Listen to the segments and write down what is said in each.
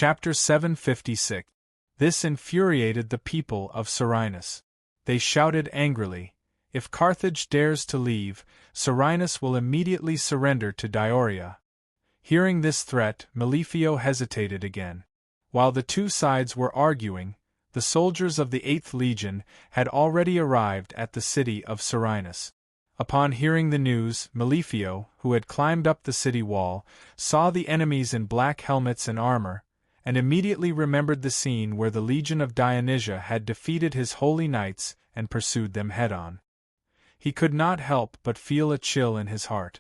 Chapter 756. This infuriated the people of Serenus. They shouted angrily, "If Carthage dares to leave, Serenus will immediately surrender to Dioria." Hearing this threat, Melifio hesitated again. While the two sides were arguing, the soldiers of the 8th Legion had already arrived at the city of Serenus. Upon hearing the news, Melifio, who had climbed up the city wall, saw the enemies in black helmets and armor, and immediately remembered the scene where the Legion of Dionysia had defeated his holy knights and pursued them head-on. He could not help but feel a chill in his heart.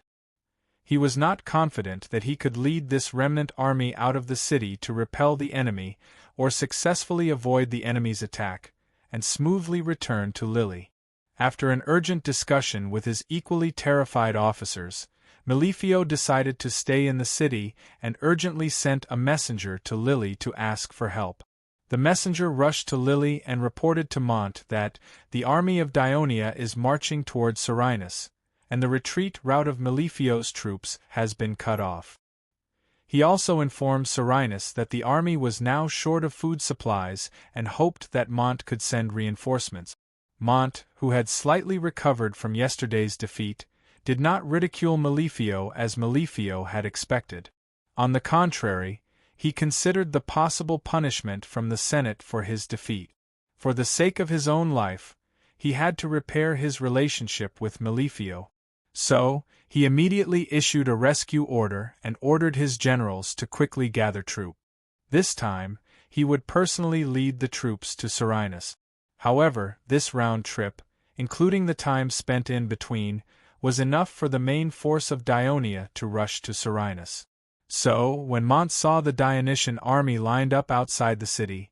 He was not confident that he could lead this remnant army out of the city to repel the enemy, or successfully avoid the enemy's attack, and smoothly return to Lily. After an urgent discussion with his equally terrified officers, Melifio decided to stay in the city and urgently sent a messenger to Lily to ask for help. The messenger rushed to Lily and reported to Mont that the army of Dionia is marching toward Serenus, and the retreat route of Melifio's troops has been cut off. He also informed Serenus that the army was now short of food supplies and hoped that Mont could send reinforcements. Mont, who had slightly recovered from yesterday's defeat, did not ridicule Melifio as Melifio had expected. On the contrary, he considered the possible punishment from the Senate for his defeat. For the sake of his own life, he had to repair his relationship with Melifio. So, he immediately issued a rescue order and ordered his generals to quickly gather troops. This time, he would personally lead the troops to Serenus. However, this round trip, including the time spent in between, was enough for the main force of Dionia to rush to Serenus. So, when Mont saw the Dionysian army lined up outside the city,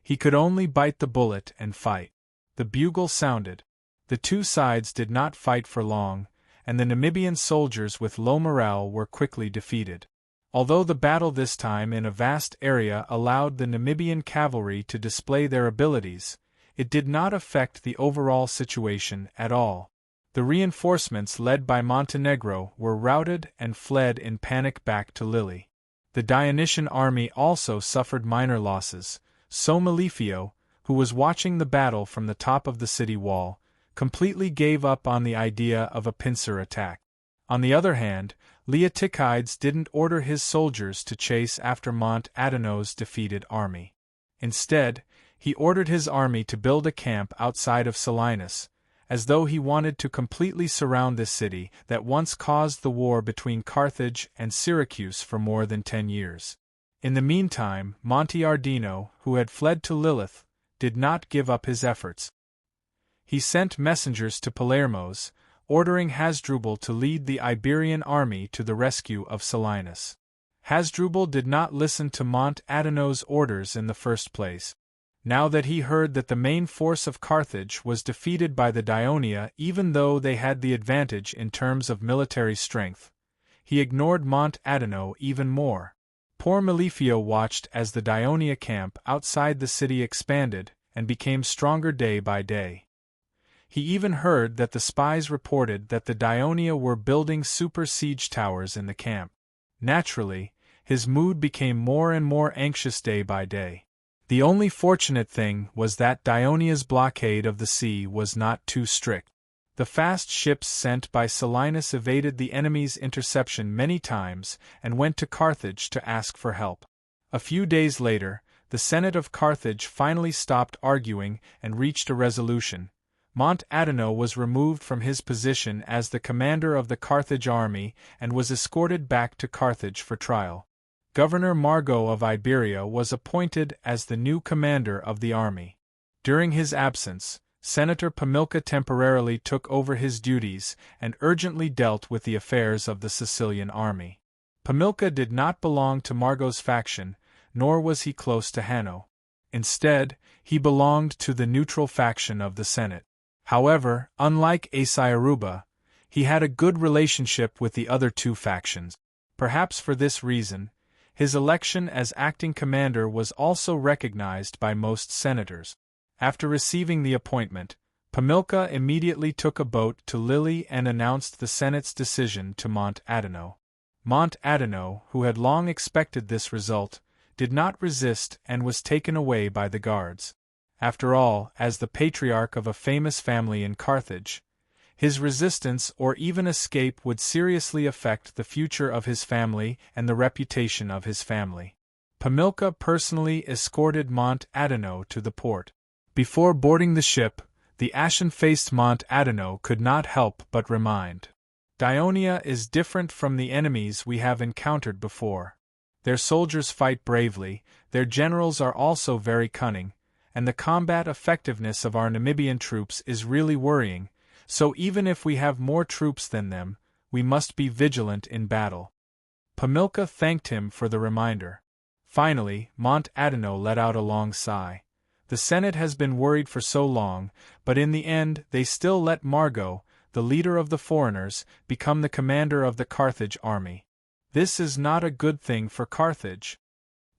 he could only bite the bullet and fight. The bugle sounded. The two sides did not fight for long, and the Namibian soldiers with low morale were quickly defeated. Although the battle this time in a vast area allowed the Namibian cavalry to display their abilities, it did not affect the overall situation at all. The reinforcements led by Montenegro were routed and fled in panic back to Lily. The Dionysian army also suffered minor losses, so Melifio, who was watching the battle from the top of the city wall, completely gave up on the idea of a pincer attack. On the other hand, Leotychides didn't order his soldiers to chase after Mont Adeno's defeated army. Instead, he ordered his army to build a camp outside of Selinus, as though he wanted to completely surround this city that once caused the war between Carthage and Syracuse for more than 10 years. In the meantime, Monteardino, who had fled to Lilith, did not give up his efforts. He sent messengers to Palermos, ordering Hasdrubal to lead the Iberian army to the rescue of Selinus. Hasdrubal did not listen to Mont Adeno's orders in the first place. Now that he heard that the main force of Carthage was defeated by the Dionia even though they had the advantage in terms of military strength, he ignored Mont Adeno even more. Poor Melifio watched as the Dionia camp outside the city expanded and became stronger day by day. He even heard that the spies reported that the Dionia were building super siege towers in the camp. Naturally, his mood became more and more anxious day by day. The only fortunate thing was that Dionia's blockade of the sea was not too strict. The fast ships sent by Selinus evaded the enemy's interception many times and went to Carthage to ask for help. A few days later, the Senate of Carthage finally stopped arguing and reached a resolution. Mont Adeno was removed from his position as the commander of the Carthage army and was escorted back to Carthage for trial. Governor Margot of Iberia was appointed as the new commander of the army. During his absence, Senator Pamilca temporarily took over his duties and urgently dealt with the affairs of the Sicilian army. Pamilca did not belong to Margot's faction, nor was he close to Hanno. Instead, he belonged to the neutral faction of the Senate. However, unlike Asiaruba, he had a good relationship with the other two factions. Perhaps for this reason, his election as acting commander was also recognized by most senators. After receiving the appointment, Pamilca immediately took a boat to Lily and announced the Senate's decision to Mont Adeno. Mont Adeno, who had long expected this result, did not resist and was taken away by the guards. After all, as the patriarch of a famous family in Carthage, his resistance or even escape would seriously affect the future of his family and the reputation of his family. Pamilka personally escorted Mont Adano to the port. Before boarding the ship, the ashen-faced Mont Adano could not help but remind. Dionia is different from the enemies we have encountered before. Their soldiers fight bravely, their generals are also very cunning, and the combat effectiveness of our Namibian troops is really worrying, so even if we have more troops than them, we must be vigilant in battle. Pamilka thanked him for the reminder. Finally, Mont Adano let out a long sigh. The Senate has been worried for so long, but in the end they still let Margot, the leader of the foreigners, become the commander of the Carthage army. This is not a good thing for Carthage.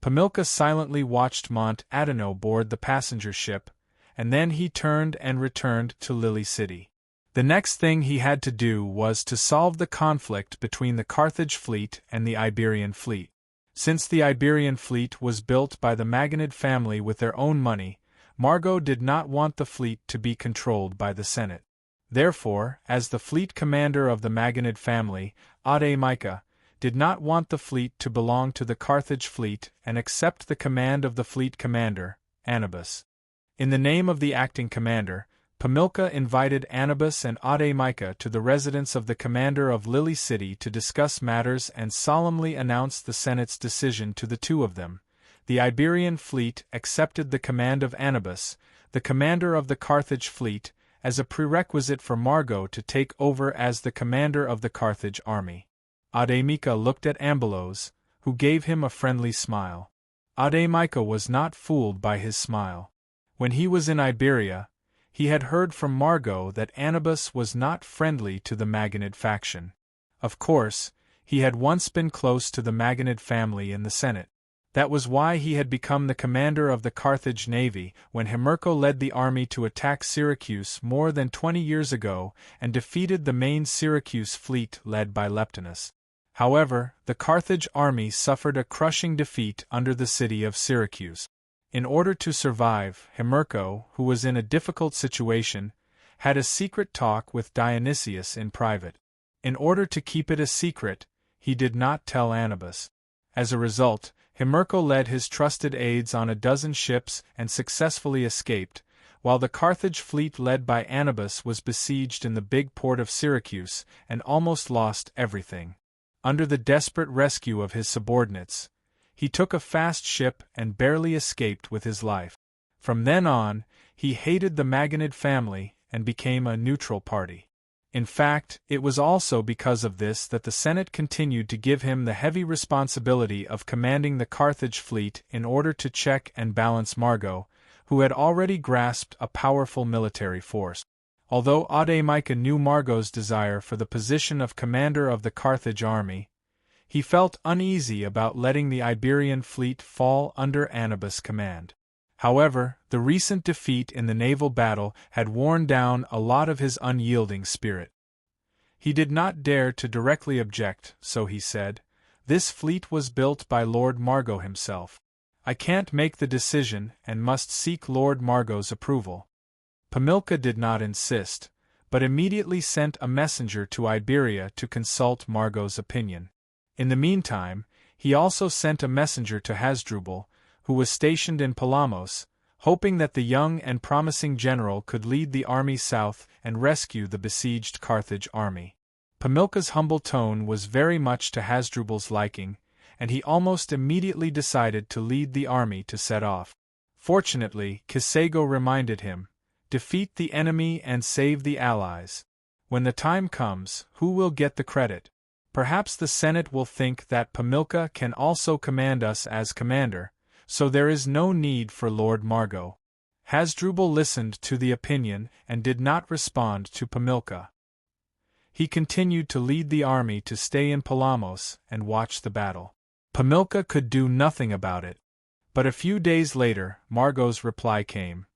Pamilka silently watched Mont Adano board the passenger ship, and then he turned and returned to Lily City. The next thing he had to do was to solve the conflict between the Carthage fleet and the Iberian fleet. Since the Iberian fleet was built by the Maganid family with their own money, Margot did not want the fleet to be controlled by the Senate. Therefore, as the fleet commander of the Maganid family, Audiobook did not want the fleet to belong to the Carthage fleet and accept the command of the fleet commander, Anubis. In the name of the acting commander, Pamilka invited Anubis and Audiobook to the residence of the commander of Lily City to discuss matters and solemnly announce the Senate's decision to the two of them. The Iberian fleet accepted the command of Anubis, the commander of the Carthage fleet, as a prerequisite for Margot to take over as the commander of the Carthage army. Audiobook looked at Ambelos, who gave him a friendly smile. Audiobook was not fooled by his smile. When he was in Iberia, he had heard from Margot that Anubis was not friendly to the Maganid faction. Of course, he had once been close to the Maganid family in the Senate. That was why he had become the commander of the Carthage navy when Himmerko led the army to attack Syracuse more than 20 years ago and defeated the main Syracuse fleet led by Leptinus. However, the Carthage army suffered a crushing defeat under the city of Syracuse. In order to survive, Himmerko, who was in a difficult situation, had a secret talk with Dionysius in private. In order to keep it a secret, he did not tell Anubis. As a result, Himmerko led his trusted aides on a dozen ships and successfully escaped, while the Carthage fleet led by Anubis was besieged in the big port of Syracuse and almost lost everything. Under the desperate rescue of his subordinates, he took a fast ship and barely escaped with his life. From then on, he hated the Maganid family and became a neutral party. In fact, it was also because of this that the Senate continued to give him the heavy responsibility of commanding the Carthage fleet in order to check and balance Margot, who had already grasped a powerful military force. Although Audiobook knew Margot's desire for the position of commander of the Carthage army, he felt uneasy about letting the Iberian fleet fall under Anubis' command. However, the recent defeat in the naval battle had worn down a lot of his unyielding spirit. He did not dare to directly object, so he said, "This fleet was built by Lord Margot himself. I can't make the decision and must seek Lord Margot's approval." Pamilka did not insist, but immediately sent a messenger to Iberia to consult Margot's opinion. In the meantime, he also sent a messenger to Hasdrubal, who was stationed in Palamos, hoping that the young and promising general could lead the army south and rescue the besieged Carthage army. Pamilka's humble tone was very much to Hasdrubal's liking, and he almost immediately decided to lead the army to set off. Fortunately, Kisego reminded him, "Defeat the enemy and save the allies. When the time comes, who will get the credit? Perhaps the Senate will think that Pamilka can also command us as commander, so there is no need for Lord Margot." Hasdrubal listened to the opinion and did not respond to Pamilka. He continued to lead the army to stay in Palamos and watch the battle. Pamilka could do nothing about it. But a few days later, Margot's reply came.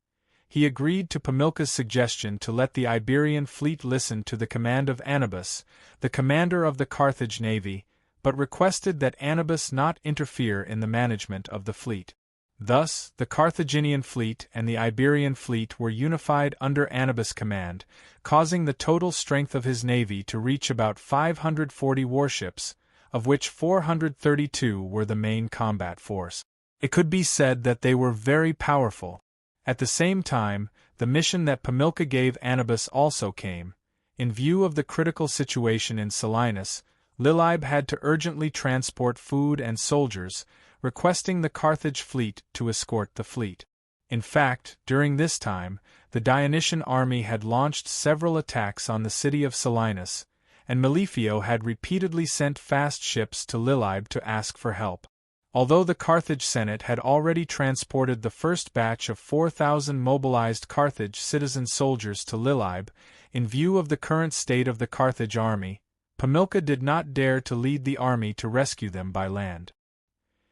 He agreed to Pamilka's suggestion to let the Iberian fleet listen to the command of Anubis, the commander of the Carthage navy, but requested that Anubis not interfere in the management of the fleet. Thus, the Carthaginian fleet and the Iberian fleet were unified under Anubis' command, causing the total strength of his navy to reach about 540 warships, of which 432 were the main combat force. It could be said that they were very powerful. At the same time, the mission that Pamilca gave Anubis also came. In view of the critical situation in Selinus, Lilybe had to urgently transport food and soldiers, requesting the Carthage fleet to escort the fleet. In fact, during this time, the Dionysian army had launched several attacks on the city of Selinus, and Melifio had repeatedly sent fast ships to Lilybe to ask for help. Although the Carthage Senate had already transported the first batch of 4,000 mobilized Carthage citizen soldiers to Lilybe, in view of the current state of the Carthage army, Pamilca did not dare to lead the army to rescue them by land.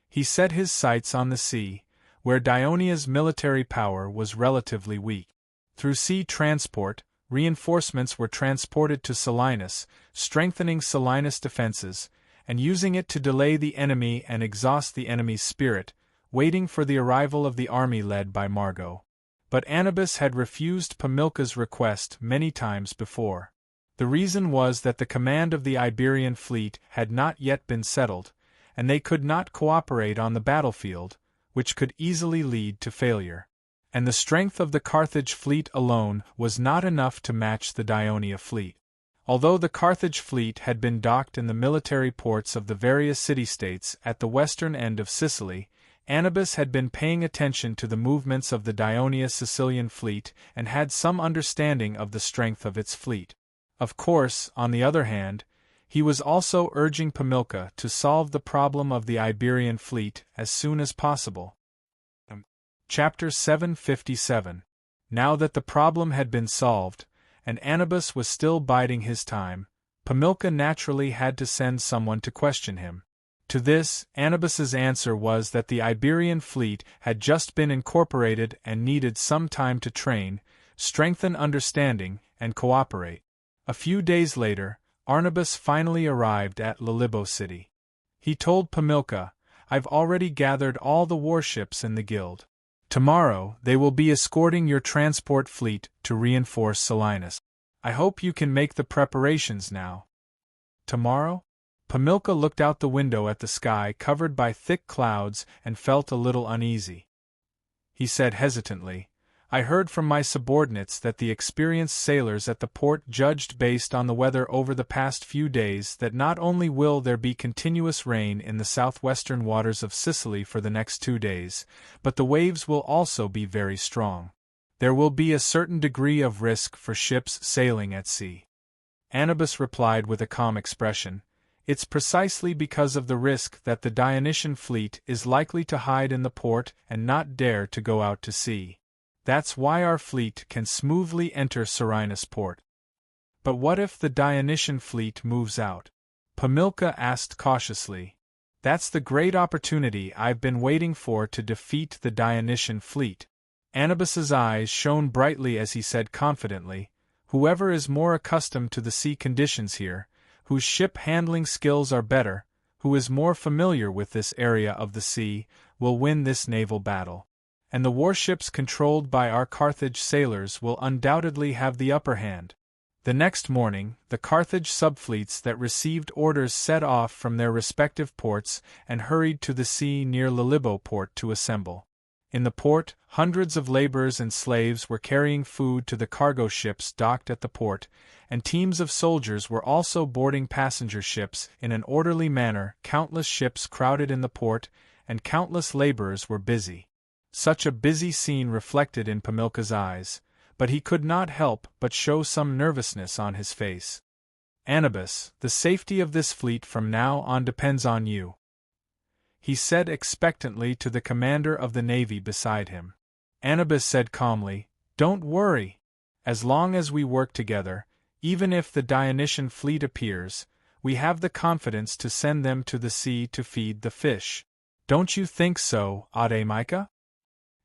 He set his sights on the sea, where Dionia's military power was relatively weak. Through sea transport, reinforcements were transported to Selinus, strengthening Selinus' defenses, and using it to delay the enemy and exhaust the enemy's spirit, waiting for the arrival of the army led by Margot. But Anubis had refused Pamilca's request many times before. The reason was that the command of the Iberian fleet had not yet been settled, and they could not cooperate on the battlefield, which could easily lead to failure. And the strength of the Carthage fleet alone was not enough to match the Dionia fleet. Although the Carthage fleet had been docked in the military ports of the various city-states at the western end of Sicily, Anubis had been paying attention to the movements of the Dionia Sicilian fleet and had some understanding of the strength of its fleet. Of course, on the other hand, he was also urging Pamilca to solve the problem of the Iberian fleet as soon as possible. Chapter 757. Now that the problem had been solved, and Anubis was still biding his time, Pamilca naturally had to send someone to question him. To this, Anubis's answer was that the Iberian fleet had just been incorporated and needed some time to train, strengthen understanding, and cooperate. A few days later, Arnabas finally arrived at Lilybo city. He told Pamilca, "I've already gathered all the warships in the guild. Tomorrow, they will be escorting your transport fleet to reinforce Selinus. I hope you can make the preparations now." Tomorrow? Pamilca looked out the window at the sky covered by thick clouds and felt a little uneasy. He said hesitantly, "I heard from my subordinates that the experienced sailors at the port judged based on the weather over the past few days that not only will there be continuous rain in the southwestern waters of Sicily for the next 2 days, but the waves will also be very strong. There will be a certain degree of risk for ships sailing at sea." Anubis replied with a calm expression, "It's precisely because of the risk that the Dionysian fleet is likely to hide in the port and not dare to go out to sea. That's why our fleet can smoothly enter Serenus port." "But what if the Dionysian fleet moves out?" Pamilca asked cautiously. "That's the great opportunity I've been waiting for to defeat the Dionysian fleet." Anubis's eyes shone brightly as he said confidently, "Whoever is more accustomed to the sea conditions here, whose ship-handling skills are better, who is more familiar with this area of the sea, will win this naval battle. And the warships controlled by our Carthage sailors will undoubtedly have the upper hand." The next morning, the Carthage subfleets that received orders set off from their respective ports and hurried to the sea near Lilybo port to assemble. In the port, hundreds of laborers and slaves were carrying food to the cargo ships docked at the port, and teams of soldiers were also boarding passenger ships in an orderly manner. Countless ships crowded in the port, and countless laborers were busy. Such a busy scene reflected in Pamilca's eyes, but he could not help but show some nervousness on his face. "Anubis, the safety of this fleet from now on depends on you," he said expectantly to the commander of the navy beside him. Anubis said calmly, "Don't worry. As long as we work together, even if the Dionysian fleet appears, we have the confidence to send them to the sea to feed the fish. Don't you think so, Audiobook?"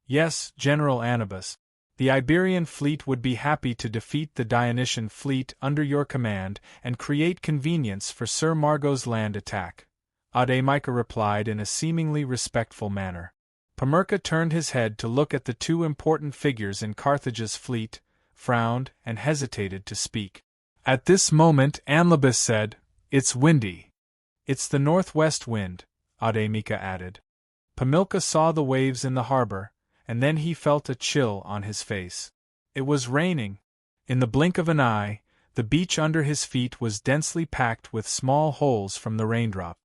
"Yes, General Anubis. The Iberian fleet would be happy to defeat the Dionysian fleet under your command and create convenience for Sir Margot's land attack," Audiobook replied in a seemingly respectful manner. Pamirka turned his head to look at the two important figures in Carthage's fleet, frowned, and hesitated to speak. At this moment Anlibis said, "It's windy." "It's the northwest wind," Audiobook added. Pamirka saw the waves in the harbor, and then he felt a chill on his face. It was raining. In the blink of an eye, the beach under his feet was densely packed with small holes from the raindrop.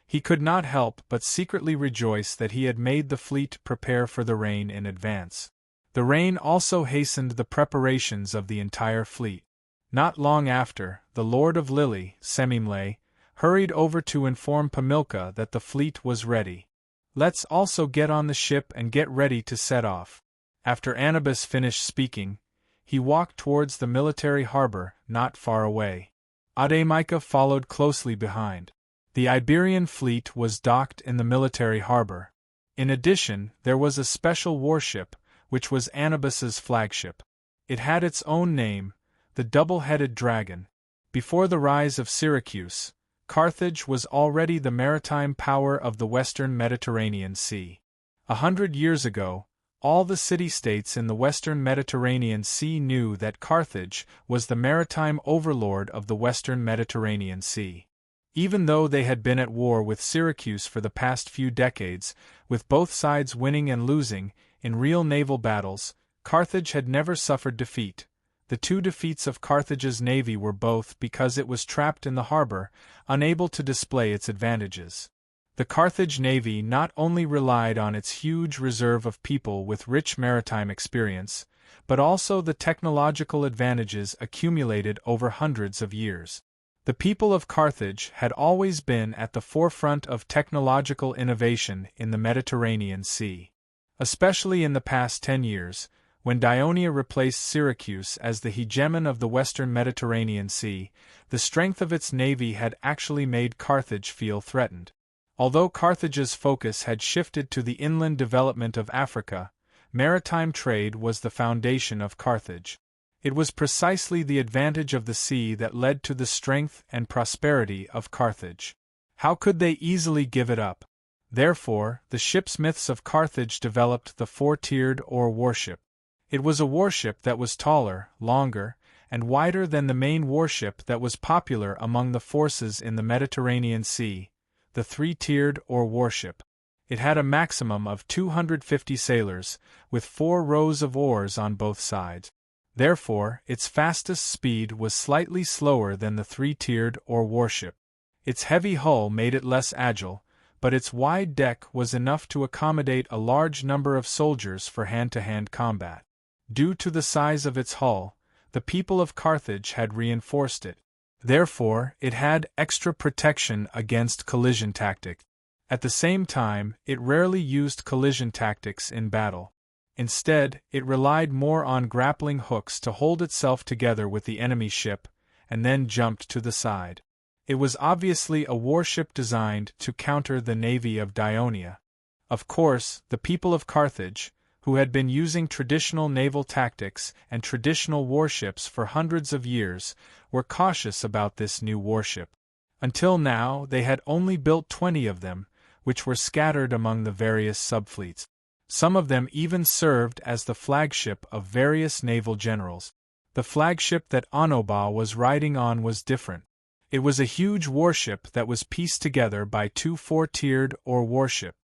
He could not help but secretly rejoice that he had made the fleet prepare for the rain in advance. The rain also hastened the preparations of the entire fleet. Not long after, the Lord of Lily, Semimle, hurried over to inform Pamirka that the fleet was ready. "Let's also get on the ship and get ready to set off." After Anubis finished speaking, he walked towards the military harbor not far away. Audiobook followed closely behind. The Iberian fleet was docked in the military harbor. In addition, there was a special warship, which was Anubis's flagship. It had its own name, the Double-Headed Dragon. Before the rise of Syracuse, Carthage was already the maritime power of the western Mediterranean Sea. 100 years ago, all the city-states in the western Mediterranean Sea knew that Carthage was the maritime overlord of the western Mediterranean Sea. Even though they had been at war with Syracuse for the past few decades, with both sides winning and losing, in real naval battles, Carthage had never suffered defeat. The two defeats of Carthage's navy were both because it was trapped in the harbor, unable to display its advantages. The Carthage navy not only relied on its huge reserve of people with rich maritime experience, but also the technological advantages accumulated over hundreds of years. The people of Carthage had always been at the forefront of technological innovation in the Mediterranean Sea. Especially in the past 10 years, when Ionia replaced Syracuse as the hegemon of the western Mediterranean Sea, the strength of its navy had actually made Carthage feel threatened. Although Carthage's focus had shifted to the inland development of Africa, maritime trade was the foundation of Carthage. It was precisely the advantage of the sea that led to the strength and prosperity of Carthage. How could they easily give it up? Therefore, the shipsmiths of Carthage developed the four-tiered or warship. It was a warship that was taller, longer, and wider than the main warship that was popular among the forces in the Mediterranean Sea, the three-tiered or warship. It had a maximum of 250 sailors, with 4 rows of oars on both sides. Therefore, its fastest speed was slightly slower than the three-tiered or warship. Its heavy hull made it less agile, but its wide deck was enough to accommodate a large number of soldiers for hand-to-hand combat. Due to the size of its hull, the people of Carthage had reinforced it. Therefore, it had extra protection against collision tactics. At the same time, it rarely used collision tactics in battle. Instead, it relied more on grappling hooks to hold itself together with the enemy ship, and then jumped to the side. It was obviously a warship designed to counter the navy of Ionia. Of course, the people of Carthage, who had been using traditional naval tactics and traditional warships for hundreds of years, were cautious about this new warship. Until now, they had only built 20 of them, which were scattered among the various subfleets. Some of them even served as the flagship of various naval generals. The flagship that Onoba was riding on was different. It was a huge warship that was pieced together by 2 four-tiered or warship.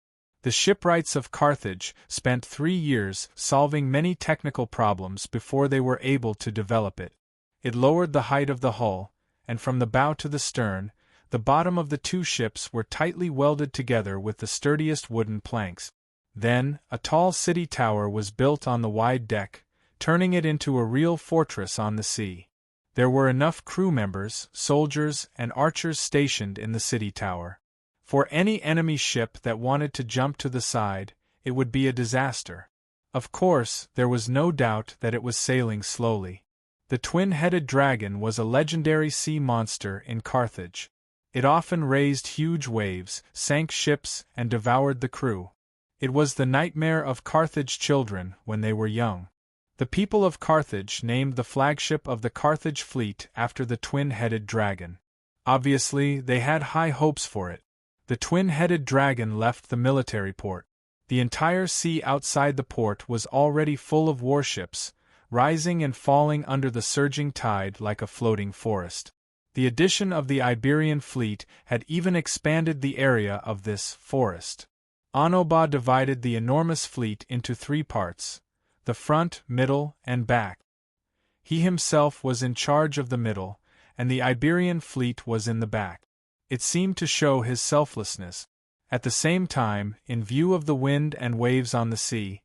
The shipwrights of Carthage spent 3 years solving many technical problems before they were able to develop it. It lowered the height of the hull, and from the bow to the stern, the bottom of the 2 ships were tightly welded together with the sturdiest wooden planks. Then, a tall city tower was built on the wide deck, turning it into a real fortress on the sea. There were enough crew members, soldiers, and archers stationed in the city tower. For any enemy ship that wanted to jump to the side, it would be a disaster. Of course, there was no doubt that it was sailing slowly. The twin-headed dragon was a legendary sea monster in Carthage. It often raised huge waves, sank ships, and devoured the crew. It was the nightmare of Carthage children when they were young. The people of Carthage named the flagship of the Carthage fleet after the twin-headed dragon. Obviously, they had high hopes for it. The twin-headed dragon left the military port. The entire sea outside the port was already full of warships, rising and falling under the surging tide like a floating forest. The addition of the Iberian fleet had even expanded the area of this forest. Onoba divided the enormous fleet into 3 parts: the front, middle, and back. He himself was in charge of the middle, and the Iberian fleet was in the back. It seemed to show his selflessness. At the same time, in view of the wind and waves on the sea,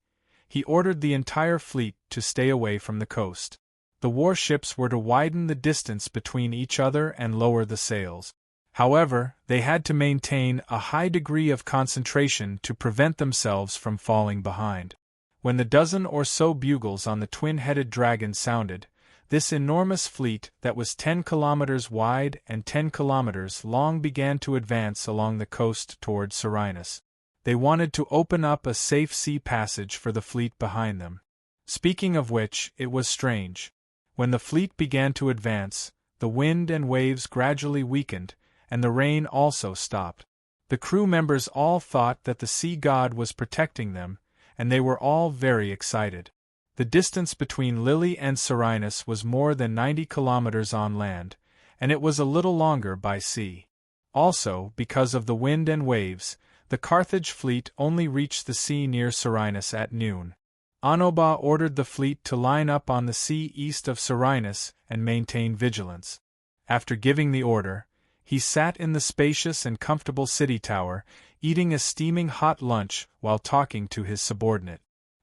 he ordered the entire fleet to stay away from the coast. The warships were to widen the distance between each other and lower the sails. However, they had to maintain a high degree of concentration to prevent themselves from falling behind. When the dozen or so bugles on the twin-headed dragon sounded, this enormous fleet that was 10 kilometers wide and 10 kilometers long began to advance along the coast toward Serenus. They wanted to open up a safe sea passage for the fleet behind them. Speaking of which, it was strange. When the fleet began to advance, the wind and waves gradually weakened, and the rain also stopped. The crew members all thought that the sea god was protecting them, and they were all very excited. The distance between Lily and Serenus was more than 90 kilometers on land, and it was a little longer by sea. Also, because of the wind and waves, the Carthage fleet only reached the sea near Serenus at noon. Onoba ordered the fleet to line up on the sea east of Serenus and maintain vigilance. After giving the order, he sat in the spacious and comfortable city tower, eating a steaming hot lunch while talking to his subordinate.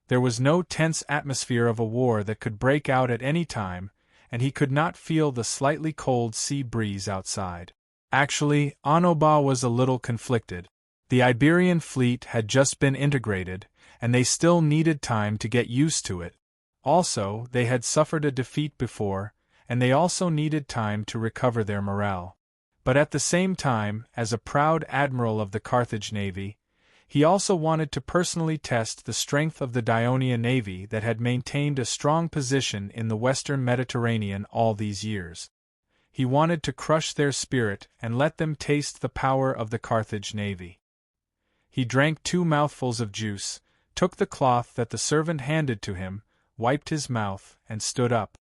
There was no tense atmosphere of a war that could break out at any time, and he could not feel the slightly cold sea breeze outside. Actually, Onoba was a little conflicted. The Iberian fleet had just been integrated, and they still needed time to get used to it. Also, they had suffered a defeat before, and they also needed time to recover their morale. But at the same time, as a proud admiral of the Carthage navy, he also wanted to personally test the strength of the Ionia navy that had maintained a strong position in the western Mediterranean all these years. He wanted to crush their spirit and let them taste the power of the Carthage navy. He drank 2 mouthfuls of juice, took the cloth that the servant handed to him, wiped his mouth, and stood up.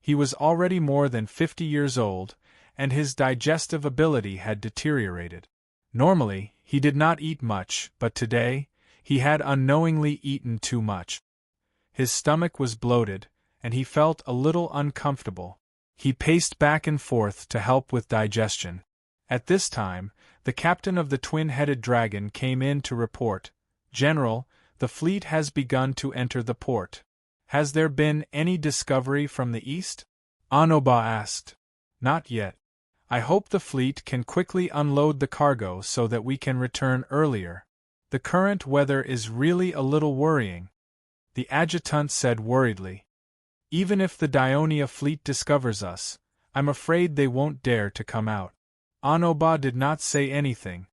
He was already more than 50 years old, and his digestive ability had deteriorated. Normally, he did not eat much, but today, he had unknowingly eaten too much. His stomach was bloated, and he felt a little uncomfortable. He paced back and forth to help with digestion. At this time, the captain of the twin-headed dragon came in to report, "General, the fleet has begun to enter the port. Has there been any discovery from the east?" Onoba asked. "Not yet. I hope the fleet can quickly unload the cargo so that we can return earlier. The current weather is really a little worrying," the adjutant said worriedly. "Even if the Ionia fleet discovers us, I'm afraid they won't dare to come out." Onoba did not say anything.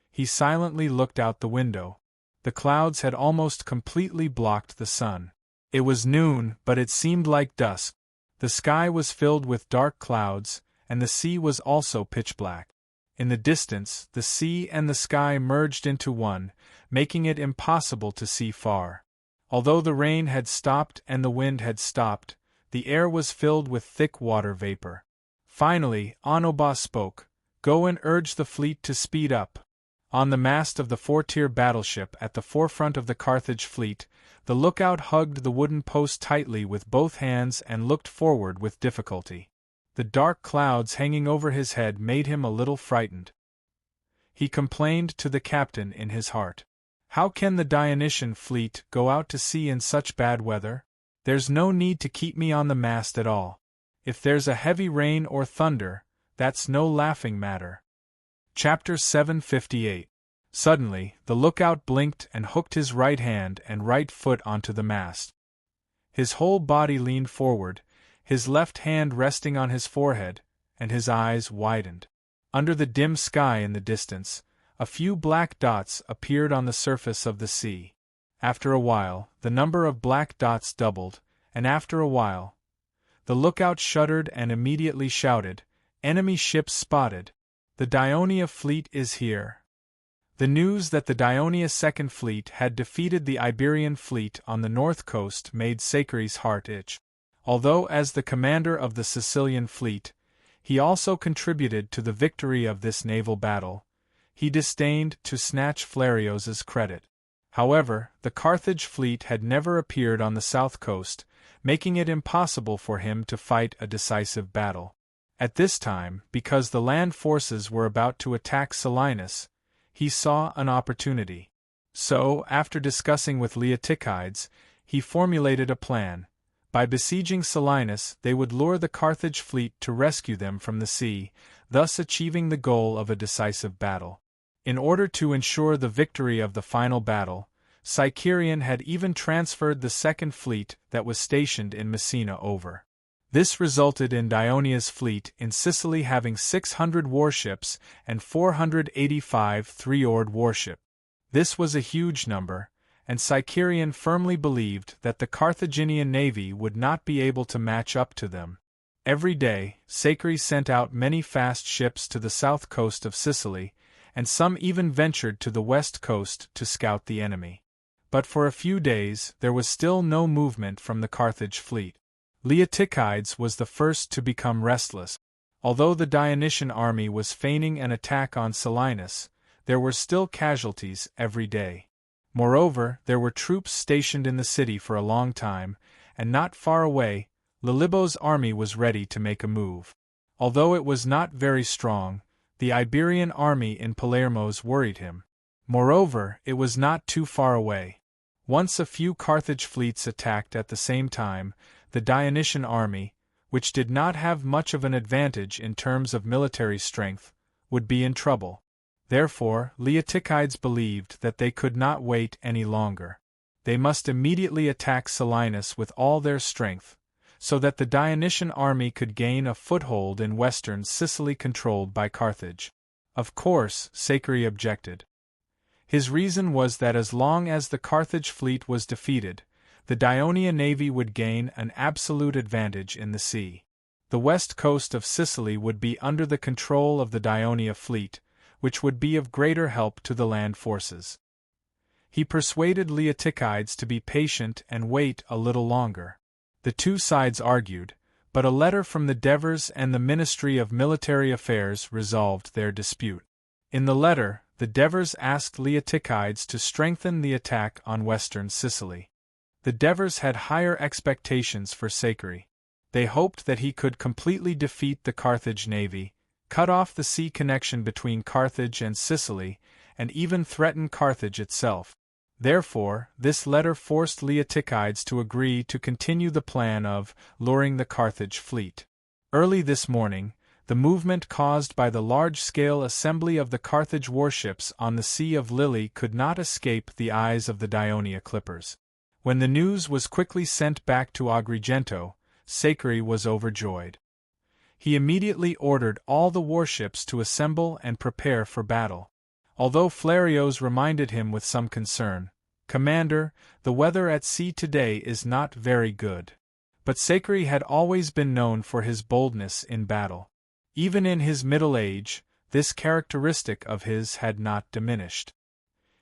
He silently looked out the window. The clouds had almost completely blocked the sun. It was noon, but it seemed like dusk. The sky was filled with dark clouds, and the sea was also pitch black. In the distance, the sea and the sky merged into one, making it impossible to see far. Although the rain had stopped and the wind had stopped, the air was filled with thick water vapor. Finally, Onoba spoke. "Go and urge the fleet to speed up." On the mast of the 4-tier battleship at the forefront of the Carthage fleet, the lookout hugged the wooden post tightly with both hands and looked forward with difficulty. The dark clouds hanging over his head made him a little frightened. He complained to the captain in his heart. "How can the Dionysian fleet go out to sea in such bad weather? There's no need to keep me on the mast at all. If there's a heavy rain or thunder, that's no laughing matter." Chapter 758. Suddenly, the lookout blinked and hooked his right hand and right foot onto the mast. His whole body leaned forward, his left hand resting on his forehead, and his eyes widened. Under the dim sky in the distance, a few black dots appeared on the surface of the sea. After a while, the number of black dots doubled, and after a while, the lookout shuddered and immediately shouted, "Enemy ships spotted! The Ionia fleet is here!" The news that the Dionia Second Fleet had defeated the Iberian fleet on the north coast made Sakery's heart itch. Although as the commander of the Sicilian fleet, he also contributed to the victory of this naval battle, he disdained to snatch Flarios's credit. However, the Carthage fleet had never appeared on the south coast, making it impossible for him to fight a decisive battle. At this time, because the land forces were about to attack Selinus, he saw an opportunity. So, after discussing with Leotychides, he formulated a plan. By besieging Selinus, they would lure the Carthage fleet to rescue them from the sea, thus achieving the goal of a decisive battle. In order to ensure the victory of the final battle, Sicerion had even transferred the Second Fleet that was stationed in Messina over. This resulted in Dionia's fleet in Sicily having 600 warships and 485 three-oared warships. This was a huge number, and Sicerion firmly believed that the Carthaginian navy would not be able to match up to them. Every day, Sakery sent out many fast ships to the south coast of Sicily, and some even ventured to the west coast to scout the enemy. But for a few days there was still no movement from the Carthage fleet. Leotychides was the first to become restless. Although the Dionysian army was feigning an attack on Selinus, there were still casualties every day. Moreover, there were troops stationed in the city for a long time, and not far away, Lilybo's army was ready to make a move. Although it was not very strong, the Iberian army in Palermo's worried him. Moreover, it was not too far away. Once a few Carthage fleets attacked at the same time, the Dionysian army, which did not have much of an advantage in terms of military strength, would be in trouble. Therefore, Leotychides believed that they could not wait any longer. They must immediately attack Selinus with all their strength, so that the Dionysian army could gain a foothold in western Sicily controlled by Carthage. Of course, Sakery objected. His reason was that as long as the Carthage fleet was defeated, the Dionia navy would gain an absolute advantage in the sea. The west coast of Sicily would be under the control of the Dionia fleet, which would be of greater help to the land forces. He persuaded Leotychides to be patient and wait a little longer. The two sides argued, but a letter from the Devers and the Ministry of Military Affairs resolved their dispute. In the letter, the Devers asked Leotychides to strengthen the attack on western Sicily. The Devers had higher expectations for Sakery. They hoped that he could completely defeat the Carthage navy, cut off the sea connection between Carthage and Sicily, and even threaten Carthage itself. Therefore, this letter forced Leotychides to agree to continue the plan of luring the Carthage fleet. Early this morning, the movement caused by the large-scale assembly of the Carthage warships on the Sea of Lily could not escape the eyes of the Dionia clippers. When the news was quickly sent back to Agrigento, Sakery was overjoyed. He immediately ordered all the warships to assemble and prepare for battle. Although Flarios reminded him with some concern, "Commander, the weather at sea today is not very good." But Sakery had always been known for his boldness in battle. Even in his middle age, this characteristic of his had not diminished.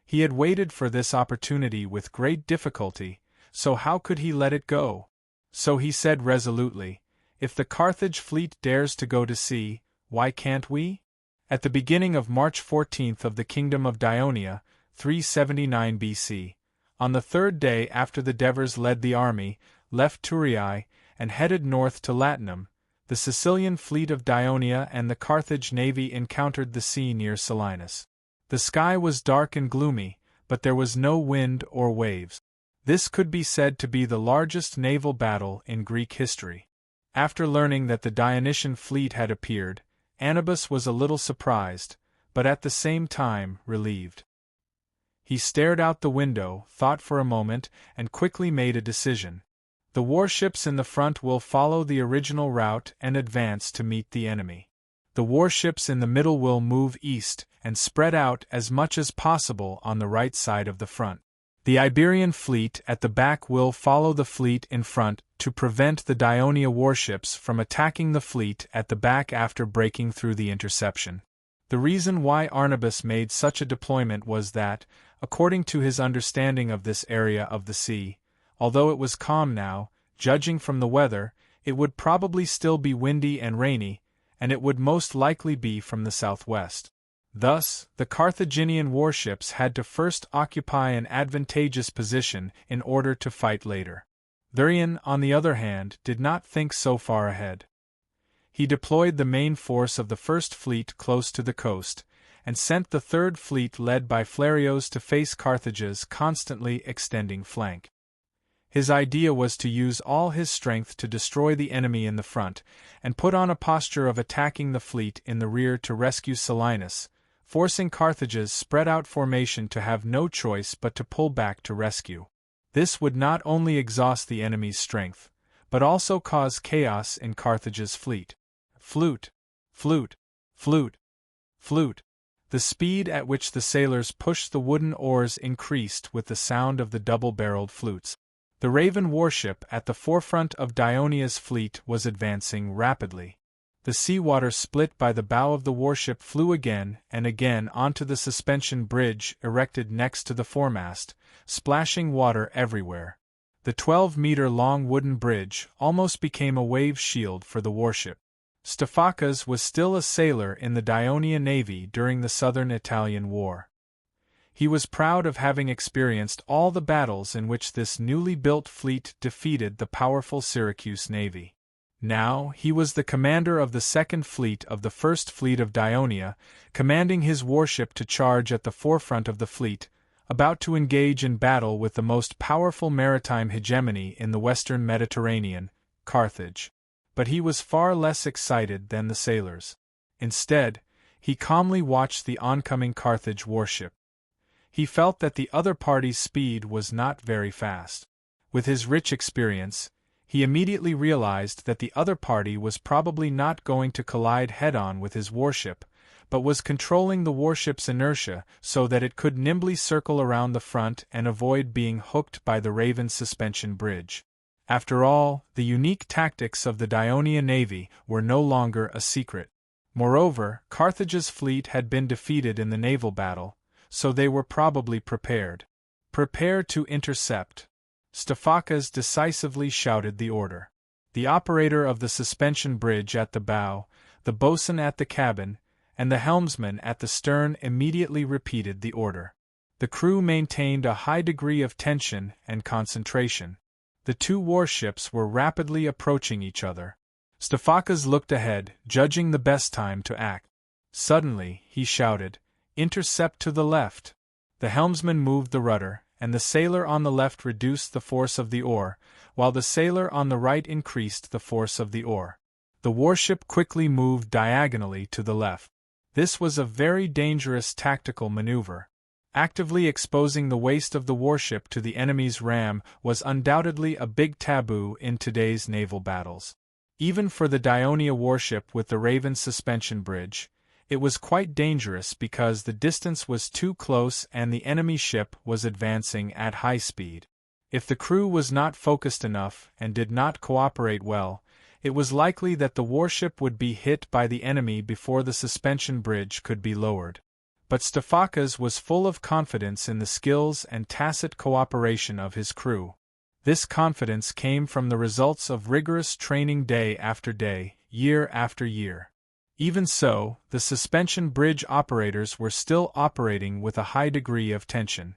He had waited for this opportunity with great difficulty, so how could he let it go? So he said resolutely, "If the Carthage fleet dares to go to sea, why can't we?" At the beginning of March 14 of the Kingdom of Dionia, 379 BC, on the third day after the Devers led the army, left Turiae, and headed north to Latinum, the Sicilian fleet of Dionia and the Carthage navy encountered the sea near Selinus. The sky was dark and gloomy, but there was no wind or waves. This could be said to be the largest naval battle in Greek history. After learning that the Dionysian fleet had appeared, Anubis was a little surprised, but at the same time relieved. He stared out the window, thought for a moment, and quickly made a decision. The warships in the front will follow the original route and advance to meet the enemy. The warships in the middle will move east and spread out as much as possible on the right side of the front. The Iberian fleet at the back will follow the fleet in front to prevent the Dionia warships from attacking the fleet at the back after breaking through the interception. The reason why Arnabas made such a deployment was that, according to his understanding of this area of the sea, although it was calm now, judging from the weather, it would probably still be windy and rainy, and it would most likely be from the southwest. Thus, the Carthaginian warships had to first occupy an advantageous position in order to fight later. Thurian, on the other hand, did not think so far ahead. He deployed the main force of the First Fleet close to the coast, and sent the Third Fleet led by Flarios to face Carthage's constantly extending flank. His idea was to use all his strength to destroy the enemy in the front, and put on a posture of attacking the fleet in the rear to rescue Selinus, forcing Carthage's spread-out formation to have no choice but to pull back to rescue. This would not only exhaust the enemy's strength, but also cause chaos in Carthage's fleet. Flute, flute, flute, flute. The speed at which the sailors pushed the wooden oars increased with the sound of the double-barreled flutes. The Raven warship at the forefront of Dionia's fleet was advancing rapidly. The seawater split by the bow of the warship flew again and again onto the suspension bridge erected next to the foremast, splashing water everywhere. The 12-meter-long wooden bridge almost became a wave shield for the warship. Stephacas was still a sailor in the Dionia navy during the southern Italian war. He was proud of having experienced all the battles in which this newly built fleet defeated the powerful Syracuse navy. Now he was the commander of the Second Fleet of the First Fleet of Dionia, commanding his warship to charge at the forefront of the fleet, about to engage in battle with the most powerful maritime hegemony in the western Mediterranean, Carthage. But he was far less excited than the sailors. Instead, he calmly watched the oncoming Carthage warship. He felt that the other party's speed was not very fast. With his rich experience, he immediately realized that the other party was probably not going to collide head-on with his warship, but was controlling the warship's inertia so that it could nimbly circle around the front and avoid being hooked by the Raven suspension bridge. After all, the unique tactics of the Dionia navy were no longer a secret. Moreover, Carthage's fleet had been defeated in the naval battle, so they were probably prepared. Prepare to intercept. Stephacas decisively shouted the order. The operator of the suspension bridge at the bow, the boatswain at the cabin, and the helmsman at the stern immediately repeated the order. The crew maintained a high degree of tension and concentration. The two warships were rapidly approaching each other. Stephacas looked ahead, judging the best time to act. Suddenly, he shouted, "Intercept to the left!" The helmsman moved the rudder, and the sailor on the left reduced the force of the oar, while the sailor on the right increased the force of the oar. The warship quickly moved diagonally to the left. This was a very dangerous tactical maneuver. Actively exposing the waist of the warship to the enemy's ram was undoubtedly a big taboo in today's naval battles. Even for the Dionia warship with the Raven suspension bridge, it was quite dangerous because the distance was too close and the enemy ship was advancing at high speed. If the crew was not focused enough and did not cooperate well, it was likely that the warship would be hit by the enemy before the suspension bridge could be lowered. But Stephacas was full of confidence in the skills and tacit cooperation of his crew. This confidence came from the results of rigorous training day after day, year after year. Even so, the suspension bridge operators were still operating with a high degree of tension.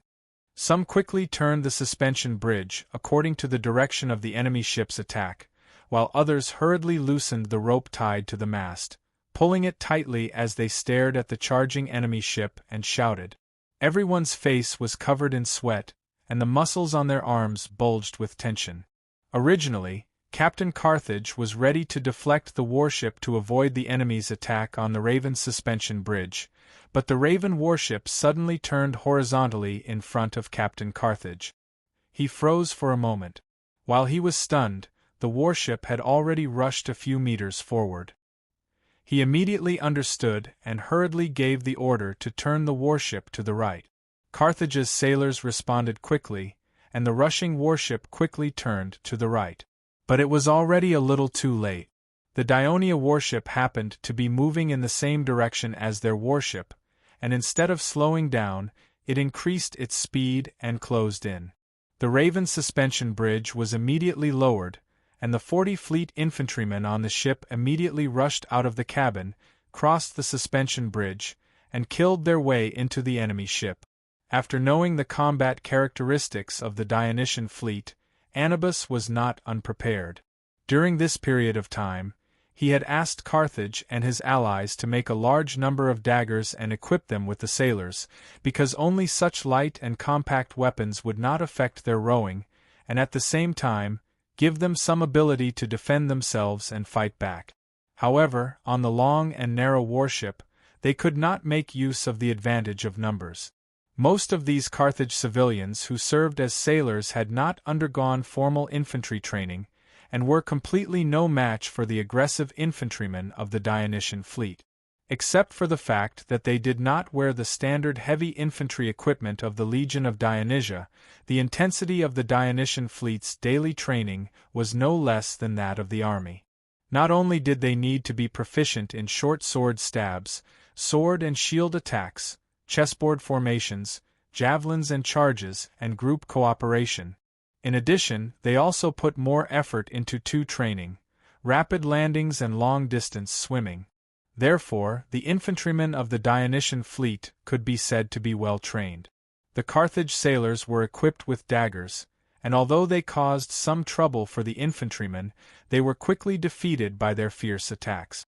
Some quickly turned the suspension bridge according to the direction of the enemy ship's attack, while others hurriedly loosened the rope tied to the mast, pulling it tightly as they stared at the charging enemy ship and shouted. Everyone's face was covered in sweat, and the muscles on their arms bulged with tension. Originally, Captain Carthage was ready to deflect the warship to avoid the enemy's attack on the Raven suspension bridge, but the Raven warship suddenly turned horizontally in front of Captain Carthage. He froze for a moment. While he was stunned, the warship had already rushed a few meters forward. He immediately understood and hurriedly gave the order to turn the warship to the right. Carthage's sailors responded quickly, and the rushing warship quickly turned to the right. But it was already a little too late. The Dionia warship happened to be moving in the same direction as their warship, and instead of slowing down, it increased its speed and closed in. The Raven's suspension bridge was immediately lowered, and the 40 fleet infantrymen on the ship immediately rushed out of the cabin, crossed the suspension bridge, and killed their way into the enemy ship. After knowing the combat characteristics of the Dionysian fleet, Anubis was not unprepared. During this period of time, he had asked Carthage and his allies to make a large number of daggers and equip them with the sailors, because only such light and compact weapons would not affect their rowing, and at the same time, give them some ability to defend themselves and fight back. However, on the long and narrow warship, they could not make use of the advantage of numbers. Most of these Carthage civilians who served as sailors had not undergone formal infantry training, and were completely no match for the aggressive infantrymen of the Dionysian fleet. Except for the fact that they did not wear the standard heavy infantry equipment of the Legion of Dionysia, the intensity of the Dionysian fleet's daily training was no less than that of the army. Not only did they need to be proficient in short sword stabs, sword and shield attacks, chessboard formations, javelins and charges, and group cooperation. In addition, they also put more effort into two training, rapid landings and long-distance swimming. Therefore, the infantrymen of the Dionysian fleet could be said to be well trained. The Carthage sailors were equipped with daggers, and although they caused some trouble for the infantrymen, they were quickly defeated by their fierce attacks.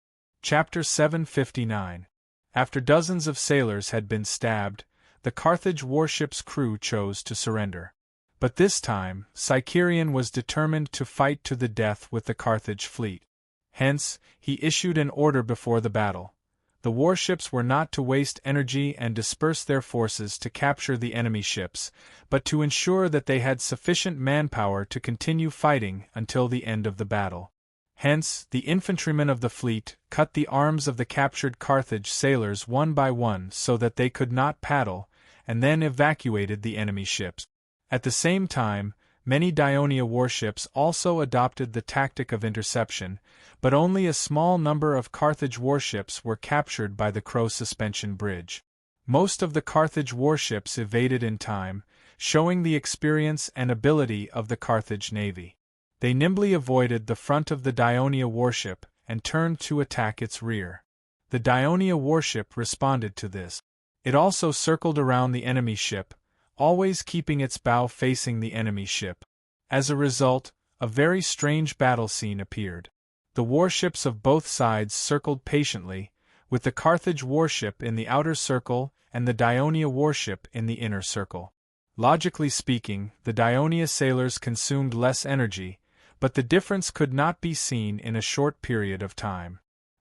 Chapter 759. After dozens of sailors had been stabbed, the Carthage warship's crew chose to surrender. But this time, Cycerion was determined to fight to the death with the Carthage fleet. Hence, he issued an order before the battle. The warships were not to waste energy and disperse their forces to capture the enemy ships, but to ensure that they had sufficient manpower to continue fighting until the end of the battle. Hence, the infantrymen of the fleet cut the arms of the captured Carthage sailors one by one so that they could not paddle, and then evacuated the enemy ships. At the same time, many Dionia warships also adopted the tactic of interception, but only a small number of Carthage warships were captured by the Crow suspension bridge. Most of the Carthage warships evaded in time, showing the experience and ability of the Carthage navy. They nimbly avoided the front of the Dionia warship and turned to attack its rear. The Dionia warship responded to this. It also circled around the enemy ship, always keeping its bow facing the enemy ship. As a result, a very strange battle scene appeared. The warships of both sides circled patiently, with the Carthage warship in the outer circle and the Dionia warship in the inner circle. Logically speaking, the Dionia sailors consumed less energy, but the difference could not be seen in a short period of time.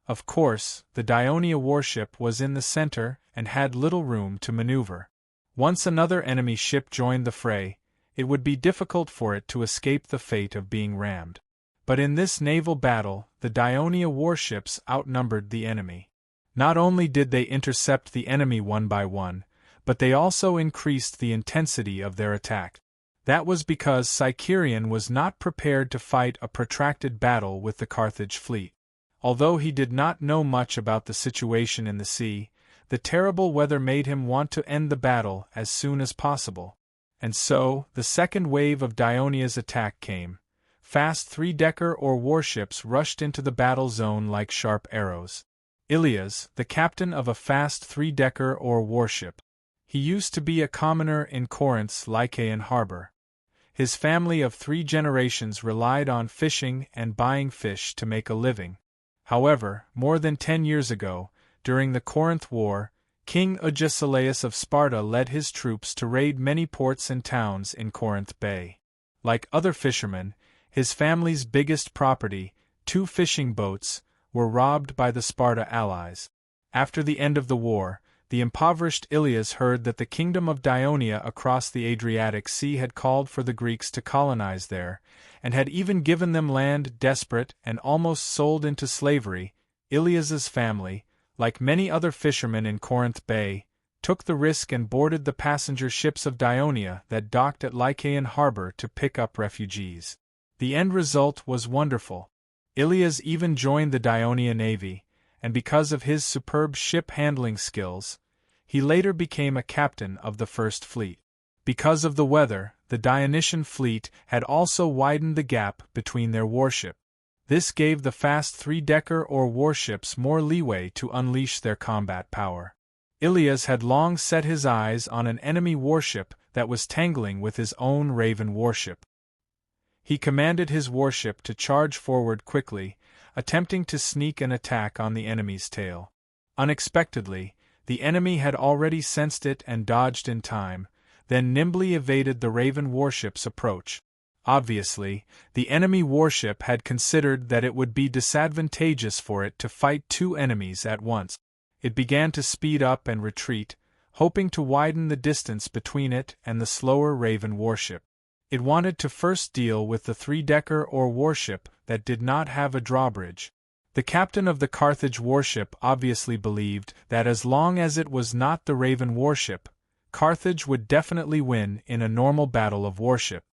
Of course, the Dionia warship was in the center and had little room to maneuver. Once another enemy ship joined the fray, it would be difficult for it to escape the fate of being rammed. But in this naval battle, the Dionia warships outnumbered the enemy. Not only did they intercept the enemy one by one, but they also increased the intensity of their attack. That was because Cycerion was not prepared to fight a protracted battle with the Carthage fleet. Although he did not know much about the situation in the sea, the terrible weather made him want to end the battle as soon as possible. And so, the second wave of Dionia's attack came. Fast three-decker or warships rushed into the battle zone like sharp arrows. Ilias, the captain of a fast three-decker or warship. He used to be a commoner in Corinth's Lycaean harbor. His family of 3 generations relied on fishing and buying fish to make a living. However, more than 10 years ago, during the Corinth War, King Agesilaus of Sparta led his troops to raid many ports and towns in Corinth Bay. Like other fishermen, his family's biggest property, 2 fishing boats, were robbed by the Sparta allies. After the end of the war, the impoverished Ilias heard that the kingdom of Dionia across the Adriatic Sea had called for the Greeks to colonize there, and had even given them land. Desperate and almost sold into slavery, Ilias's family, like many other fishermen in Corinth Bay, took the risk and boarded the passenger ships of Dionia that docked at Lycaean harbor to pick up refugees. The end result was wonderful. Ilias even joined the Dionia navy, and because of his superb ship-handling skills, he later became a captain of the First Fleet. Because of the weather, the Dionysian fleet had also widened the gap between their warship. This gave the fast three-decker or warships more leeway to unleash their combat power. Ilias had long set his eyes on an enemy warship that was tangling with his own Raven warship. He commanded his warship to charge forward quickly, attempting to sneak an attack on the enemy's tail. Unexpectedly, the enemy had already sensed it and dodged in time, then nimbly evaded the Raven warship's approach. Obviously, the enemy warship had considered that it would be disadvantageous for it to fight two enemies at once. It began to speed up and retreat, hoping to widen the distance between it and the slower Raven warship. It wanted to first deal with the three-decker or warship that did not have a drawbridge. The captain of the Carthage warship obviously believed that as long as it was not the Raven warship, Carthage would definitely win in a normal battle of warship.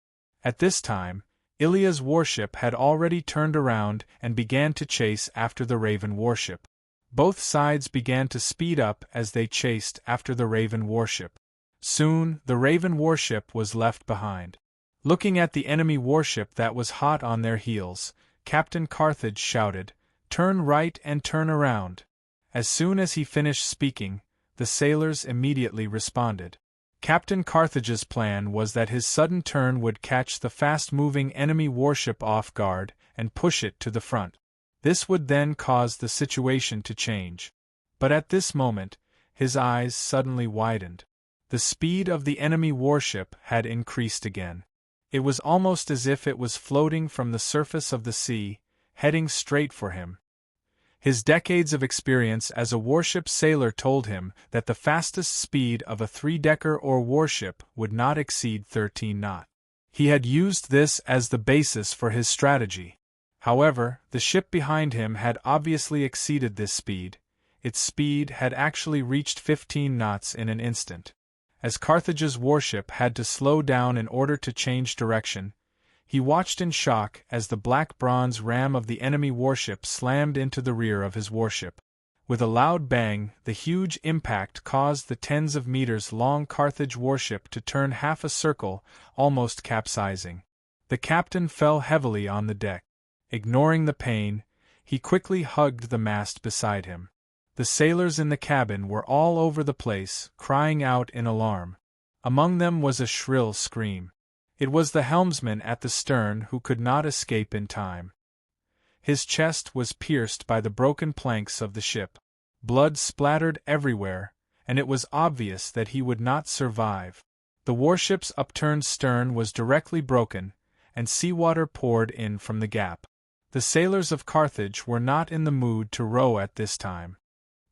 At this time, Ilias' warship had already turned around and began to chase after the Raven warship. Both sides began to speed up as they chased after the Raven warship. Soon, the Raven warship was left behind. Looking at the enemy warship that was hot on their heels, Captain Carthage shouted, "Turn right and turn around." As soon as he finished speaking, the sailors immediately responded. Captain Carthage's plan was that his sudden turn would catch the fast-moving enemy warship off guard and push it to the front. This would then cause the situation to change. But at this moment, his eyes suddenly widened. The speed of the enemy warship had increased again. It was almost as if it was floating from the surface of the sea, heading straight for him. His decades of experience as a warship sailor told him that the fastest speed of a three-decker or warship would not exceed 13 knots. He had used this as the basis for his strategy. However, the ship behind him had obviously exceeded this speed. Its speed had actually reached 15 knots in an instant. As Carthage's warship had to slow down in order to change direction, he watched in shock as the black bronze ram of the enemy warship slammed into the rear of his warship. With a loud bang, the huge impact caused the tens of meters long Carthage warship to turn half a circle, almost capsizing. The captain fell heavily on the deck. Ignoring the pain, he quickly hugged the mast beside him. The sailors in the cabin were all over the place, crying out in alarm. Among them was a shrill scream. It was the helmsman at the stern who could not escape in time. His chest was pierced by the broken planks of the ship. Blood splattered everywhere, and it was obvious that he would not survive. The warship's upturned stern was directly broken, and seawater poured in from the gap. The sailors of Carthage were not in the mood to row at this time.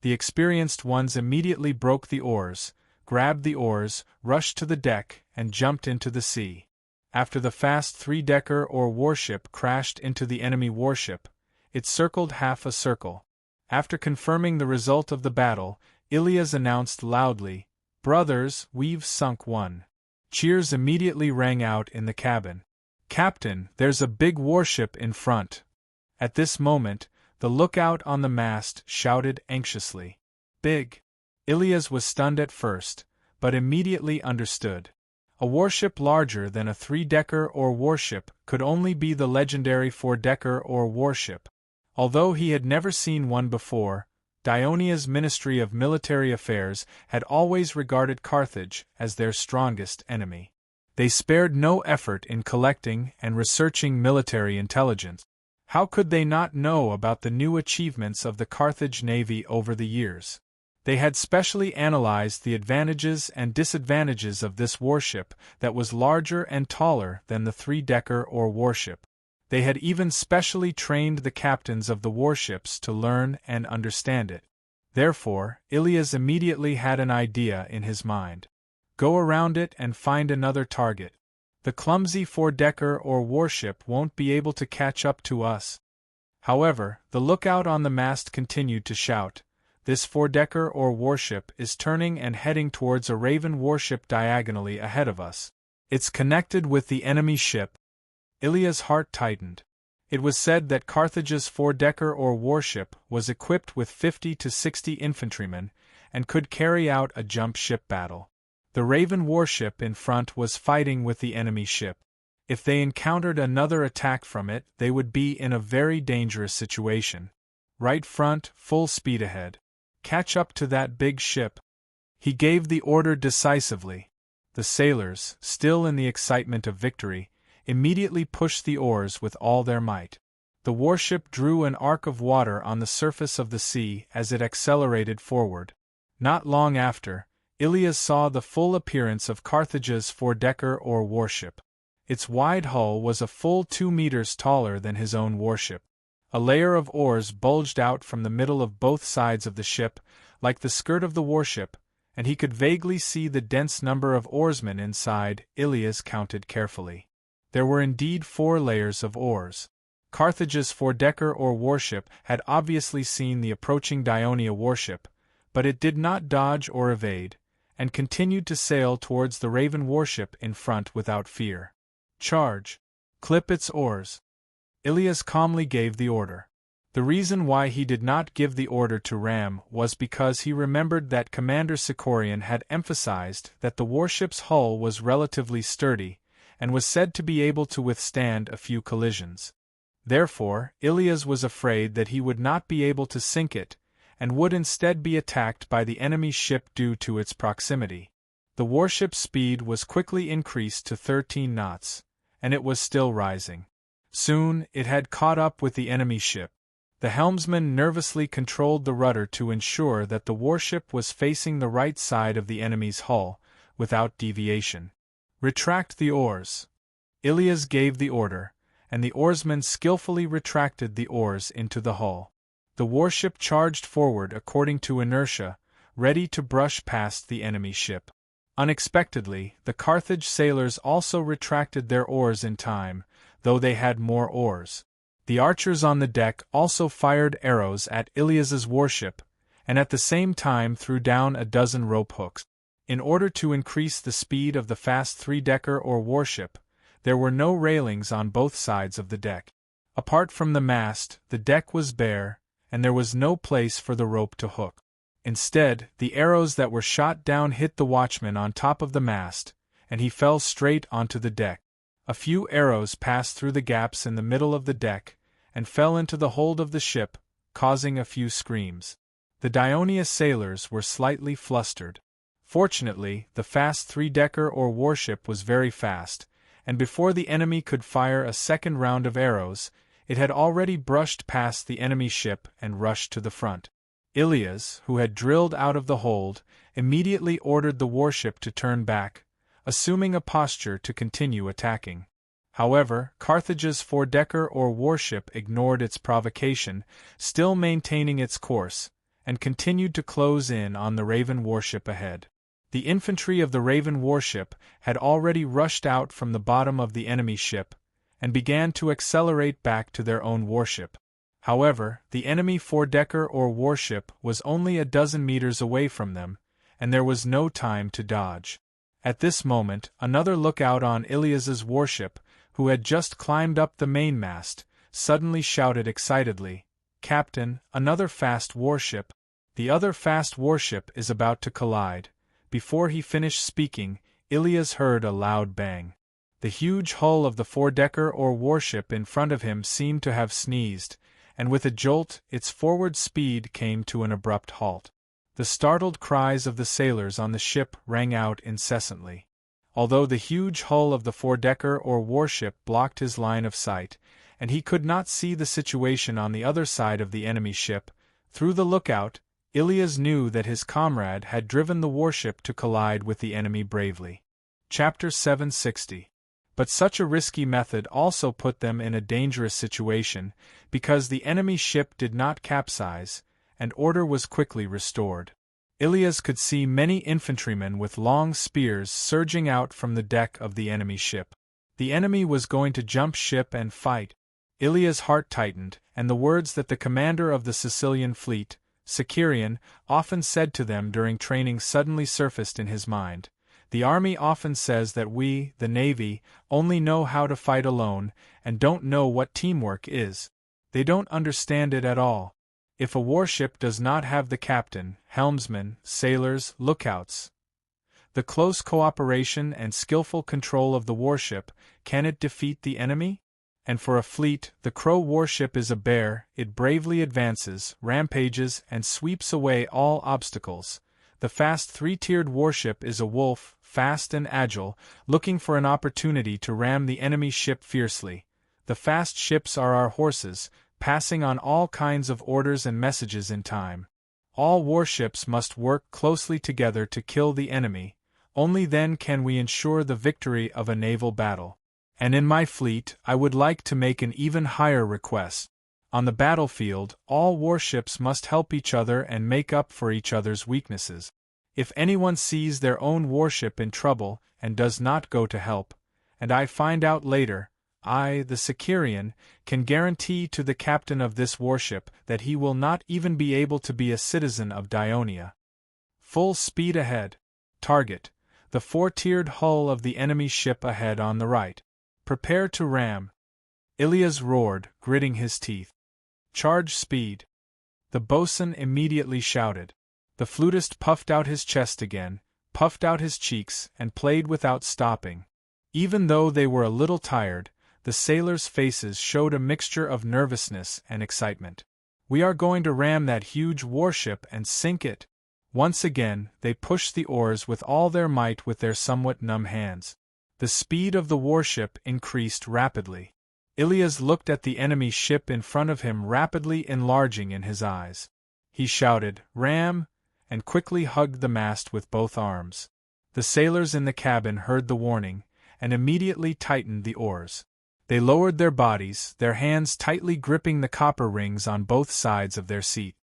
The experienced ones immediately broke the oars, grabbed the oars, rushed to the deck, and jumped into the sea. After the fast three-decker or warship crashed into the enemy warship, it circled half a circle. After confirming the result of the battle, Ilias announced loudly, "Brothers, we've sunk one." Cheers immediately rang out in the cabin. "Captain, there's a big warship in front." At this moment, the lookout on the mast shouted anxiously, "Big." Ilias was stunned at first, but immediately understood. A warship larger than a three-decker or warship could only be the legendary four-decker or warship. Although he had never seen one before, Dionia's Ministry of Military Affairs had always regarded Carthage as their strongest enemy. They spared no effort in collecting and researching military intelligence. How could they not know about the new achievements of the Carthage navy over the years? They had specially analyzed the advantages and disadvantages of this warship that was larger and taller than the three-decker or warship. They had even specially trained the captains of the warships to learn and understand it. Therefore, Ilias immediately had an idea in his mind. Go around it and find another target. The clumsy four-decker or warship won't be able to catch up to us. However, the lookout on the mast continued to shout, "This four-decker or warship is turning and heading towards a Raven warship diagonally ahead of us. It's connected with the enemy ship." Ilias' heart tightened. It was said that Carthage's four-decker or warship was equipped with 50 to 60 infantrymen and could carry out a jump ship battle. The Raven warship in front was fighting with the enemy ship. If they encountered another attack from it, they would be in a very dangerous situation. Right front, full speed ahead. Catch up to that big ship. He gave the order decisively. The sailors, still in the excitement of victory, immediately pushed the oars with all their might. The warship drew an arc of water on the surface of the sea as it accelerated forward. Not long after, Ilias saw the full appearance of Carthage's four-decker or warship. Its wide hull was a full 2 meters taller than his own warship. A layer of oars bulged out from the middle of both sides of the ship, like the skirt of the warship, and he could vaguely see the dense number of oarsmen inside. Ilias counted carefully. There were indeed 4 layers of oars. Carthage's four-decker or warship had obviously seen the approaching Dionia warship, but it did not dodge or evade, and continued to sail towards the Raven warship in front without fear. Charge! Clip its oars! Ilias calmly gave the order. The reason why he did not give the order to ram was because he remembered that Commander Sicorian had emphasized that the warship's hull was relatively sturdy, and was said to be able to withstand a few collisions. Therefore, Ilias was afraid that he would not be able to sink it, and would instead be attacked by the enemy ship due to its proximity. The warship's speed was quickly increased to 13 knots, and it was still rising. Soon, it had caught up with the enemy ship. The helmsman nervously controlled the rudder to ensure that the warship was facing the right side of the enemy's hull, without deviation. Retract the oars. Ilias gave the order, and the oarsmen skillfully retracted the oars into the hull. The warship charged forward according to inertia, ready to brush past the enemy ship. Unexpectedly, the Carthage sailors also retracted their oars in time, though they had more oars. The archers on the deck also fired arrows at Ilias's warship, and at the same time threw down a dozen rope hooks. In order to increase the speed of the fast 3-decker or warship, there were no railings on both sides of the deck. Apart from the mast, the deck was bare, and there was no place for the rope to hook. Instead, the arrows that were shot down hit the watchman on top of the mast, and he fell straight onto the deck. A few arrows passed through the gaps in the middle of the deck, and fell into the hold of the ship, causing a few screams. The Dionia sailors were slightly flustered. Fortunately, the fast 3-decker or warship was very fast, and before the enemy could fire a second round of arrows, it had already brushed past the enemy ship and rushed to the front. Ilias, who had drilled out of the hold, immediately ordered the warship to turn back, assuming a posture to continue attacking. However, Carthage's four-decker or warship ignored its provocation, still maintaining its course, and continued to close in on the Raven warship ahead. The infantry of the Raven warship had already rushed out from the bottom of the enemy ship, and began to accelerate back to their own warship. However, the enemy four-decker or warship was only a dozen meters away from them, and there was no time to dodge. At this moment, another lookout on Ilias's warship, who had just climbed up the mainmast, suddenly shouted excitedly, "Captain, another fast warship! The other fast warship is about to collide." Before he finished speaking, Ilias heard a loud bang. The huge hull of the four-decker or warship in front of him seemed to have sneezed, and with a jolt, its forward speed came to an abrupt halt. The startled cries of the sailors on the ship rang out incessantly. Although the huge hull of the four-decker or warship blocked his line of sight, and he could not see the situation on the other side of the enemy ship, through the lookout, Ilias knew that his comrade had driven the warship to collide with the enemy bravely. Chapter 760. But such a risky method also put them in a dangerous situation, because the enemy ship did not capsize, and order was quickly restored. Ilias could see many infantrymen with long spears surging out from the deck of the enemy ship. The enemy was going to jump ship and fight. Ilias' heart tightened, and the words that the commander of the Sicilian fleet, Sicorian, often said to them during training suddenly surfaced in his mind. The army often says that we, the Navy, only know how to fight alone and don't know what teamwork is. They don't understand it at all. If a warship does not have the captain, helmsman, sailors, lookouts, the close cooperation and skillful control of the warship, can it defeat the enemy? And for a fleet, the Crow warship is a bear. It bravely advances, rampages, and sweeps away all obstacles. The fast three-tiered warship is a wolf, fast and agile, looking for an opportunity to ram the enemy ship fiercely. The fast ships are our horses, passing on all kinds of orders and messages in time. All warships must work closely together to kill the enemy. Only then can we ensure the victory of a naval battle. And in my fleet, I would like to make an even higher request. On the battlefield, all warships must help each other and make up for each other's weaknesses. If anyone sees their own warship in trouble and does not go to help, and I find out later, I, the Sicarian, can guarantee to the captain of this warship that he will not even be able to be a citizen of Dionia. Full speed ahead. Target: the four-tiered hull of the enemy ship ahead on the right. Prepare to ram. Ilias roared, gritting his teeth. Charge speed. The boatswain immediately shouted. The flutist puffed out his chest again, puffed out his cheeks, and played without stopping. Even though they were a little tired, the sailors' faces showed a mixture of nervousness and excitement. We are going to ram that huge warship and sink it. Once again, they pushed the oars with all their might with their somewhat numb hands. The speed of the warship increased rapidly. Ilias looked at the enemy ship in front of him, rapidly enlarging in his eyes. He shouted, "Ram!" and quickly hugged the mast with both arms. The sailors in the cabin heard the warning, and immediately tightened the oars. They lowered their bodies, their hands tightly gripping the copper rings on both sides of their seat.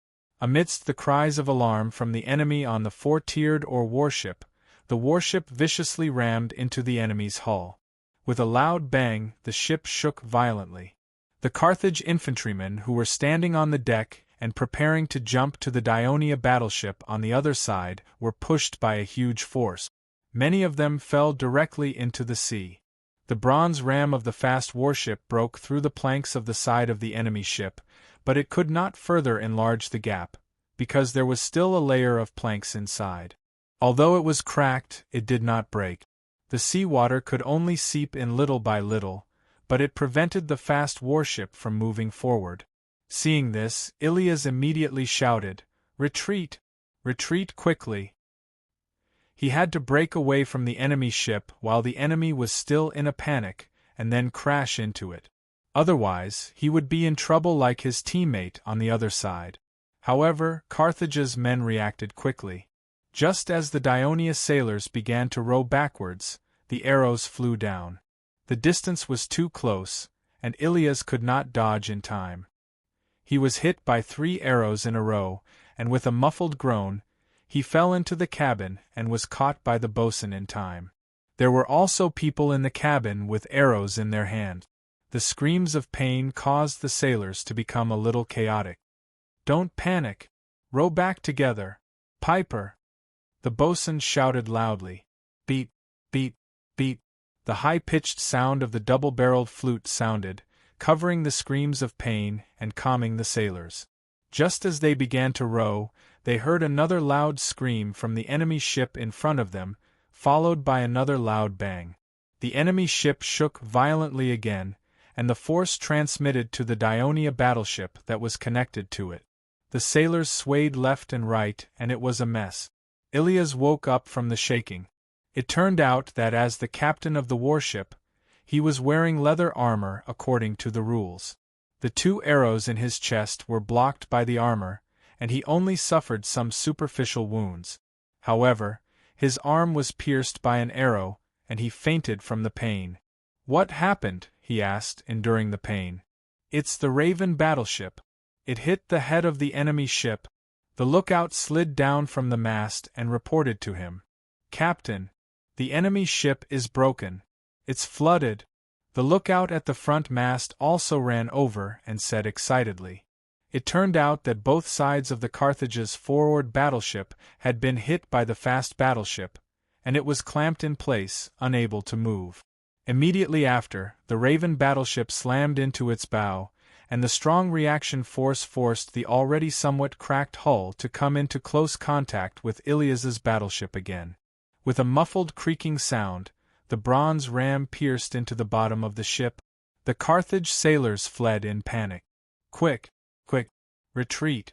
Amidst the cries of alarm from the enemy on the four-tiered or warship, the warship viciously rammed into the enemy's hull. With a loud bang, the ship shook violently. The Carthage infantrymen who were standing on the deck and preparing to jump to the Dionia battleship on the other side were pushed by a huge force. Many of them fell directly into the sea. The bronze ram of the fast warship broke through the planks of the side of the enemy ship, but it could not further enlarge the gap, because there was still a layer of planks inside. Although it was cracked, it did not break. The seawater could only seep in little by little, but it prevented the fast warship from moving forward. Seeing this, Ilias immediately shouted, "Retreat! Retreat quickly!" He had to break away from the enemy ship while the enemy was still in a panic, and then crash into it. Otherwise, he would be in trouble like his teammate on the other side. However, Carthage's men reacted quickly. Just as the Dionia sailors began to row backwards, the arrows flew down. The distance was too close, and Ilias could not dodge in time. He was hit by 3 arrows in a row, and with a muffled groan, he fell into the cabin and was caught by the boatswain in time. There were also people in the cabin with arrows in their hand. The screams of pain caused the sailors to become a little chaotic. "Don't panic. Row back together. Piper!" The boatswain shouted loudly. Beat, beat, beat. The high-pitched sound of the double-barreled flute sounded, covering the screams of pain and calming the sailors. Just as they began to row, they heard another loud scream from the enemy ship in front of them, followed by another loud bang. The enemy ship shook violently again, and the force transmitted to the Dionia battleship that was connected to it. The sailors swayed left and right, and it was a mess. Ilias woke up from the shaking. It turned out that as the captain of the warship, he was wearing leather armor according to the rules. The 2 arrows in his chest were blocked by the armor, and he only suffered some superficial wounds. However, his arm was pierced by an arrow, and he fainted from the pain. "What happened?" he asked, enduring the pain. "It's the Raven battleship. It hit the head of the enemy ship." The lookout slid down from the mast and reported to him. "Captain, the enemy ship is broken. It's flooded." The lookout at the front mast also ran over and said excitedly. It turned out that both sides of the Carthage's forward battleship had been hit by the fast battleship, and it was clamped in place, unable to move. Immediately after, the Raven battleship slammed into its bow, and the strong reaction force forced the already somewhat cracked hull to come into close contact with Ilias's battleship again. With a muffled creaking sound, the bronze ram pierced into the bottom of the ship. The Carthage sailors fled in panic. "Quick! Quick! Retreat!"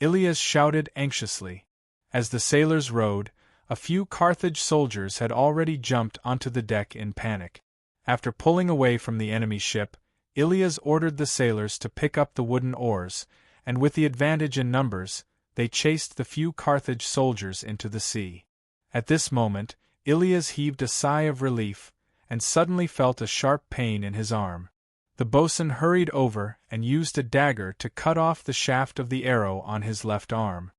Ilias shouted anxiously. As the sailors rowed, a few Carthage soldiers had already jumped onto the deck in panic. After pulling away from the enemy ship, Ilias ordered the sailors to pick up the wooden oars, and with the advantage in numbers, they chased the few Carthage soldiers into the sea. At this moment, Ilias heaved a sigh of relief, and suddenly felt a sharp pain in his arm. The boatswain hurried over and used a dagger to cut off the shaft of the arrow on his left arm.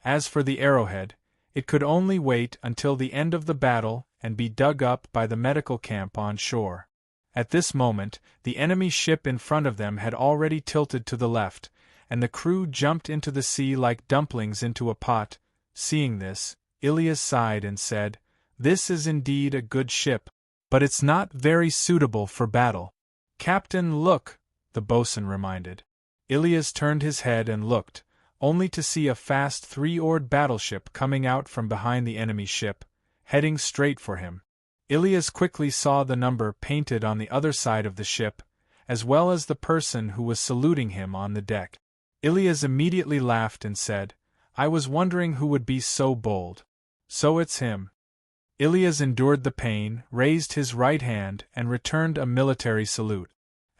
As for the arrowhead, it could only wait until the end of the battle and be dug up by the medical camp on shore. At this moment, the enemy ship in front of them had already tilted to the left, and the crew jumped into the sea like dumplings into a pot. Seeing this, Ilias sighed and said, "This is indeed a good ship, but it's not very suitable for battle." "Captain, look," the boatswain reminded. Ilias turned his head and looked, only to see a fast three-oared battleship coming out from behind the enemy ship, heading straight for him. Ilias quickly saw the number painted on the other side of the ship, as well as the person who was saluting him on the deck. Ilias immediately laughed and said, "I was wondering who would be so bold. So it's him." Ilias endured the pain, raised his right hand, and returned a military salute.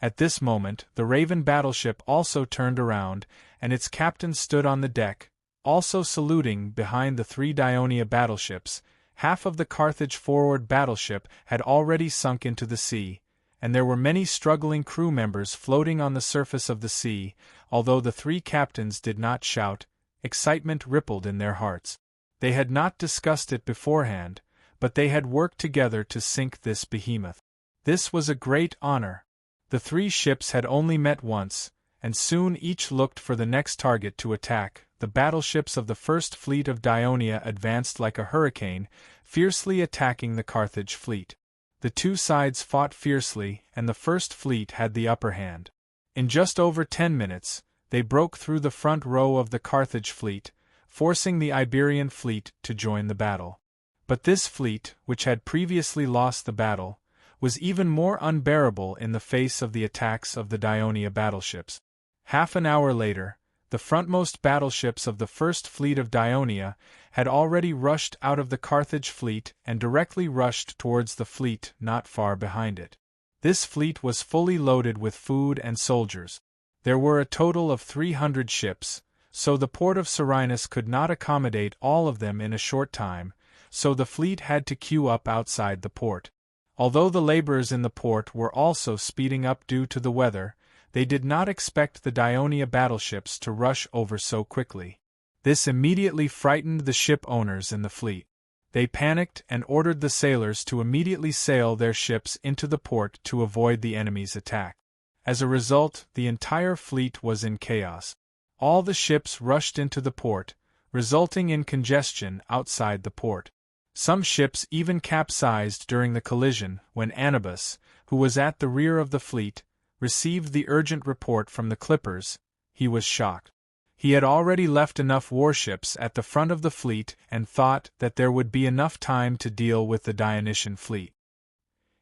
At this moment, the Raven battleship also turned around, and its captain stood on the deck, also saluting behind the three Dionia battleships. Half of the Carthage forward battleship had already sunk into the sea, and there were many struggling crew members floating on the surface of the sea. Although the three captains did not shout, excitement rippled in their hearts. They had not discussed it beforehand, but they had worked together to sink this behemoth. This was a great honor. The three ships had only met once, and soon each looked for the next target to attack. The battleships of the First Fleet of Dionia advanced like a hurricane, fiercely attacking the Carthage fleet. The two sides fought fiercely, and the First Fleet had the upper hand. In just over 10 minutes, they broke through the front row of the Carthage fleet, forcing the Iberian fleet to join the battle. But this fleet, which had previously lost the battle, was even more unbearable in the face of the attacks of the Dionia battleships. Half an hour later, the frontmost battleships of the First Fleet of Dionia had already rushed out of the Carthage fleet and directly rushed towards the fleet not far behind it. This fleet was fully loaded with food and soldiers. There were a total of 300 ships, so the port of Serenus could not accommodate all of them in a short time, so the fleet had to queue up outside the port. Although the laborers in the port were also speeding up due to the weather, they did not expect the Dionia battleships to rush over so quickly. This immediately frightened the ship owners in the fleet. They panicked and ordered the sailors to immediately sail their ships into the port to avoid the enemy's attack. As a result, the entire fleet was in chaos. All the ships rushed into the port, resulting in congestion outside the port. Some ships even capsized during the collision when Anubis, who was at the rear of the fleet, received the urgent report from the clippers. He was shocked. He had already left enough warships at the front of the fleet and thought that there would be enough time to deal with the Dionysian fleet.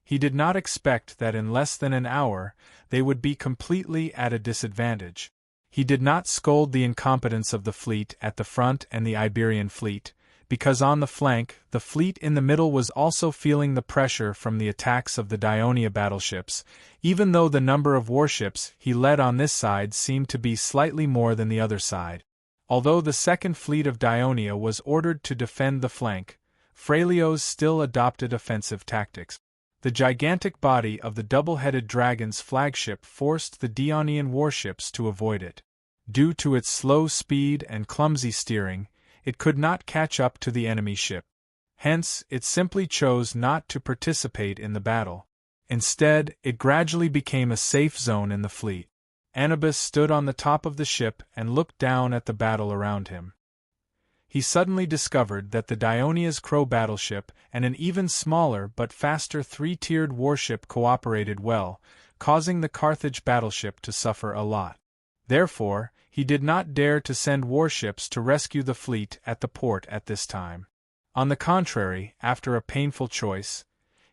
He did not expect that in less than an hour they would be completely at a disadvantage. He did not scold the incompetence of the fleet at the front and the Iberian fleet, because on the flank, the fleet in the middle was also feeling the pressure from the attacks of the Dionia battleships, even though the number of warships he led on this side seemed to be slightly more than the other side. Although the second fleet of Dionia was ordered to defend the flank, Phralios still adopted offensive tactics. The gigantic body of the double-headed dragon's flagship forced the Dionian warships to avoid it. Due to its slow speed and clumsy steering, it could not catch up to the enemy ship. Hence, it simply chose not to participate in the battle. Instead, it gradually became a safe zone in the fleet. Anubis stood on the top of the ship and looked down at the battle around him. he suddenly discovered that the Dionia's Crow battleship and an even smaller but faster three-tiered warship cooperated well, causing the Carthage battleship to suffer a lot. Therefore, he did not dare to send warships to rescue the fleet at the port at this time. On the contrary, after a painful choice,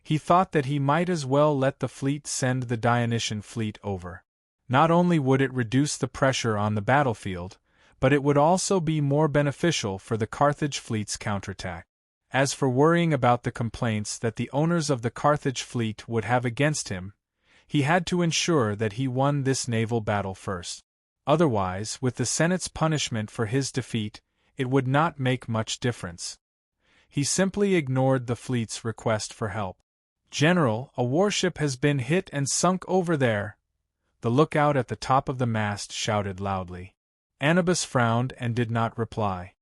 he thought that he might as well let the fleet send the Dionysian fleet over. Not only would it reduce the pressure on the battlefield, but it would also be more beneficial for the Carthage fleet's counterattack. As for worrying about the complaints that the owners of the Carthage fleet would have against him, he had to ensure that he won this naval battle first. Otherwise, with the Senate's punishment for his defeat, it would not make much difference. He simply ignored the fleet's request for help. "General, a warship has been hit and sunk over there," the lookout at the top of the mast shouted loudly. Anubis frowned and did not reply.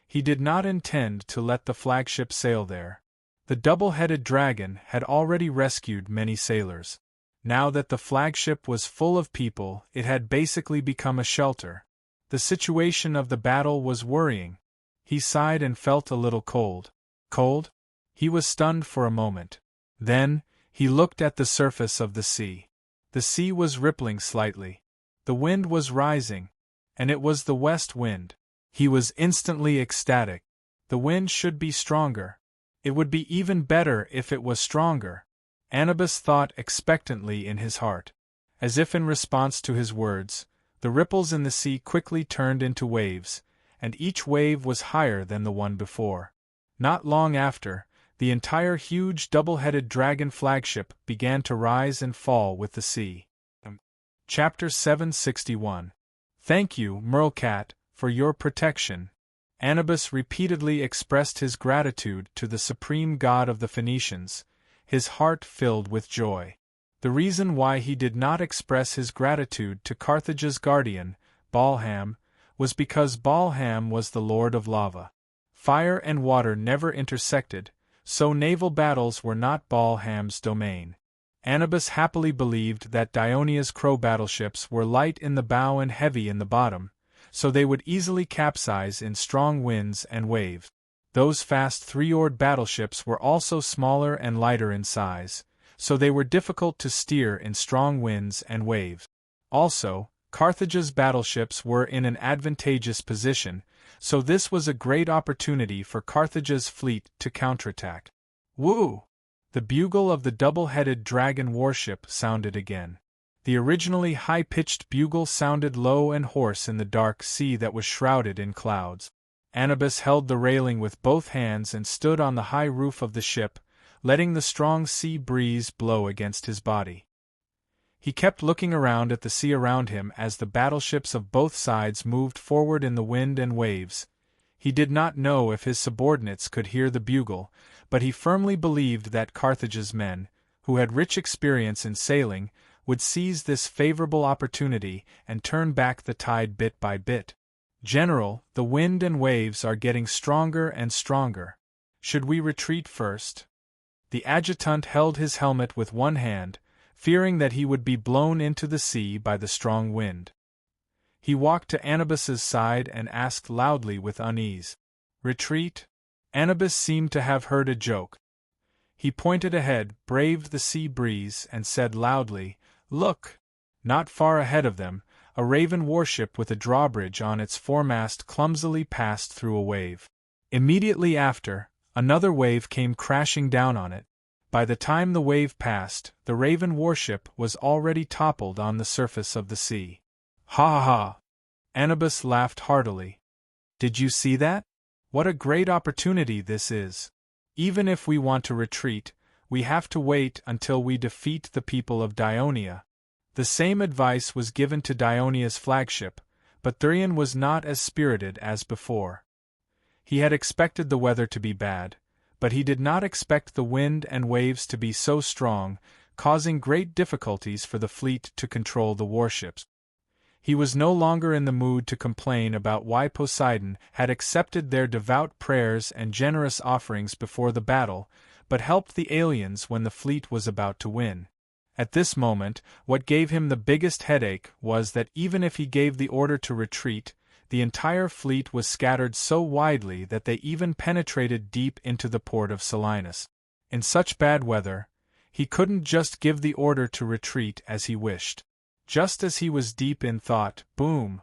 He did not intend to let the flagship sail there. The double-headed dragon had already rescued many sailors. Now that the flagship was full of people, it had basically become a shelter. The situation of the battle was worrying. He sighed and felt a little cold. Cold? He was stunned for a moment. Then, he looked at the surface of the sea. The sea was rippling slightly. The wind was rising, and it was the west wind. He was instantly ecstatic. The wind should be stronger. It would be even better if it was stronger. Anubis thought expectantly in his heart. As if in response to his words, the ripples in the sea quickly turned into waves, and each wave was higher than the one before. Not long after, the entire huge double-headed dragon flagship began to rise and fall with the sea. Chapter 761. Thank you, Merlecat, for your protection. Anubis repeatedly expressed his gratitude to the supreme god of the Phoenicians, his heart filled with joy. The reason why he did not express his gratitude to Carthage's guardian, Baalham, was because Baalham was the lord of lava. Fire and water never intersected, so naval battles were not Baalham's domain. Anubis happily believed that Dionia's Crow battleships were light in the bow and heavy in the bottom, so they would easily capsize in strong winds and waves. Those fast three-oared battleships were also smaller and lighter in size, so they were difficult to steer in strong winds and waves. Also, Carthage's battleships were in an advantageous position, so this was a great opportunity for Carthage's fleet to counterattack. Woo! The bugle of the double-headed dragon warship sounded again. The originally high-pitched bugle sounded low and hoarse in the dark sea that was shrouded in clouds. Anubis held the railing with both hands and stood on the high roof of the ship, letting the strong sea breeze blow against his body. He kept looking around at the sea around him as the battleships of both sides moved forward in the wind and waves. He did not know if his subordinates could hear the bugle, but he firmly believed that Carthage's men, who had rich experience in sailing, would seize this favorable opportunity and turn back the tide bit by bit. "General, the wind and waves are getting stronger and stronger. Should we retreat first?" The adjutant held his helmet with one hand, fearing that he would be blown into the sea by the strong wind. He walked to Anubis's side and asked loudly with unease. "Retreat?" Anubis seemed to have heard a joke. He pointed ahead, braved the sea breeze, and said loudly, "Look!" Not far ahead of them, a Raven warship with a drawbridge on its foremast clumsily passed through a wave. Immediately after, another wave came crashing down on it. By the time the wave passed, the Raven warship was already toppled on the surface of the sea. "Ha ha ha!" Anubis laughed heartily. "Did you see that? What a great opportunity this is! Even if we want to retreat, we have to wait until we defeat the people of Dionia." The same advice was given to Dionia's flagship, but Thurian was not as spirited as before. He had expected the weather to be bad, but he did not expect the wind and waves to be so strong, causing great difficulties for the fleet to control the warships. He was no longer in the mood to complain about why Poseidon had accepted their devout prayers and generous offerings before the battle, but helped the aliens when the fleet was about to win. At this moment, what gave him the biggest headache was that even if he gave the order to retreat, the entire fleet was scattered so widely that they even penetrated deep into the port of Selinus. In such bad weather, he couldn't just give the order to retreat as he wished. Just as he was deep in thought, boom,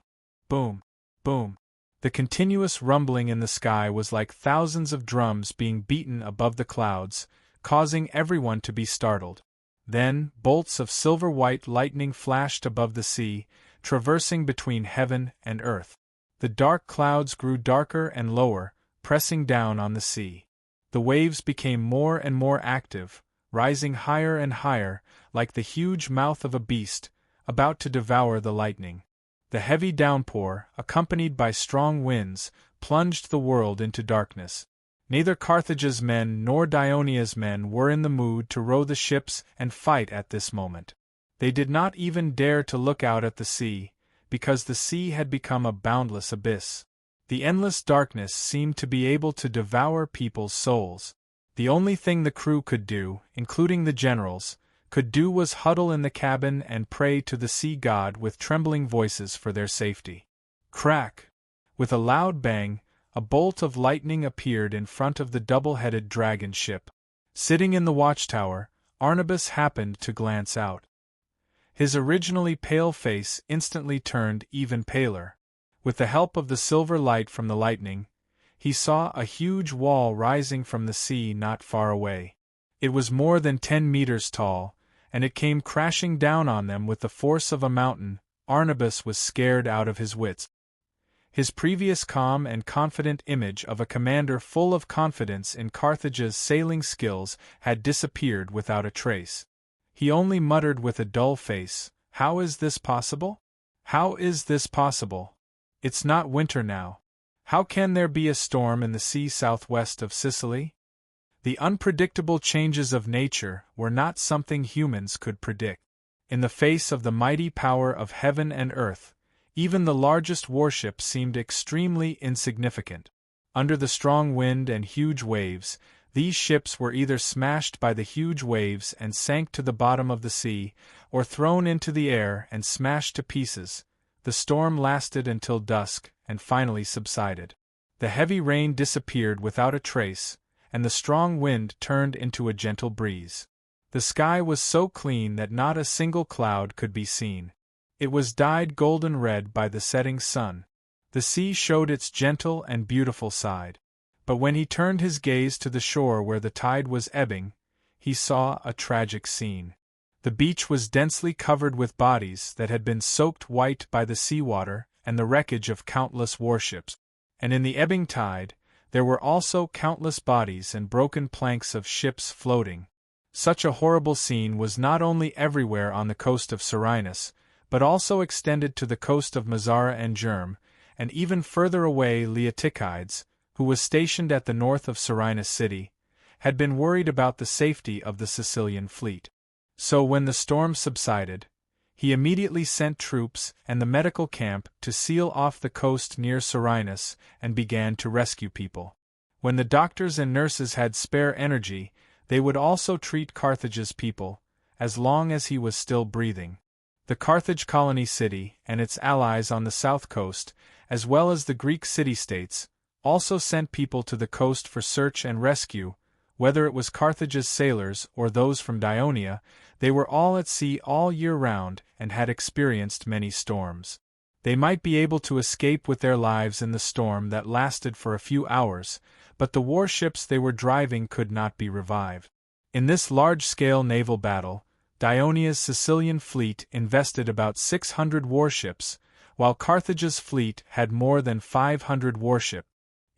boom, boom. The continuous rumbling in the sky was like thousands of drums being beaten above the clouds, causing everyone to be startled. Then, bolts of silver-white lightning flashed above the sea, traversing between heaven and earth. The dark clouds grew darker and lower, pressing down on the sea. The waves became more and more active, rising higher and higher, like the huge mouth of a beast, about to devour the lightning. The heavy downpour, accompanied by strong winds, plunged the world into darkness. Neither Carthage's men nor Dionia's men were in the mood to row the ships and fight at this moment. They did not even dare to look out at the sea, because the sea had become a boundless abyss. The endless darkness seemed to be able to devour people's souls. The only thing the crew could do, including the generals, could do was huddle in the cabin and pray to the sea god with trembling voices for their safety. Crack! With a loud bang, a bolt of lightning appeared in front of the double-headed dragon ship. Sitting in the watchtower, Arnabas happened to glance out. His originally pale face instantly turned even paler. With the help of the silver light from the lightning, he saw a huge wall rising from the sea not far away. It was more than 10 meters tall, and it came crashing down on them with the force of a mountain. Arnabas was scared out of his wits. His previous calm and confident image of a commander full of confidence in Carthage's sailing skills had disappeared without a trace. He only muttered with a dull face, "How is this possible? How is this possible? It's not winter now. How can there be a storm in the sea southwest of Sicily?" The unpredictable changes of nature were not something humans could predict. In the face of the mighty power of heaven and earth, even the largest warship seemed extremely insignificant. Under the strong wind and huge waves, these ships were either smashed by the huge waves and sank to the bottom of the sea, or thrown into the air and smashed to pieces. The storm lasted until dusk, and finally subsided. The heavy rain disappeared without a trace, and the strong wind turned into a gentle breeze. The sky was so clean that not a single cloud could be seen. It was dyed golden red by the setting sun. The sea showed its gentle and beautiful side. But when he turned his gaze to the shore where the tide was ebbing, he saw a tragic scene. The beach was densely covered with bodies that had been soaked white by the seawater and the wreckage of countless warships. And in the ebbing tide, there were also countless bodies and broken planks of ships floating. Such a horrible scene was not only everywhere on the coast of Serenus, but also extended to the coast of Mazara and Germ, and even further away Leotychides, who was stationed at the north of Serenus city, had been worried about the safety of the Sicilian fleet. So when the storm subsided, he immediately sent troops and the medical camp to seal off the coast near Serenus and began to rescue people. When the doctors and nurses had spare energy, they would also treat Carthage's people, as long as he was still breathing. The Carthage colony city and its allies on the south coast, as well as the Greek city-states, also sent people to the coast for search and rescue. Whether it was Carthage's sailors or those from Dionia, they were all at sea all year round and had experienced many storms. They might be able to escape with their lives in the storm that lasted for a few hours, but the warships they were driving could not be revived. In this large-scale naval battle, Dionia's Sicilian fleet invested about 600 warships, while Carthage's fleet had more than 500 warships.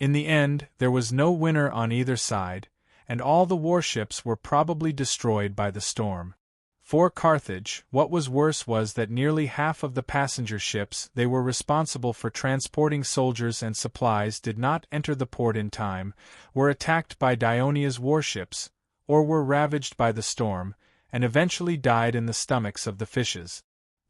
In the end, there was no winner on either side, and all the warships were probably destroyed by the storm. For Carthage, what was worse was that nearly half of the passenger ships they were responsible for transporting soldiers and supplies did not enter the port in time, were attacked by Dionia's warships, or were ravaged by the storm, and eventually died in the stomachs of the fishes.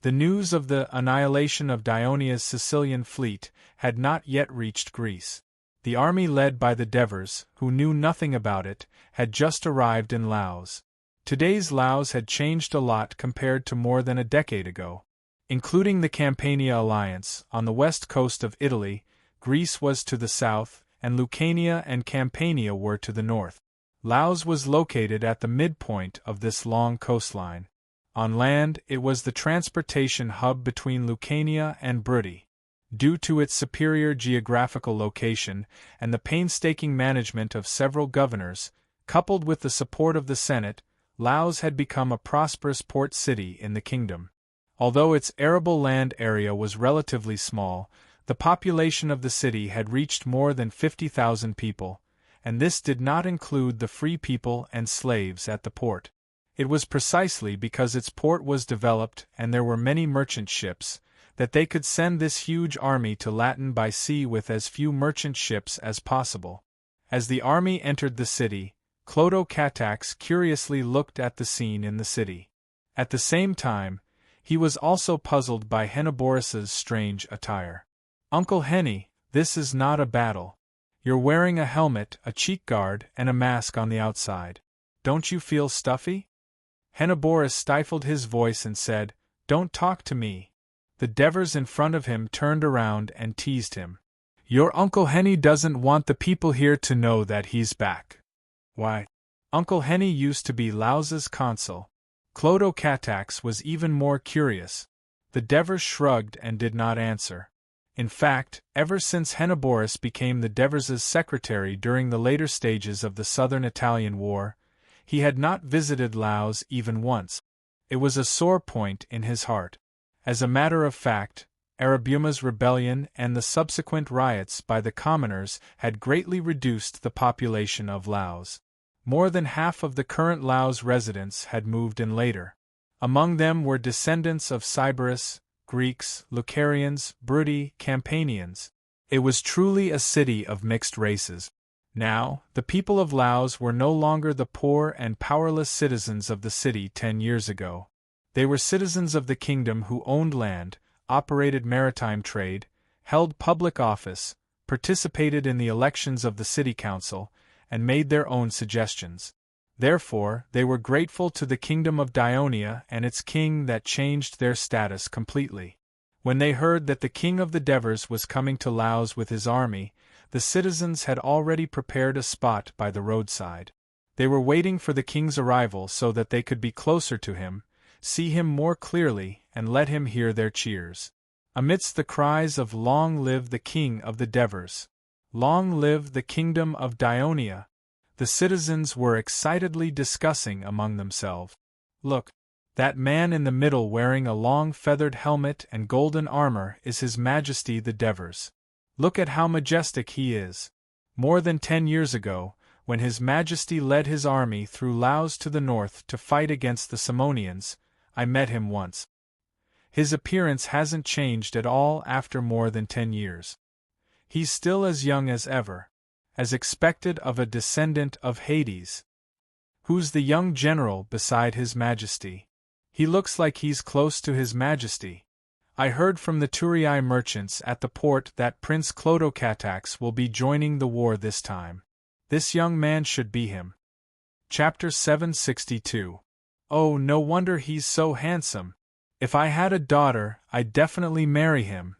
The news of the annihilation of Dionia's Sicilian fleet had not yet reached Greece. The army led by the Devers, who knew nothing about it, had just arrived in Laos. Today's Laos had changed a lot compared to more than a decade ago. Including the Campania alliance, on the west coast of Italy, Greece was to the south, and Lucania and Campania were to the north. Laos was located at the midpoint of this long coastline. On land, it was the transportation hub between Lucania and Brutty. Due to its superior geographical location and the painstaking management of several governors, coupled with the support of the Senate, Laos had become a prosperous port city in the kingdom. Although its arable land area was relatively small, the population of the city had reached more than 50,000 people, and this did not include the free people and slaves at the port. It was precisely because its port was developed and there were many merchant ships, that they could send this huge army to Latin by sea with as few merchant ships as possible. As the army entered the city, Clodo Catax curiously looked at the scene in the city. At the same time, he was also puzzled by Henneborus's strange attire. "Uncle Henny, this is not a battle. You're wearing a helmet, a cheek guard, and a mask on the outside. Don't you feel stuffy?" Henneborus stifled his voice and said, "Don't talk to me." The Devers in front of him turned around and teased him. "Your Uncle Henny doesn't want the people here to know that he's back." "Why? Uncle Henny used to be Laos's consul." Clodo Catax was even more curious. The Devers shrugged and did not answer. In fact, ever since Henneborus became the Devers' secretary during the later stages of the Southern Italian War, he had not visited Laos even once. It was a sore point in his heart. As a matter of fact, Arabuma's rebellion and the subsequent riots by the commoners had greatly reduced the population of Laos. More than half of the current Laos residents had moved in later. Among them were descendants of Sybaris, Greeks, Lucarians, Brutty, Campanians. It was truly a city of mixed races. Now, the people of Laos were no longer the poor and powerless citizens of the city 10 years ago. They were citizens of the kingdom who owned land, operated maritime trade, held public office, participated in the elections of the city council, and made their own suggestions. Therefore, they were grateful to the kingdom of Dionia and its king that changed their status completely. When they heard that the king of the Devers was coming to Laos with his army, the citizens had already prepared a spot by the roadside. They were waiting for the king's arrival so that they could be closer to him, see him more clearly, and let him hear their cheers. Amidst the cries of "Long live the king of the Devers! Long live the kingdom of Dionia!" the citizens were excitedly discussing among themselves. "Look, that man in the middle wearing a long feathered helmet and golden armor is His Majesty the Devers. Look at how majestic he is. More than 10 years ago, when His Majesty led his army through Laos to the north to fight against the Simonians, I met him once. His appearance hasn't changed at all after more than 10 years. He's still as young as ever, as expected of a descendant of Hades. Who's the young general beside His Majesty? He looks like he's close to His Majesty. I heard from the Turii merchants at the port that Prince Clodo Catax will be joining the war this time. This young man should be him." Chapter 762. "Oh, no wonder he's so handsome. If I had a daughter, I'd definitely marry him."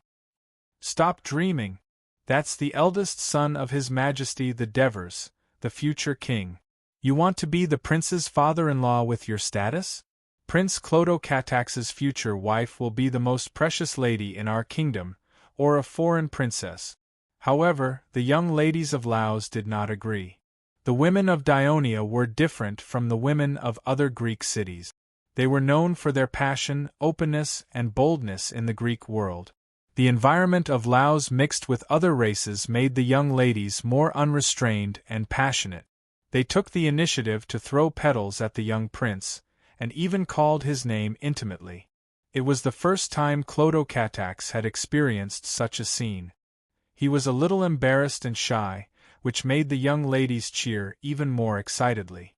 "Stop dreaming. That's the eldest son of His Majesty the Devers, the future king. You want to be the prince's father-in-law with your status? Prince Clodo Catax's future wife will be the most precious lady in our kingdom, or a foreign princess." However, the young ladies of Laos did not agree. The women of Dionia were different from the women of other Greek cities. They were known for their passion, openness, and boldness in the Greek world. The environment of Laos mixed with other races made the young ladies more unrestrained and passionate. They took the initiative to throw petals at the young prince, and even called his name intimately. It was the first time Clodo Catax had experienced such a scene. He was a little embarrassed and shy, which made the young ladies cheer even more excitedly.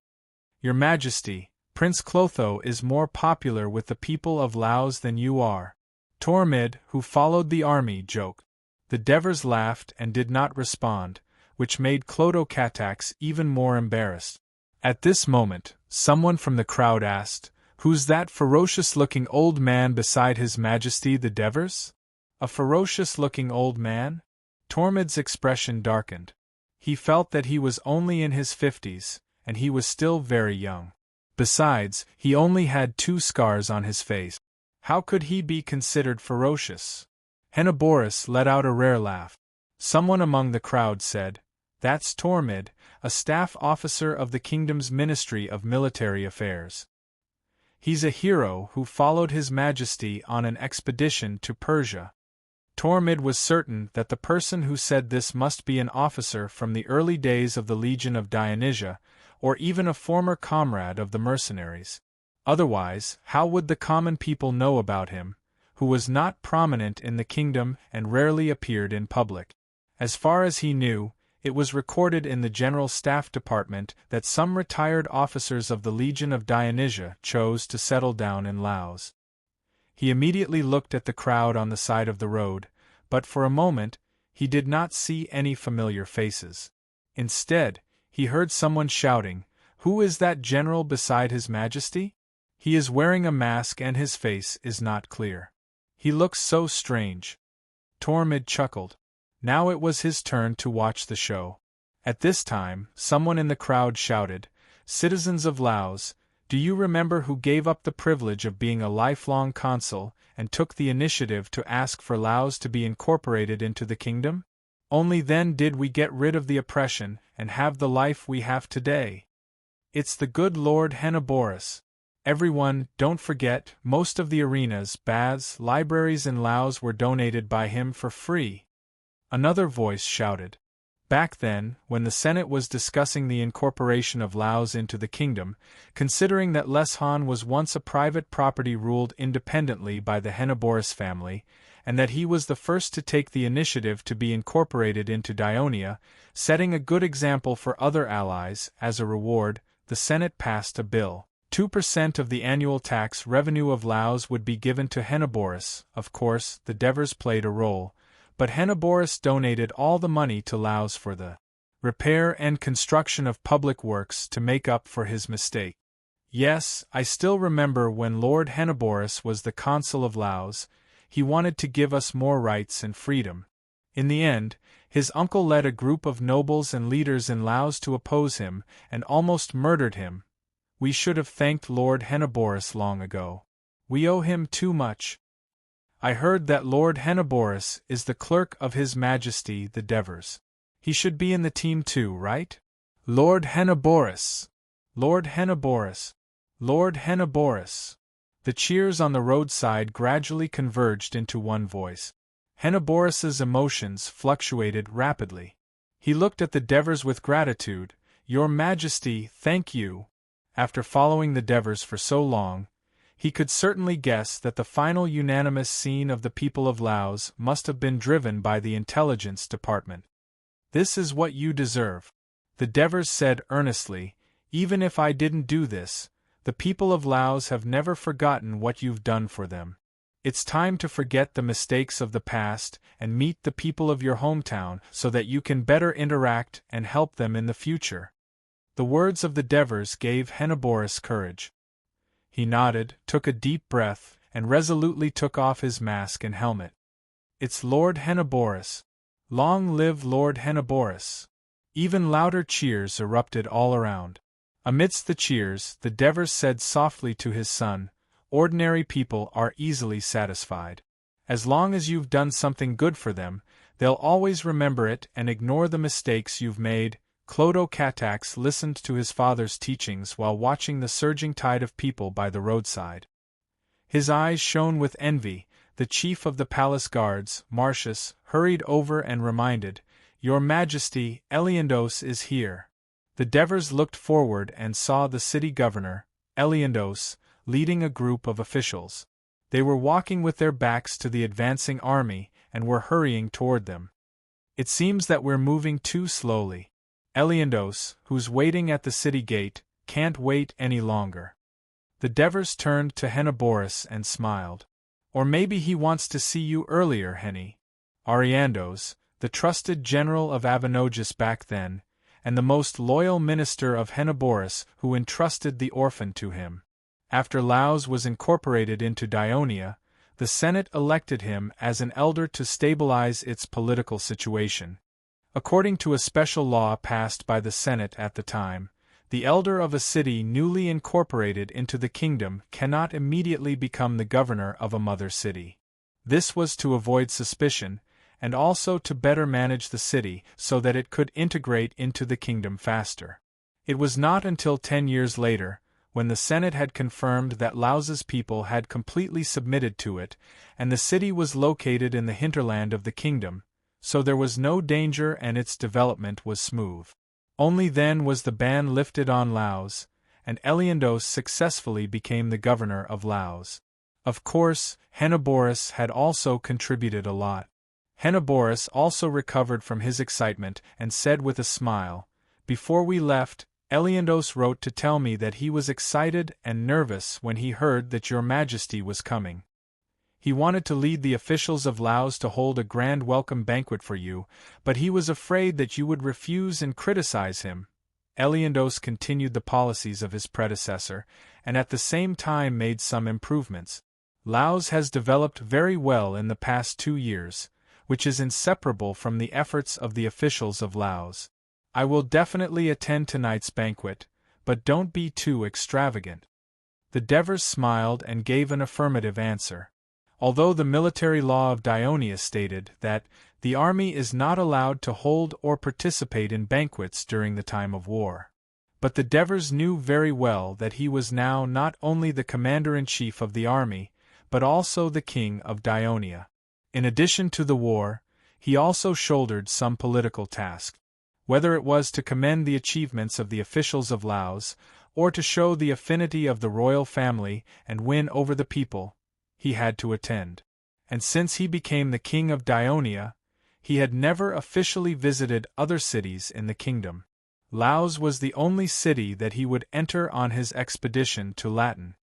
"Your Majesty, Prince Clotho is more popular with the people of Laos than you are," Tormid, who followed the army, joked. The Devers laughed and did not respond, which made Clodo Catax even more embarrassed. At this moment, someone from the crowd asked, Who's that ferocious-looking old man beside His Majesty the Devers? A ferocious-looking old man? Tormod's expression darkened. He felt that he was only in his 50s, and he was still very young. Besides, he only had 2 scars on his face. How could he be considered ferocious? Henoboris let out a rare laugh. Someone among the crowd said, "That's Tormod, a staff officer of the kingdom's Ministry of Military Affairs. He's a hero who followed His Majesty on an expedition to Persia." Tormod was certain that the person who said this must be an officer from the early days of the Legion of Dionysia, or even a former comrade of the mercenaries. Otherwise, how would the common people know about him, who was not prominent in the kingdom and rarely appeared in public? As far as he knew, it was recorded in the General Staff Department that some retired officers of the Legion of Dionysia chose to settle down in Laos. He immediately looked at the crowd on the side of the road, but for a moment, he did not see any familiar faces. Instead, he heard someone shouting, "Who is that general beside His Majesty? He is wearing a mask and his face is not clear. He looks so strange." Tormod chuckled. Now it was his turn to watch the show. At this time, someone in the crowd shouted, "Citizens of Laos, do you remember who gave up the privilege of being a lifelong consul and took the initiative to ask for Laos to be incorporated into the kingdom? Only then did we get rid of the oppression and have the life we have today. It's the good Lord Henoboris. Everyone, don't forget, most of the arenas, baths, libraries in Laos were donated by him for free." Another voice shouted. Back then, when the Senate was discussing the incorporation of Laos into the kingdom, considering that Leshan was once a private property ruled independently by the Henoboris family, and that he was the first to take the initiative to be incorporated into Dionia, setting a good example for other allies, as a reward, the Senate passed a bill. 2% of the annual tax revenue of Laos would be given to Henoboris. Of course, the Devers played a role, but Henoboris donated all the money to Laos for the repair and construction of public works to make up for his mistake. Yes, I still remember when Lord Henoboris was the consul of Laos, he wanted to give us more rights and freedom. In the end, his uncle led a group of nobles and leaders in Laos to oppose him and almost murdered him. We should have thanked Lord Henoboris long ago. We owe him too much. I heard that Lord Henoboris is the clerk of His Majesty the Devers. He should be in the team too, right? Lord Henoboris! Lord Henoboris! Lord Henoboris! The cheers on the roadside gradually converged into one voice. Henoboris's emotions fluctuated rapidly. He looked at the Devers with gratitude. "Your Majesty, thank you." After following the Devers for so long, he could certainly guess that the final unanimous scene of the people of Laos must have been driven by the intelligence department. "This is what you deserve," the Devers said earnestly. "Even if I didn't do this, the people of Laos have never forgotten what you've done for them. It's time to forget the mistakes of the past and meet the people of your hometown so that you can better interact and help them in the future." The words of the Devers gave Henoboris courage. He nodded, took a deep breath, and resolutely took off his mask and helmet. "It's Lord Henoboris. Long live Lord Henoboris!" Even louder cheers erupted all around. Amidst the cheers, the Devers said softly to his son, "Ordinary people are easily satisfied. As long as you've done something good for them, they'll always remember it and ignore the mistakes you've made." Clodo Katax listened to his father's teachings while watching the surging tide of people by the roadside. His eyes shone with envy. The chief of the palace guards, Marcius, hurried over and reminded, "Your Majesty, Eliandos is here." The Devers looked forward and saw the city governor, Eliandos, leading a group of officials. They were walking with their backs to the advancing army and were hurrying toward them. "It seems that we're moving too slowly. Eliandos, who's waiting at the city gate, can't wait any longer." The Devers turned to Henoboris and smiled. "Or maybe he wants to see you earlier, Henny." Ariandos, the trusted general of Avanogus back then, and the most loyal minister of Henoboris who entrusted the orphan to him. After Laos was incorporated into Dionia, the Senate elected him as an elder to stabilize its political situation. According to a special law passed by the Senate at the time, the elder of a city newly incorporated into the kingdom cannot immediately become the governor of a mother city. This was to avoid suspicion, and also to better manage the city so that it could integrate into the kingdom faster. It was not until 10 years later, when the Senate had confirmed that Laos's people had completely submitted to it, and the city was located in the hinterland of the kingdom, so there was no danger and its development was smooth. Only then was the ban lifted on Laos, and Eliandos successfully became the governor of Laos. Of course, Henoboris had also contributed a lot. Henoboris also recovered from his excitement and said with a smile, "Before we left, Eliandos wrote to tell me that he was excited and nervous when he heard that your majesty was coming. He wanted to lead the officials of Laos to hold a grand welcome banquet for you, but he was afraid that you would refuse and criticize him." Eliandos continued the policies of his predecessor, and at the same time made some improvements. Laos has developed very well in the past 2 years, which is inseparable from the efforts of the officials of Laos. I will definitely attend tonight's banquet, but don't be too extravagant. The Devers smiled and gave an affirmative answer. Although the military law of Dionia stated that the army is not allowed to hold or participate in banquets during the time of war. But the Devers knew very well that he was now not only the commander-in-chief of the army, but also the king of Dionia. In addition to the war, he also shouldered some political task. Whether it was to commend the achievements of the officials of Laos, or to show the affinity of the royal family and win over the people, he had to attend. And since he became the king of Dionia, he had never officially visited other cities in the kingdom. Laos was the only city that he would enter on his expedition to Latin.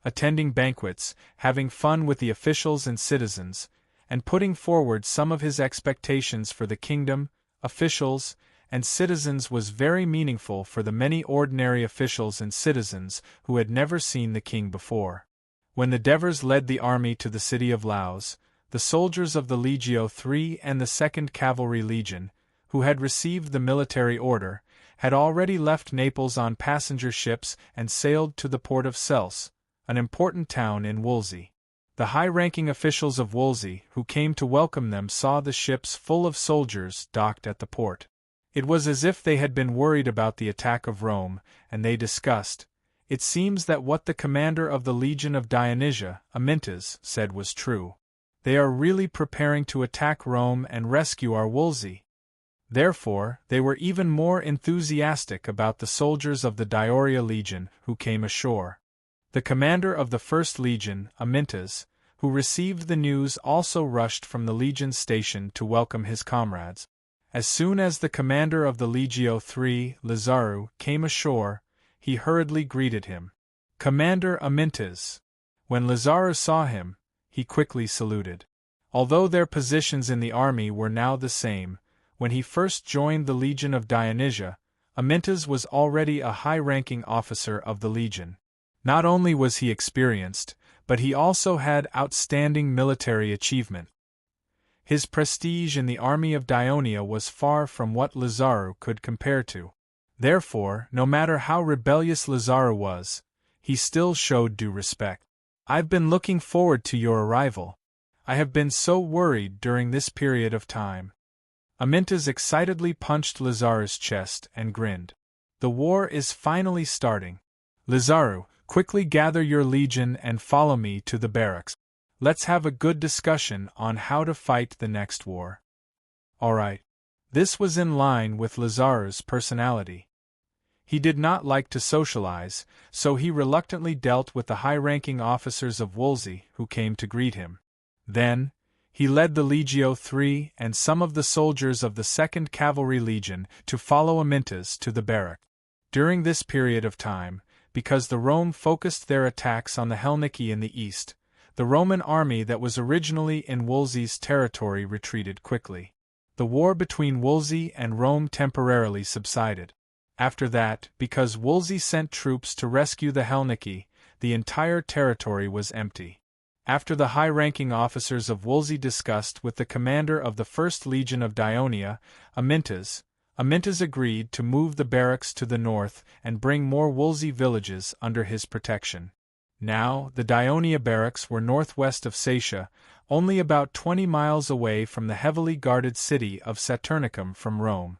Attending banquets, having fun with the officials and citizens, and putting forward some of his expectations for the kingdom, officials, and citizens was very meaningful for the many ordinary officials and citizens who had never seen the king before. When the Devers led the army to the city of Laos, the soldiers of the Legio III and the 2nd Cavalry Legion, who had received the military order, had already left Naples on passenger ships and sailed to the port of Cels, an important town in Wolsey. The high-ranking officials of Wolsey who came to welcome them saw the ships full of soldiers docked at the port. It was as if they had been worried about the attack of Rome, and they discussed, "It seems that what the commander of the Legion of Dionysia, Amyntas, said was true. They are really preparing to attack Rome and rescue our Wolsey." Therefore, they were even more enthusiastic about the soldiers of the Dioria Legion who came ashore. The commander of the 1st Legion, Amyntas, who received the news also rushed from the Legion's station to welcome his comrades. As soon as the commander of the Legio III, Lazaru, came ashore, he hurriedly greeted him. "Commander Amyntas." When Lazaru saw him, he quickly saluted. Although their positions in the army were now the same, when he first joined the Legion of Dionysia, Amyntas was already a high-ranking officer of the Legion. Not only was he experienced, but he also had outstanding military achievement. His prestige in the army of Dionia was far from what Lazaru could compare to. Therefore, no matter how rebellious Lazaru was, he still showed due respect. "I've been looking forward to your arrival. I have been so worried during this period of time." Amyntas excitedly punched Lazaru's chest and grinned. "The war is finally starting. Lazaru, quickly gather your legion and follow me to the barracks. Let's have a good discussion on how to fight the next war." All right. This was in line with Lazaru's personality. He did not like to socialize, so he reluctantly dealt with the high-ranking officers of Wolsey who came to greet him. Then, he led the Legio III and some of the soldiers of the 2nd Cavalry Legion to follow Amyntas to the barrack. During this period of time, because the Rome focused their attacks on the Helnici in the east, the Roman army that was originally in Wolsey's territory retreated quickly. The war between Wolsey and Rome temporarily subsided. After that, because Wolsey sent troops to rescue the Helnici, the entire territory was empty. After the high-ranking officers of Wolsey discussed with the commander of the 1st Legion of Dionia, Amyntas agreed to move the barracks to the north and bring more Wolsey villages under his protection. Now, the Dionia barracks were northwest of Satia, only about 20 miles away from the heavily guarded city of Saturnicum from Rome.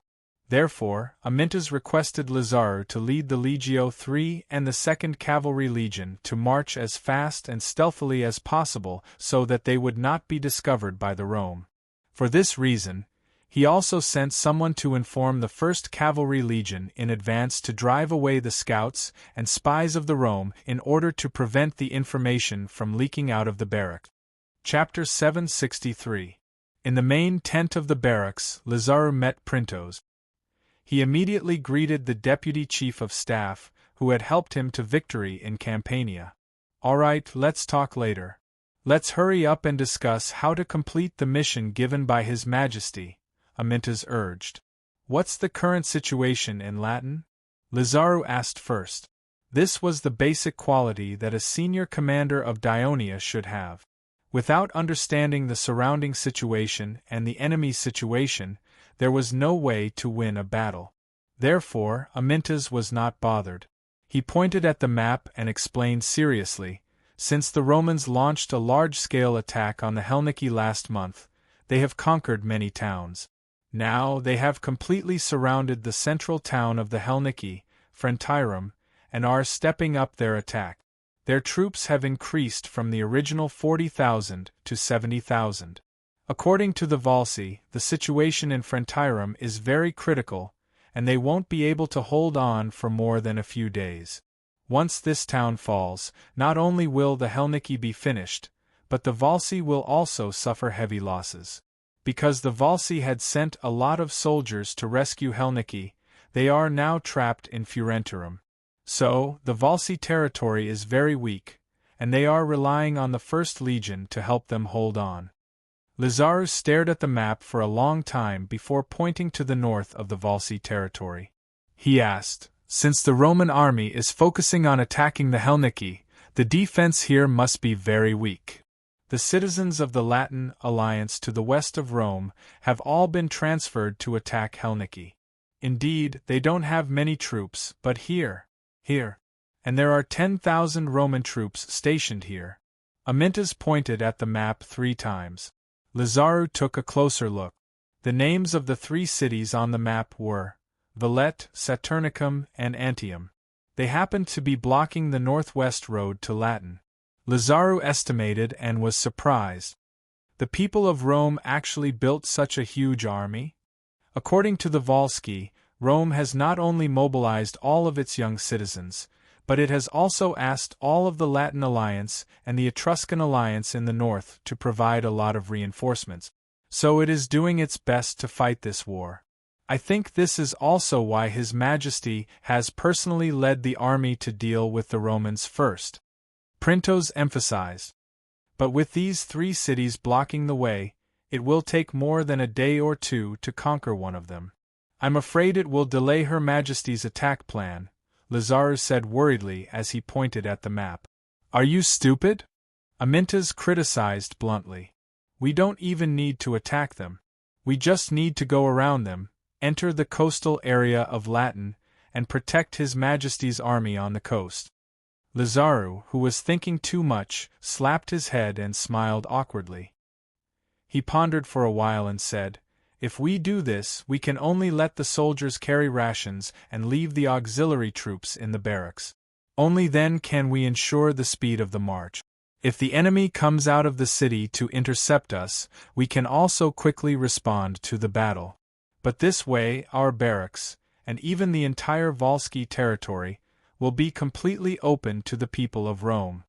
Therefore, Amyntas requested Lazaru to lead the Legio III and the 2nd Cavalry Legion to march as fast and stealthily as possible so that they would not be discovered by the Rome. For this reason, he also sent someone to inform the 1st Cavalry Legion in advance to drive away the scouts and spies of the Rome in order to prevent the information from leaking out of the barracks. Chapter 763. In the main tent of the barracks, Lazaru met Printos. He immediately greeted the deputy chief of staff, who had helped him to victory in Campania. "All right, let's talk later. Let's hurry up and discuss how to complete the mission given by His Majesty," Amyntas urged. "What's the current situation in Latin?" Lazaru asked first. This was the basic quality that a senior commander of Dionia should have. Without understanding the surrounding situation and the enemy's situation, there was no way to win a battle. Therefore, Amyntas was not bothered. He pointed at the map and explained seriously, "Since the Romans launched a large-scale attack on the Helnici last month, they have conquered many towns. Now they have completely surrounded the central town of the Helnici, Frentirum, and are stepping up their attack. Their troops have increased from the original 40,000 to 70,000. According to the Volsci, the situation in Frentirum is very critical, and they won't be able to hold on for more than a few days. Once this town falls, not only will the Helnici be finished, but the Volsci will also suffer heavy losses. Because the Volsci had sent a lot of soldiers to rescue Helnici, they are now trapped in Furentirum. So, the Volsci territory is very weak, and they are relying on the 1st Legion to help them hold on." Lazaru stared at the map for a long time before pointing to the north of the Volsci territory. He asked, "Since the Roman army is focusing on attacking the Helnici, the defense here must be very weak. The citizens of the Latin alliance to the west of Rome have all been transferred to attack Helnici. Indeed, they don't have many troops, but here, and there are 10,000 Roman troops stationed here." Amyntas pointed at the map 3 times. Lazaru took a closer look. The names of the 3 cities on the map were Villette, Saturnicum, and Antium. They happened to be blocking the northwest road to Latin. Lazaru estimated and was surprised. The people of Rome actually built such a huge army? According to the Volsci, Rome has not only mobilized all of its young citizens, but it has also asked all of the Latin alliance and the Etruscan alliance in the north to provide a lot of reinforcements. So it is doing its best to fight this war. I think this is also why His Majesty has personally led the army to deal with the Romans first," Printos emphasized. "But with these 3 cities blocking the way, it will take more than a day or 2 to conquer one of them. I'm afraid it will delay Her Majesty's attack plan," Lazaru said worriedly as he pointed at the map. "Are you stupid?" Amyntas criticized bluntly. "We don't even need to attack them. We just need to go around them, enter the coastal area of Latin, and protect His Majesty's army on the coast." Lazaru, who was thinking too much, slapped his head and smiled awkwardly. He pondered for a while and said, "If we do this, we can only let the soldiers carry rations and leave the auxiliary troops in the barracks. Only then can we ensure the speed of the march. If the enemy comes out of the city to intercept us, we can also quickly respond to the battle. But this way, our barracks, and even the entire Volsci territory, will be completely open to the people of Rome."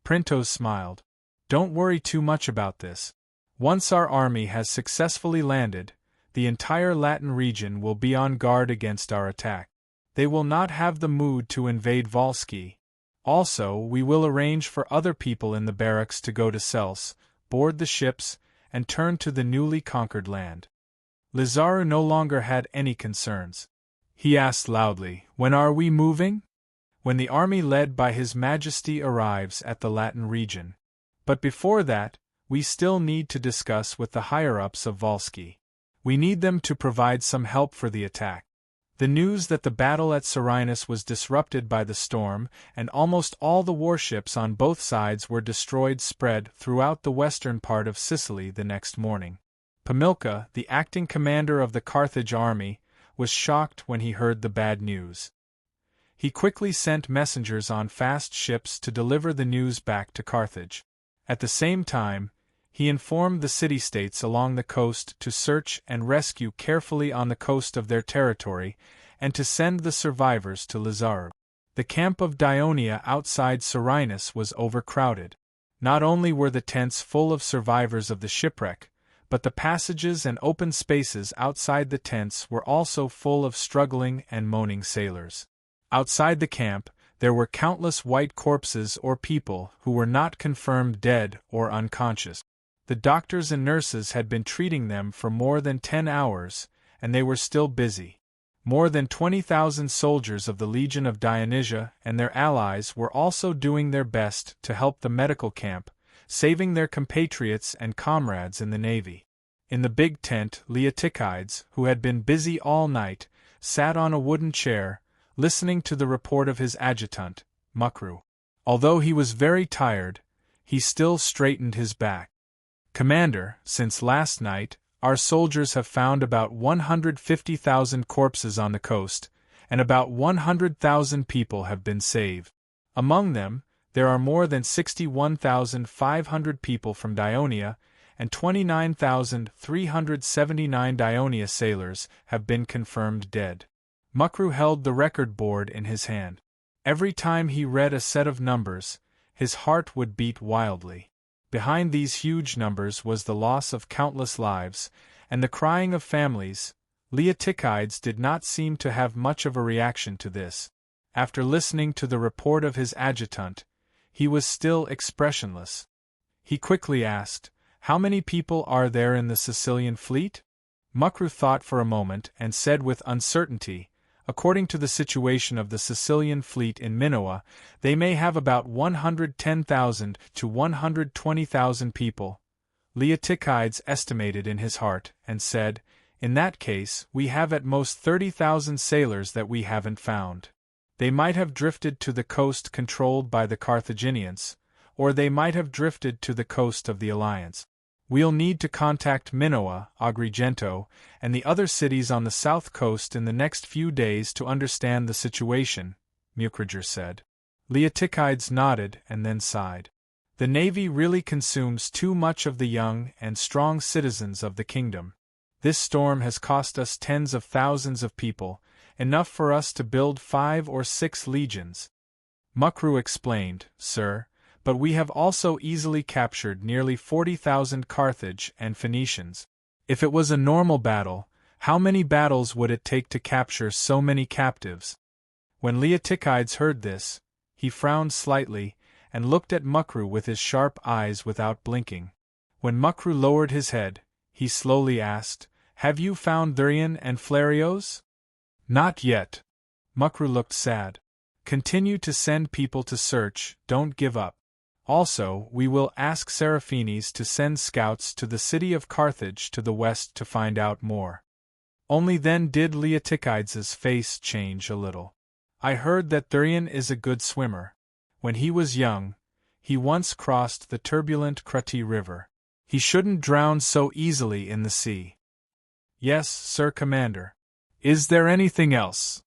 Printos smiled. "Don't worry too much about this. Once our army has successfully landed, the entire Latin region will be on guard against our attack. They will not have the mood to invade Volsci. Also, we will arrange for other people in the barracks to go to Cels, board the ships, and turn to the newly conquered land." Lazaru no longer had any concerns. He asked loudly, "When are we moving?" when the army led by His Majesty arrives at the Latin region. But before that, we still need to discuss with the higher-ups of Volsky. We need them to provide some help for the attack. The news that the battle at Serenus was disrupted by the storm and almost all the warships on both sides were destroyed spread throughout the western part of Sicily the next morning. Pamilka, the acting commander of the Carthage army, was shocked when he heard the bad news. He quickly sent messengers on fast ships to deliver the news back to Carthage. At the same time, he informed the city-states along the coast to search and rescue carefully on the coast of their territory and to send the survivors to Lizarbe. The camp of Dionia outside Serenus was overcrowded. Not only were the tents full of survivors of the shipwreck, but the passages and open spaces outside the tents were also full of struggling and moaning sailors. Outside the camp, there were countless white corpses or people who were not confirmed dead or unconscious. The doctors and nurses had been treating them for more than 10 hours, and they were still busy. More than 20,000 soldiers of the Legion of Dionysia and their allies were also doing their best to help the medical camp, saving their compatriots and comrades in the navy. In the big tent, Leotychides, who had been busy all night, sat on a wooden chair, listening to the report of his adjutant, Mukru. Although he was very tired, he still straightened his back. "Commander, since last night, our soldiers have found about 150,000 corpses on the coast, and about 100,000 people have been saved. Among them, there are more than 61,500 people from Dionia, and 29,379 Dionia sailors have been confirmed dead." Mukru held the record board in his hand. Every time he read a set of numbers, his heart would beat wildly. Behind these huge numbers was the loss of countless lives, and the crying of families. Leotychides did not seem to have much of a reaction to this. After listening to the report of his adjutant, he was still expressionless. He quickly asked, "How many people are there in the Sicilian fleet?" Mukru thought for a moment and said with uncertainty, "According to the situation of the Sicilian fleet in Minoa, they may have about 110,000 to 120,000 people." Leotychides estimated in his heart, and said, "In that case, we have at most 30,000 sailors that we haven't found. They might have drifted to the coast controlled by the Carthaginians, or they might have drifted to the coast of the Alliance. We'll need to contact Minoa, Agrigento, and the other cities on the south coast in the next few days to understand the situation," Mukrager said. Leotychides nodded and then sighed. "The navy really consumes too much of the young and strong citizens of the kingdom. This storm has cost us tens of thousands of people, enough for us to build 5 or 6 legions." Mukru explained, "Sir, but we have also easily captured nearly 40,000 Carthage and Phoenicians. If it was a normal battle, how many battles would it take to capture so many captives?" When Leotychides heard this, he frowned slightly and looked at Mukru with his sharp eyes without blinking. When Mukru lowered his head, he slowly asked, "Have you found Thurian and Flarios?" "Not yet." Mukru looked sad. "Continue to send people to search, don't give up. Also, we will ask Seraphenes to send scouts to the city of Carthage to the west to find out more." Only then did Leotychides' face change a little. "I heard that Thurian is a good swimmer. When he was young, he once crossed the turbulent Crati River. He shouldn't drown so easily in the sea." "Yes, Sir Commander. Is there anything else?"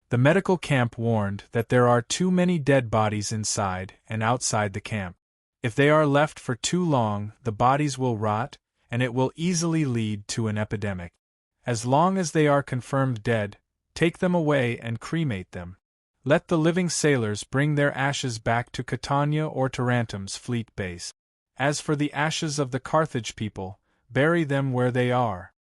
The medical camp warned that there are too many dead bodies inside and outside the camp. If they are left for too long, the bodies will rot, and it will easily lead to an epidemic. As long as they are confirmed dead, take them away and cremate them. Let the living sailors bring their ashes back to Catania or Tarentum's fleet base. As for the ashes of the Carthage people, bury them where they are."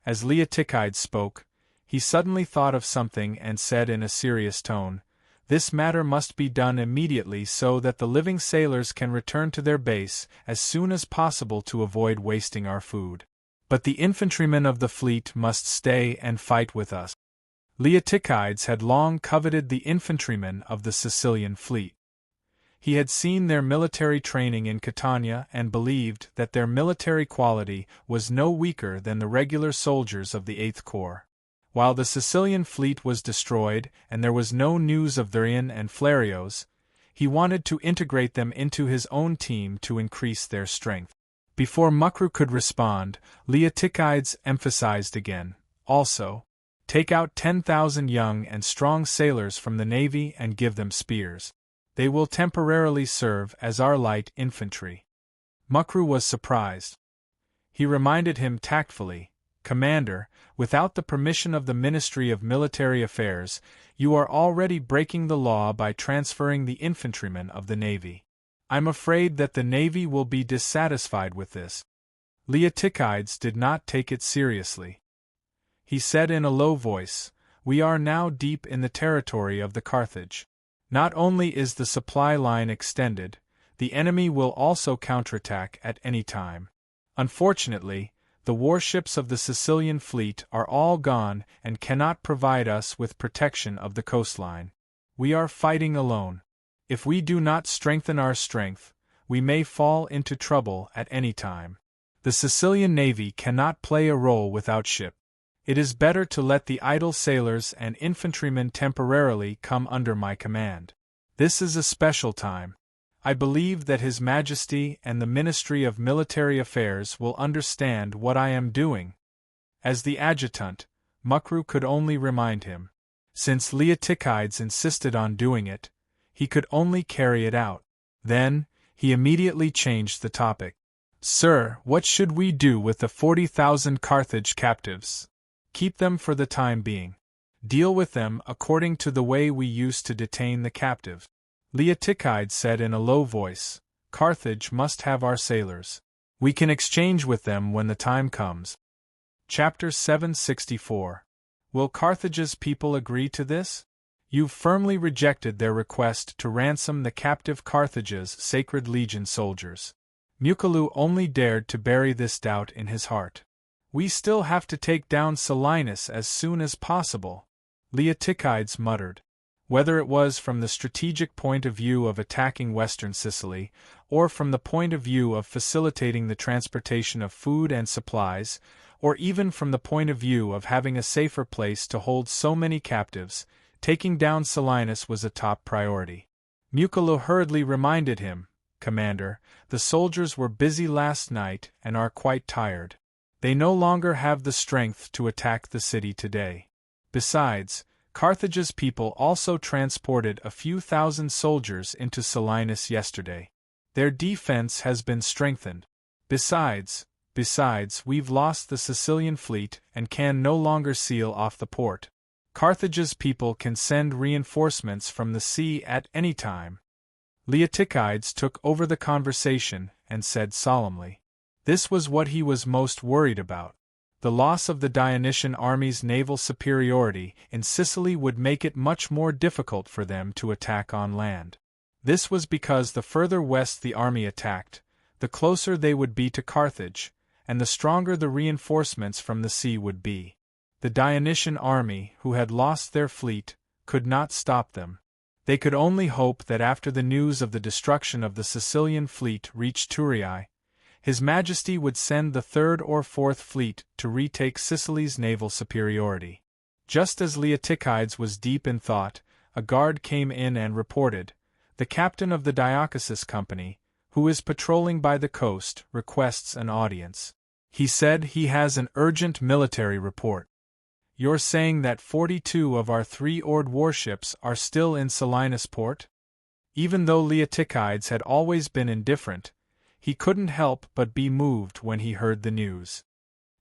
As Leotychides spoke, he suddenly thought of something and said in a serious tone, "This matter must be done immediately so that the living sailors can return to their base as soon as possible to avoid wasting our food. But the infantrymen of the fleet must stay and fight with us." Leotychides had long coveted the infantrymen of the Sicilian fleet. He had seen their military training in Catania and believed that their military quality was no weaker than the regular soldiers of the 8th Corps. While the Sicilian fleet was destroyed and there was no news of Thurian and Flarios, he wanted to integrate them into his own team to increase their strength. Before Mukru could respond, Leotychides emphasized again, also, take out 10,000 young and strong sailors from the navy and give them spears. They will temporarily serve as our light infantry. Mukru was surprised. He reminded him tactfully, Commander, without the permission of the Ministry of Military Affairs, you are already breaking the law by transferring the infantrymen of the navy. I'm afraid that the navy will be dissatisfied with this. Leotychides did not take it seriously. He said in a low voice, we are now deep in the territory of the Carthage. Not only is the supply line extended, the enemy will also counterattack at any time. Unfortunately, the warships of the Sicilian fleet are all gone and cannot provide us with protection of the coastline. We are fighting alone. If we do not strengthen our strength, we may fall into trouble at any time. The Sicilian navy cannot play a role without ship. It is better to let the idle sailors and infantrymen temporarily come under my command. This is a special time. I believe that His Majesty and the Ministry of Military Affairs will understand what I am doing. As the adjutant, Mukru could only remind him. Since Leotychides insisted on doing it, he could only carry it out. Then, he immediately changed the topic. Sir, what should we do with the 40,000 Carthage captives? Keep them for the time being. Deal with them according to the way we used to detain the captive. Leotychides said in a low voice, Carthage must have our sailors. We can exchange with them when the time comes. Chapter 764. Will Carthage's people agree to this? You've firmly rejected their request to ransom the captive Carthage's Sacred Legion soldiers. Mukalu only dared to bury this doubt in his heart. We still have to take down Selinus as soon as possible, Leotychides muttered. Whether it was from the strategic point of view of attacking western Sicily, or from the point of view of facilitating the transportation of food and supplies, or even from the point of view of having a safer place to hold so many captives, taking down Selinus was a top priority. Mukalu hurriedly reminded him, Commander, the soldiers were busy last night and are quite tired. They no longer have the strength to attack the city today. Besides, Carthage's people also transported a few thousand soldiers into Selinus yesterday. Their defense has been strengthened. Besides, we've lost the Sicilian fleet and can no longer seal off the port. Carthage's people can send reinforcements from the sea at any time. Leotychides took over the conversation and said solemnly. This was what he was most worried about. The loss of the Dionysian army's naval superiority in Sicily would make it much more difficult for them to attack on land. This was because the further west the army attacked, the closer they would be to Carthage, and the stronger the reinforcements from the sea would be. The Dionysian army, who had lost their fleet, could not stop them. They could only hope that after the news of the destruction of the Sicilian fleet reached Thurii, His Majesty would send the 3rd or 4th Fleet to retake Sicily's naval superiority. Just as Leotychides was deep in thought, a guard came in and reported, the captain of the Diacasis Company, who is patrolling by the coast, requests an audience. He said he has an urgent military report. You're saying that 42 of our 3-oared warships are still in Selinus port? Even though Leotychides had always been indifferent, he couldn't help but be moved when he heard the news.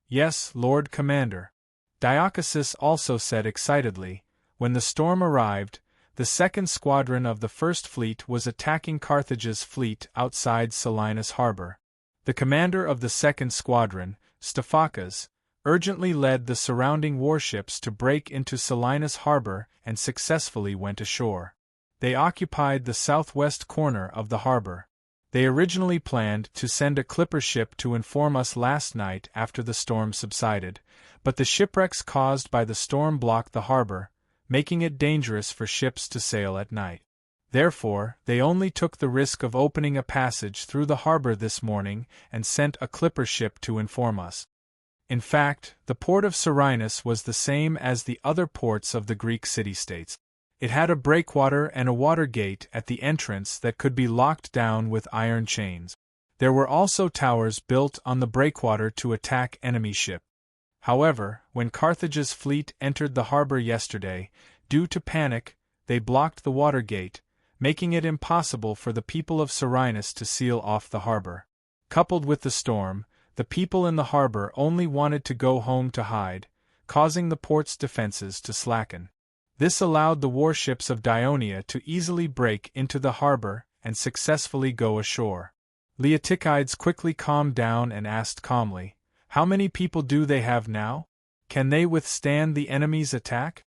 Yes, Lord Commander. Diacasis also said excitedly, when the storm arrived, the 2nd Squadron of the 1st Fleet was attacking Carthage's fleet outside Selinus harbor. The commander of the 2nd Squadron, Stephacas, urgently led the surrounding warships to break into Selinus harbor and successfully went ashore. They occupied the southwest corner of the harbor. They originally planned to send a clipper ship to inform us last night after the storm subsided, but the shipwrecks caused by the storm blocked the harbor, making it dangerous for ships to sail at night. Therefore, they only took the risk of opening a passage through the harbor this morning and sent a clipper ship to inform us. In fact, the port of Serenus was the same as the other ports of the Greek city-states. It had a breakwater and a water gate at the entrance that could be locked down with iron chains. There were also towers built on the breakwater to attack enemy ships. However, when Carthage's fleet entered the harbor yesterday, due to panic, they blocked the water gate, making it impossible for the people of Serenus to seal off the harbor. Coupled with the storm, the people in the harbor only wanted to go home to hide, causing the port's defenses to slacken. This allowed the warships of Dionia to easily break into the harbor and successfully go ashore. Leotychides quickly calmed down and asked calmly, "How many people do they have now? Can they withstand the enemy's attack?"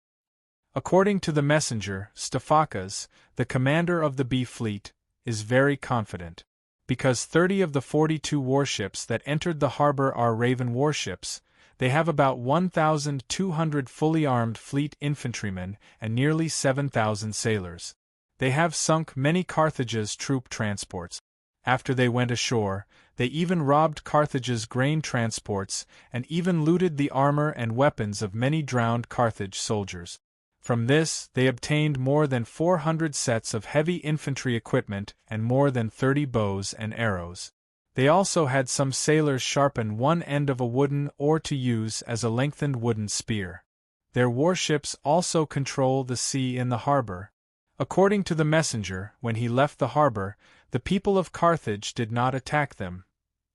According to the messenger, Stephacas, the commander of the B fleet, is very confident. Because 30 of the 42 warships that entered the harbor are Raven warships, they have about 1,200 fully armed fleet infantrymen and nearly 7,000 sailors. They have sunk many Carthage's troop transports. After they went ashore, they even robbed Carthage's grain transports and even looted the armor and weapons of many drowned Carthage soldiers. From this, they obtained more than 400 sets of heavy infantry equipment and more than 30 bows and arrows. They also had some sailors sharpen one end of a wooden oar to use as a lengthened wooden spear. Their warships also control the sea in the harbor. According to the messenger, when he left the harbor, the people of Carthage did not attack them.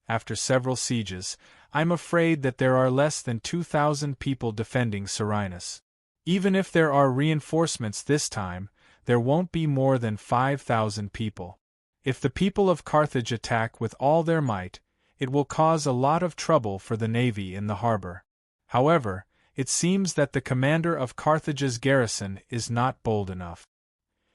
After several sieges, I'm afraid that there are less than 2,000 people defending Serenus. Even if there are reinforcements this time, there won't be more than 5,000 people. If the people of Carthage attack with all their might, it will cause a lot of trouble for the navy in the harbor. However, it seems that the commander of Carthage's garrison is not bold enough.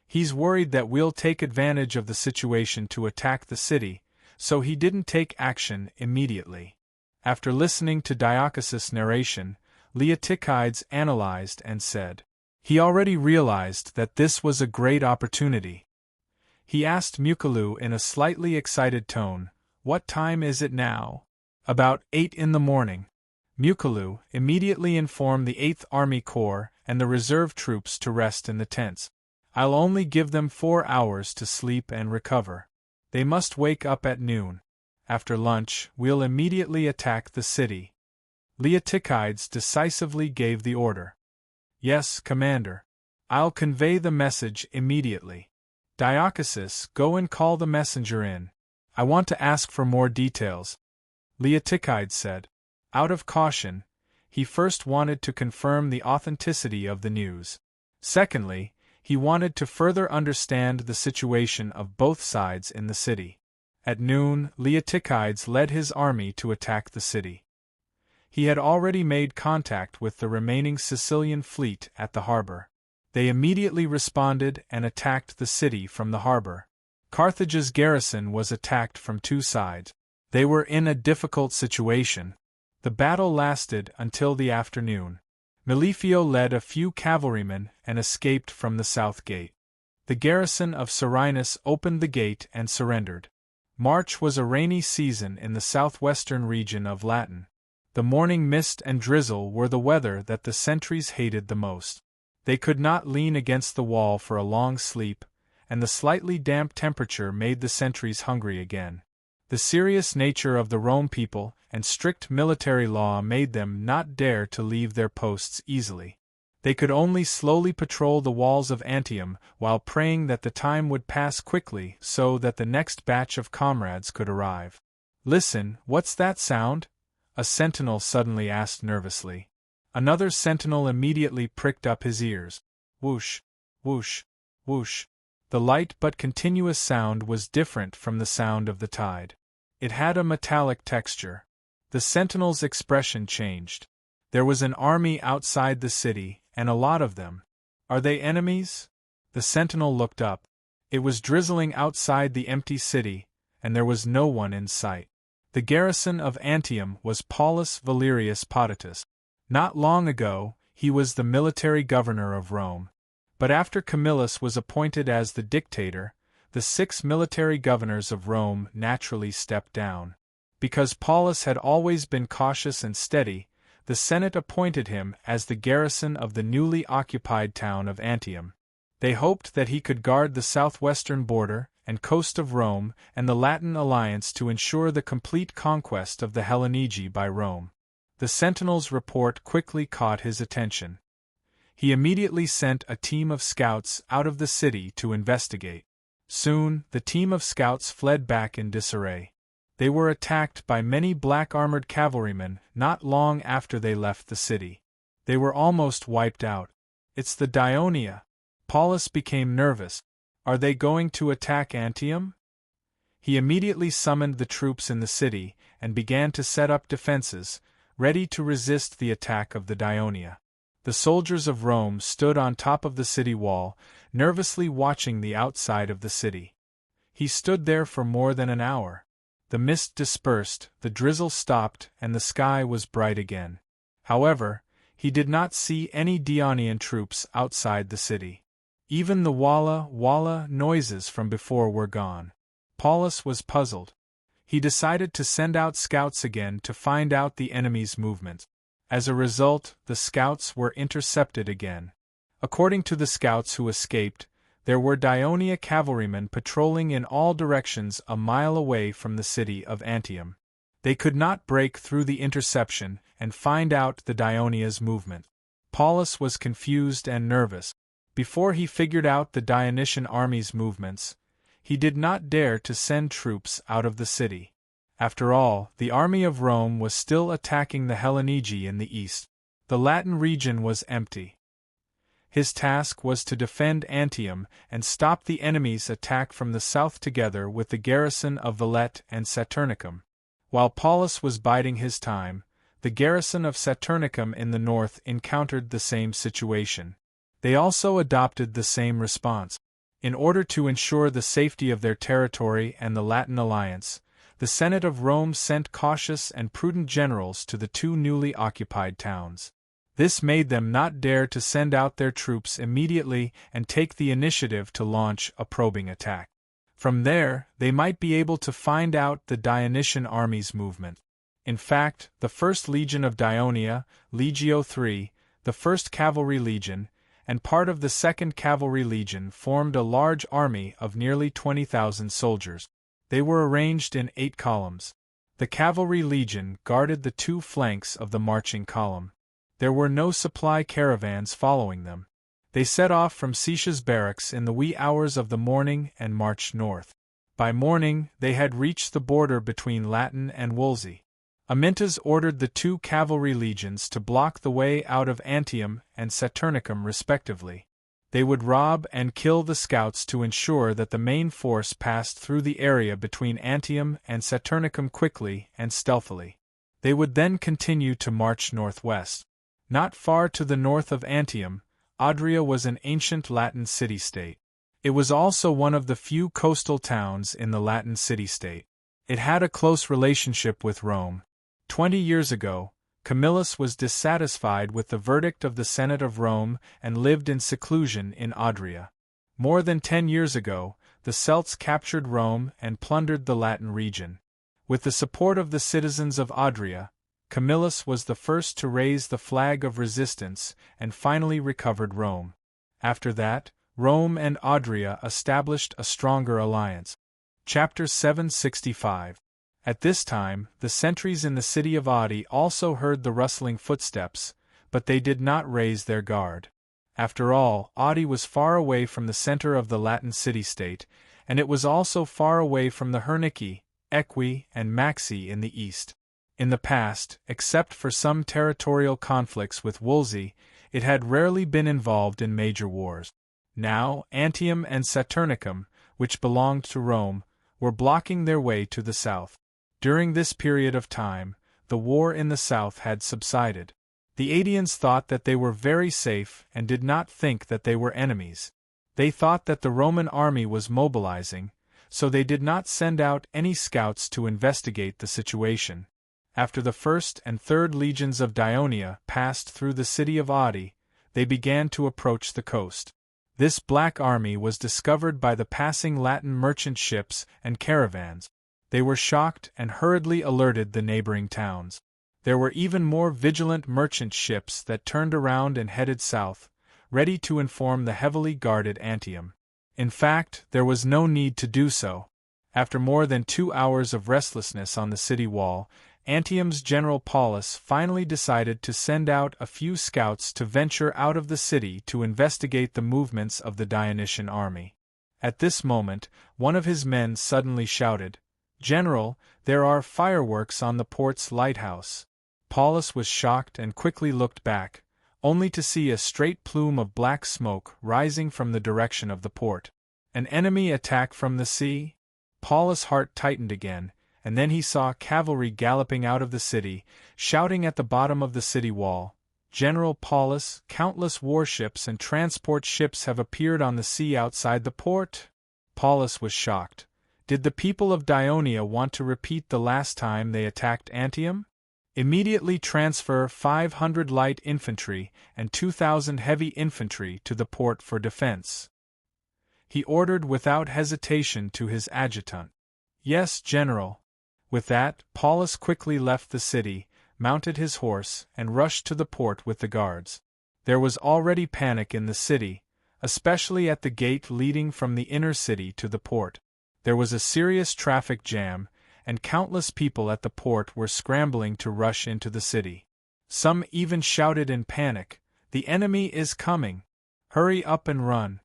He's worried that we'll take advantage of the situation to attack the city, so he didn't take action immediately. After listening to Diacasus' narration, Leotychides analyzed and said, he already realized that this was a great opportunity. He asked Mukalu in a slightly excited tone, "What time is it now?" "About 8 in the morning." Mukalu immediately informed the 8th Army Corps and the reserve troops to rest in the tents. "I'll only give them 4 hours to sleep and recover. They must wake up at noon. After lunch, we'll immediately attack the city." Leotychides decisively gave the order. "Yes, Commander. I'll convey the message immediately. Diacasus, go and call the messenger in. I want to ask for more details," Leotychides said. Out of caution, he first wanted to confirm the authenticity of the news. Secondly, he wanted to further understand the situation of both sides in the city. At noon, Leotychides led his army to attack the city. He had already made contact with the remaining Sicilian fleet at the harbor. They immediately responded and attacked the city from the harbor. Carthage's garrison was attacked from 2 sides. They were in a difficult situation. The battle lasted until the afternoon. Melifio led a few cavalrymen and escaped from the south gate. The garrison of Serenus opened the gate and surrendered. March was a rainy season in the southwestern region of Latin. The morning mist and drizzle were the weather that the sentries hated the most. They could not lean against the wall for a long sleep, and the slightly damp temperature made the sentries hungry again. The serious nature of the Rome people and strict military law made them not dare to leave their posts easily. They could only slowly patrol the walls of Antium while praying that the time would pass quickly so that the next batch of comrades could arrive. "Listen, what's that sound?" a sentinel suddenly asked nervously. Another sentinel immediately pricked up his ears. Whoosh, whoosh, whoosh. The light but continuous sound was different from the sound of the tide. It had a metallic texture. The sentinel's expression changed. There was an army outside the city, and a lot of them. "Are they enemies?" The sentinel looked up. It was drizzling outside the empty city, and there was no one in sight. The garrison of Antium was Paulus Valerius Potitus. Not long ago, he was the military governor of Rome. But after Camillus was appointed as the dictator, the 6 military governors of Rome naturally stepped down. Because Paulus had always been cautious and steady, the Senate appointed him as the garrison of the newly occupied town of Antium. They hoped that he could guard the southwestern border and coast of Rome and the Latin alliance to ensure the complete conquest of the Hellenigi by Rome. The sentinel's report quickly caught his attention. He immediately sent a team of scouts out of the city to investigate. Soon, the team of scouts fled back in disarray. They were attacked by many black-armored cavalrymen not long after they left the city. They were almost wiped out. "It's the Dionia." Paulus became nervous. "Are they going to attack Antium?" He immediately summoned the troops in the city and began to set up defenses, ready to resist the attack of the Dionia. The soldiers of Rome stood on top of the city wall, nervously watching the outside of the city. He stood there for more than an hour. The mist dispersed, the drizzle stopped, and the sky was bright again. However, he did not see any Dionian troops outside the city. Even the walla noises from before were gone. Paulus was puzzled. He decided to send out scouts again to find out the enemy's movements. As a result, the scouts were intercepted again. According to the scouts who escaped, there were Dionia cavalrymen patrolling in all directions a mile away from the city of Antium. They could not break through the interception and find out the Dionia's movement. Paulus was confused and nervous. Before he figured out the Dionysian army's movements, he did not dare to send troops out of the city. After all, the army of Rome was still attacking the Hellenigi in the east. The Latin region was empty. His task was to defend Antium and stop the enemy's attack from the south together with the garrison of Vellet and Saturnicum. While Paulus was biding his time, the garrison of Saturnicum in the north encountered the same situation. They also adopted the same response. In order to ensure the safety of their territory and the Latin alliance, the Senate of Rome sent cautious and prudent generals to the 2 newly occupied towns. This made them not dare to send out their troops immediately and take the initiative to launch a probing attack. From there, they might be able to find out the Dionysian army's movement. In fact, the 1st Legion of Dionia, Legio III, the 1st Cavalry Legion, and part of the 2nd Cavalry Legion formed a large army of nearly 20,000 soldiers. They were arranged in 8 columns. The Cavalry Legion guarded the 2 flanks of the marching column. There were no supply caravans following them. They set off from Caecia's barracks in the wee hours of the morning and marched north. By morning, they had reached the border between Latin and Wolsey. Amyntas ordered the 2 cavalry legions to block the way out of Antium and Saturnicum respectively. They would rob and kill the scouts to ensure that the main force passed through the area between Antium and Saturnicum quickly and stealthily. They would then continue to march northwest. Not far to the north of Antium, Adria was an ancient Latin city-state. It was also one of the few coastal towns in the Latin city-state. It had a close relationship with Rome. 20 years ago, Camillus was dissatisfied with the verdict of the Senate of Rome and lived in seclusion in Adria. More than 10 years ago, the Celts captured Rome and plundered the Latin region. With the support of the citizens of Adria, Camillus was the first to raise the flag of resistance and finally recovered Rome. After that, Rome and Adria established a stronger alliance. Chapter 765. At this time, the sentries in the city of Adi also heard the rustling footsteps, but they did not raise their guard. After all, Adi was far away from the center of the Latin city-state, and it was also far away from the Hernici, Equi, and Maxi in the east. In the past, except for some territorial conflicts with Wolsey, it had rarely been involved in major wars. Now, Antium and Saturnicum, which belonged to Rome, were blocking their way to the south. During this period of time, the war in the south had subsided. The Adians thought that they were very safe and did not think that they were enemies. They thought that the Roman army was mobilizing, so they did not send out any scouts to investigate the situation. After the 1st and 3rd legions of Dionia passed through the city of Adi, they began to approach the coast. This black army was discovered by the passing Latin merchant ships and caravans. They were shocked and hurriedly alerted the neighboring towns. There were even more vigilant merchant ships that turned around and headed south, ready to inform the heavily guarded Antium. In fact, there was no need to do so. After more than 2 hours of restlessness on the city wall, Antium's General Paulus finally decided to send out a few scouts to venture out of the city to investigate the movements of the Dionysian army. At this moment, one of his men suddenly shouted, "General, there are fireworks on the port's lighthouse." Paulus was shocked and quickly looked back, only to see a straight plume of black smoke rising from the direction of the port. An enemy attack from the sea? Paulus' heart tightened again, and then he saw cavalry galloping out of the city, shouting at the bottom of the city wall, "General Paulus, countless warships and transport ships have appeared on the sea outside the port." Paulus was shocked. Did the people of Dionia want to repeat the last time they attacked Antium? Immediately transfer 500 light infantry and 2,000 heavy infantry to the port for defense, he ordered without hesitation to his adjutant. "Yes, General." With that, Paulus quickly left the city, mounted his horse, and rushed to the port with the guards. There was already panic in the city, especially at the gate leading from the inner city to the port. There was a serious traffic jam, and countless people at the port were scrambling to rush into the city. Some even shouted in panic, "The enemy is coming! Hurry up and run!"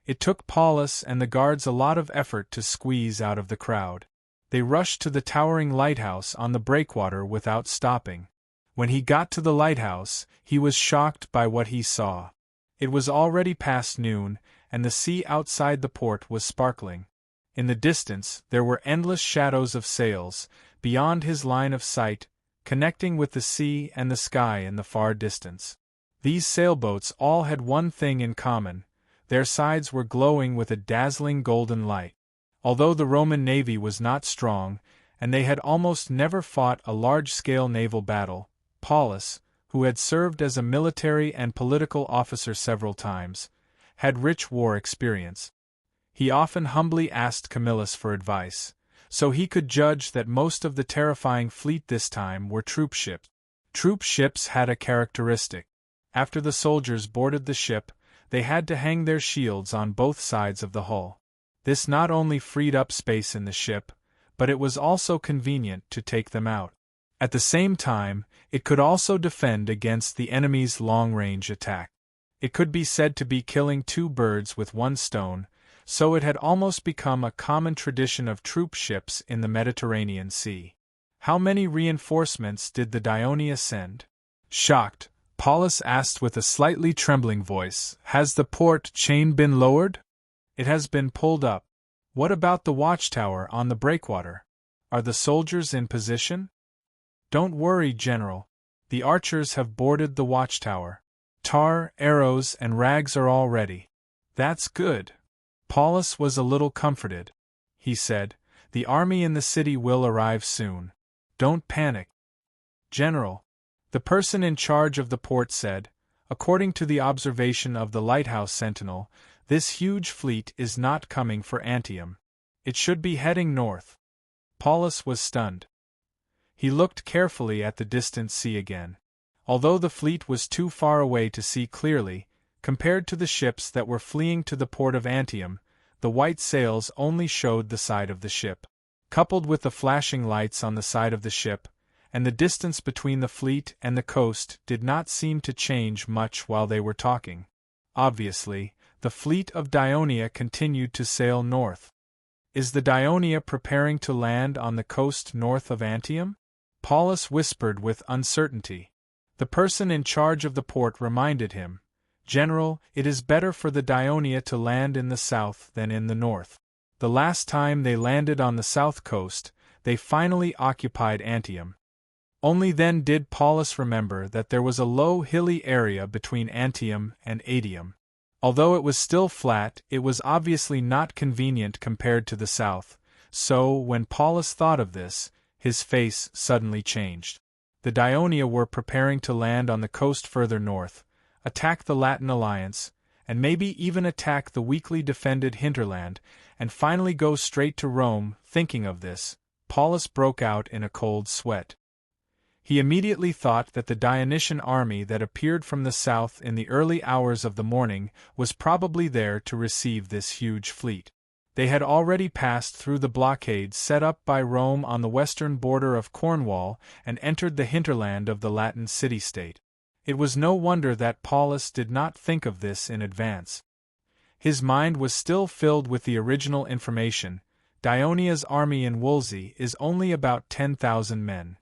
It took Paulus and the guards a lot of effort to squeeze out of the crowd. They rushed to the towering lighthouse on the breakwater without stopping. When he got to the lighthouse, he was shocked by what he saw. It was already past noon, and the sea outside the port was sparkling. In the distance, there were endless shadows of sails, beyond his line of sight, connecting with the sea and the sky in the far distance. These sailboats all had one thing in common: their sides were glowing with a dazzling golden light. Although the Roman navy was not strong, and they had almost never fought a large-scale naval battle, Paulus, who had served as a military and political officer several times, had rich war experience. He often humbly asked Camillus for advice, so he could judge that most of the terrifying fleet this time were troop ships. Troop ships had a characteristic. After the soldiers boarded the ship, they had to hang their shields on both sides of the hull. This not only freed up space in the ship, but it was also convenient to take them out. At the same time, it could also defend against the enemy's long-range attack. It could be said to be killing 2 birds with 1 stone, so it had almost become a common tradition of troop ships in the Mediterranean Sea. How many reinforcements did the Dionia send? Shocked, Paulus asked with a slightly trembling voice, "Has the port chain been lowered?" "It has been pulled up." "What about the watchtower on the breakwater? Are the soldiers in position?" "Don't worry, General. The archers have boarded the watchtower. Tar, arrows, and rags are all ready." "That's good." Paulus was a little comforted. He said, "The army in the city will arrive soon. Don't panic." "General," the person in charge of the port said, "according to the observation of the lighthouse sentinel, this huge fleet is not coming for Antium. It should be heading north." Paulus was stunned. He looked carefully at the distant sea again. Although the fleet was too far away to see clearly, compared to the ships that were fleeing to the port of Antium, the white sails only showed the side of the ship. Coupled with the flashing lights on the side of the ship, and the distance between the fleet and the coast did not seem to change much while they were talking. Obviously, the fleet of Dionia continued to sail north. "Is the Dionia preparing to land on the coast north of Antium?" Paulus whispered with uncertainty. The person in charge of the port reminded him, "General, it is better for the Dionia to land in the south than in the north. The last time they landed on the south coast, they finally occupied Antium." Only then did Paulus remember that there was a low hilly area between Antium and Adium. Although it was still flat, it was obviously not convenient compared to the south, so, when Paulus thought of this, his face suddenly changed. The Daionia were preparing to land on the coast further north, attack the Latin alliance, and maybe even attack the weakly defended hinterland, and finally go straight to Rome. Thinking of this, Paulus broke out in a cold sweat. He immediately thought that the Dionysian army that appeared from the south in the early hours of the morning was probably there to receive this huge fleet. They had already passed through the blockades set up by Rome on the western border of Cornwall and entered the hinterland of the Latin city-state. It was no wonder that Paulus did not think of this in advance. His mind was still filled with the original information. Dionia's army in Wolsey is only about 10,000 men.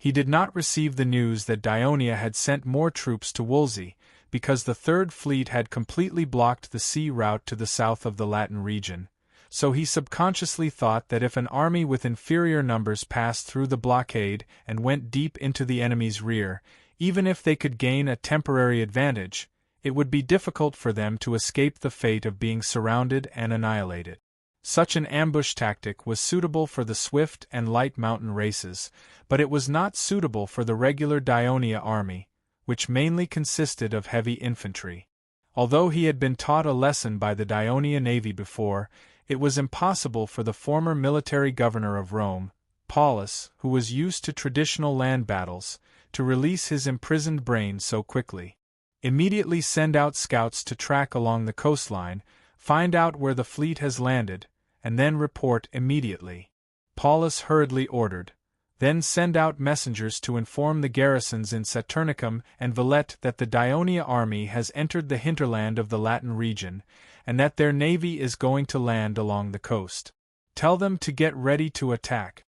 He did not receive the news that Daionia had sent more troops to Wolsey, because the Third Fleet had completely blocked the sea route to the south of the Latin region, so he subconsciously thought that if an army with inferior numbers passed through the blockade and went deep into the enemy's rear, even if they could gain a temporary advantage, it would be difficult for them to escape the fate of being surrounded and annihilated. Such an ambush tactic was suitable for the swift and light mountain races, but it was not suitable for the regular Daionia army, which mainly consisted of heavy infantry. Although he had been taught a lesson by the Daionia navy before, it was impossible for the former military governor of Rome, Paulus, who was used to traditional land battles, to release his imprisoned brain so quickly. Immediately send out scouts to track along the coastline, find out where the fleet has landed, and then report immediately. Paulus hurriedly ordered. Then send out messengers to inform the garrisons in Saturnicum and Villette that the Daionia army has entered the hinterland of the Latin region, and that their navy is going to land along the coast. Tell them to get ready to attack.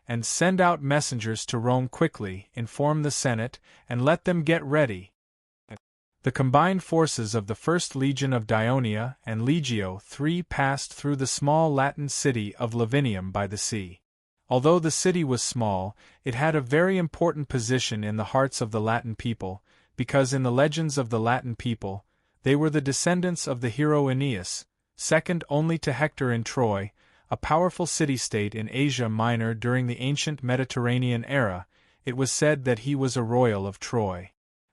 And send out messengers to Rome quickly, inform the Senate, and let them get ready. The combined forces of the First Legion of Daionia and Legio III passed through the small Latin city of Lavinium by the sea. Although the city was small, it had a very important position in the hearts of the Latin people, because in the legends of the Latin people, they were the descendants of the hero Aeneas, second only to Hector in Troy, a powerful city-state in Asia Minor during the ancient Mediterranean era. It was said that he was a royal of Troy.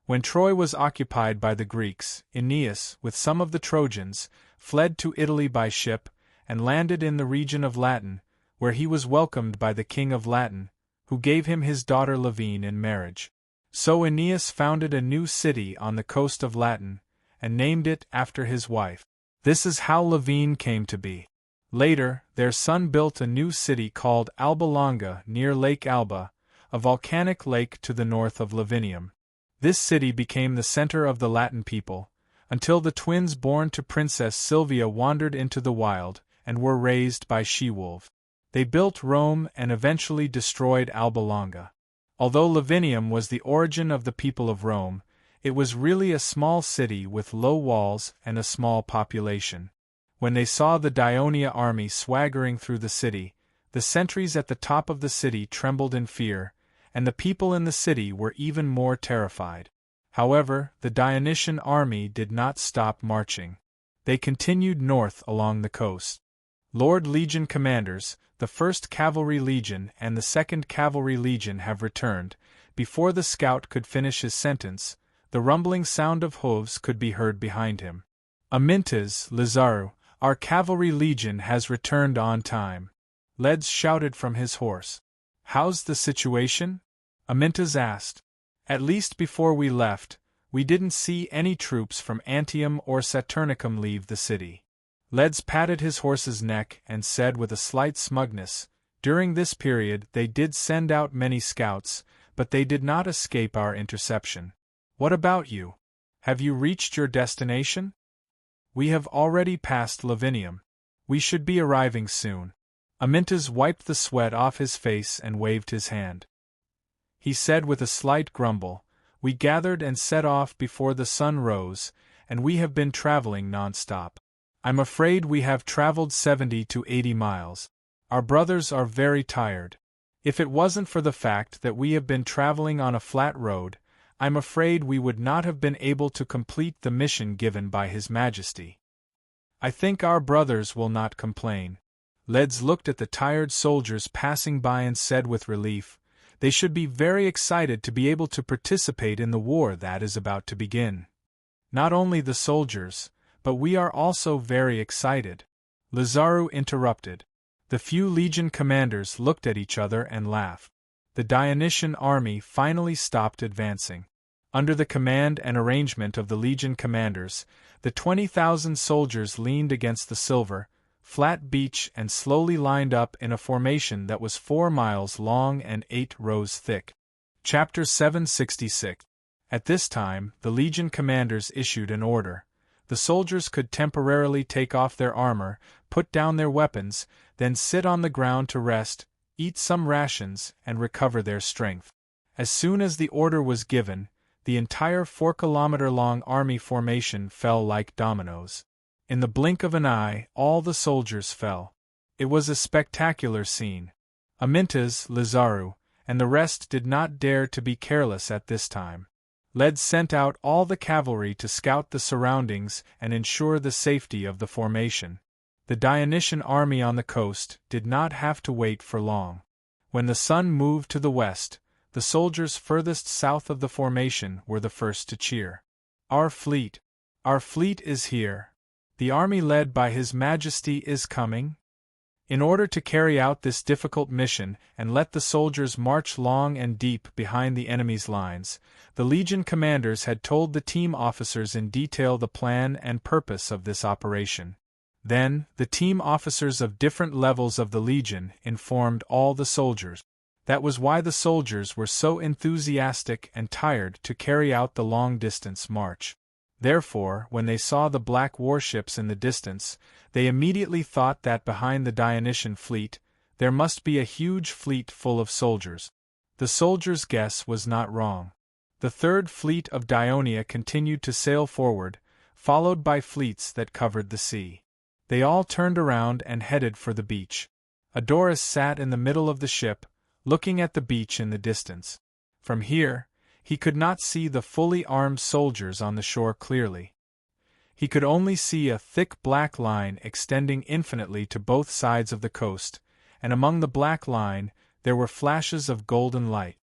When Troy was occupied by the Greeks, Aeneas, with some of the Trojans, fled to Italy by ship, and landed in the region of Latin, where he was welcomed by the king of Latin, who gave him his daughter Lavine in marriage. So Aeneas founded a new city on the coast of Latin, and named it after his wife. This is how Lavine came to be. Later, their son built a new city called Alba Longa near Lake Alba, a volcanic lake to the north of Lavinium. This city became the center of the Latin people, until the twins born to Princess Silvia wandered into the wild, and were raised by she-wolf. They built Rome and eventually destroyed Alba Longa. Although Lavinium was the origin of the people of Rome, it was really a small city with low walls and a small population. When they saw the Daionia army swaggering through the city, the sentries at the top of the city trembled in fear, and the people in the city were even more terrified. However, the Dionysian army did not stop marching. They continued north along the coast. Lord Legion commanders, the 1st Cavalry Legion and the 2nd Cavalry Legion have returned. Before the scout could finish his sentence, the rumbling sound of hooves could be heard behind him. Amintas, Lazaru, our Cavalry Legion has returned on time. Leds shouted from his horse. How's the situation? Amintas asked. At least before we left, we didn't see any troops from Antium or Saturnicum leave the city. Leds patted his horse's neck and said with a slight smugness, during this period they did send out many scouts, but they did not escape our interception. What about you? Have you reached your destination? We have already passed Lavinium. We should be arriving soon. Amintas wiped the sweat off his face and waved his hand. He said with a slight grumble, we gathered and set off before the sun rose, and we have been traveling non-stop. I'm afraid we have traveled 70 to 80 miles. Our brothers are very tired. If it wasn't for the fact that we have been traveling on a flat road, I'm afraid we would not have been able to complete the mission given by His Majesty. I think our brothers will not complain. Leds looked at the tired soldiers passing by and said with relief, they should be very excited to be able to participate in the war that is about to begin. Not only the soldiers, but we are also very excited. Lazaru interrupted. The few legion commanders looked at each other and laughed. The Dionysian army finally stopped advancing. Under the command and arrangement of the legion commanders, the 20,000 soldiers leaned against the silver, flat beach and slowly lined up in a formation that was 4 miles long and 8 rows thick. Chapter 766. At this time, the legion commanders issued an order. The soldiers could temporarily take off their armor, put down their weapons, then sit on the ground to rest, eat some rations, and recover their strength. As soon as the order was given, the entire 4-kilometer-long army formation fell like dominoes. In the blink of an eye, all the soldiers fell. It was a spectacular scene. Amintas, Lazaru, and the rest did not dare to be careless at this time. Led sent out all the cavalry to scout the surroundings and ensure the safety of the formation. The Dionysian army on the coast did not have to wait for long. When the sun moved to the west, the soldiers furthest south of the formation were the first to cheer. Our fleet is here. The army led by His Majesty is coming. In order to carry out this difficult mission and let the soldiers march long and deep behind the enemy's lines, the Legion commanders had told the team officers in detail the plan and purpose of this operation. Then, the team officers of different levels of the Legion informed all the soldiers. That was why the soldiers were so enthusiastic and tired to carry out the long-distance march. Therefore, when they saw the black warships in the distance, they immediately thought that behind the Dionysian fleet, there must be a huge fleet full of soldiers. The soldiers' guess was not wrong. The third fleet of Dionia continued to sail forward, followed by fleets that covered the sea. They all turned around and headed for the beach. Adoris sat in the middle of the ship, looking at the beach in the distance. From here, he could not see the fully armed soldiers on the shore clearly. He could only see a thick black line extending infinitely to both sides of the coast, and among the black line there were flashes of golden light.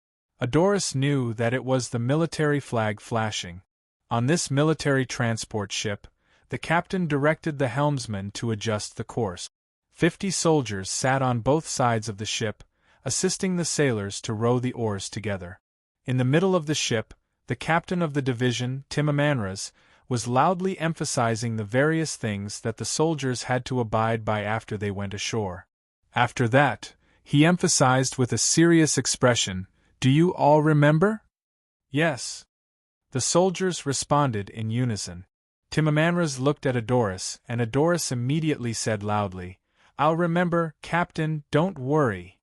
Adoris knew that it was the military flag flashing. On this military transport ship, the captain directed the helmsman to adjust the course. 50 soldiers sat on both sides of the ship, assisting the sailors to row the oars together. In the middle of the ship, the captain of the division, Timamanras, was loudly emphasizing the various things that the soldiers had to abide by after they went ashore. After that, he emphasized with a serious expression, "Do you all remember?" "Yes." The soldiers responded in unison. Timamanras looked at Adoris, and Adoris immediately said loudly, "I'll remember, Captain, don't worry."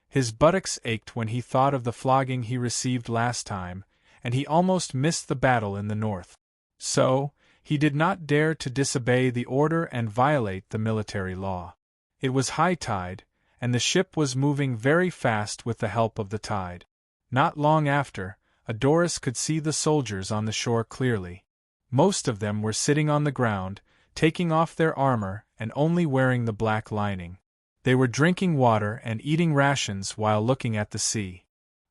His buttocks ached when he thought of the flogging he received last time, and he almost missed the battle in the north. So, he did not dare to disobey the order and violate the military law. It was high tide, and the ship was moving very fast with the help of the tide. Not long after, Adoris could see the soldiers on the shore clearly. Most of them were sitting on the ground, taking off their armor and only wearing the black lining. They were drinking water and eating rations while looking at the sea.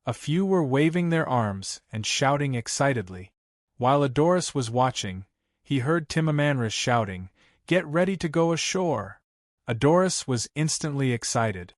A few were waving their arms and shouting excitedly. While Adoris was watching, he heard Timamanras shouting, "Get ready to go ashore!" Adoris was instantly excited.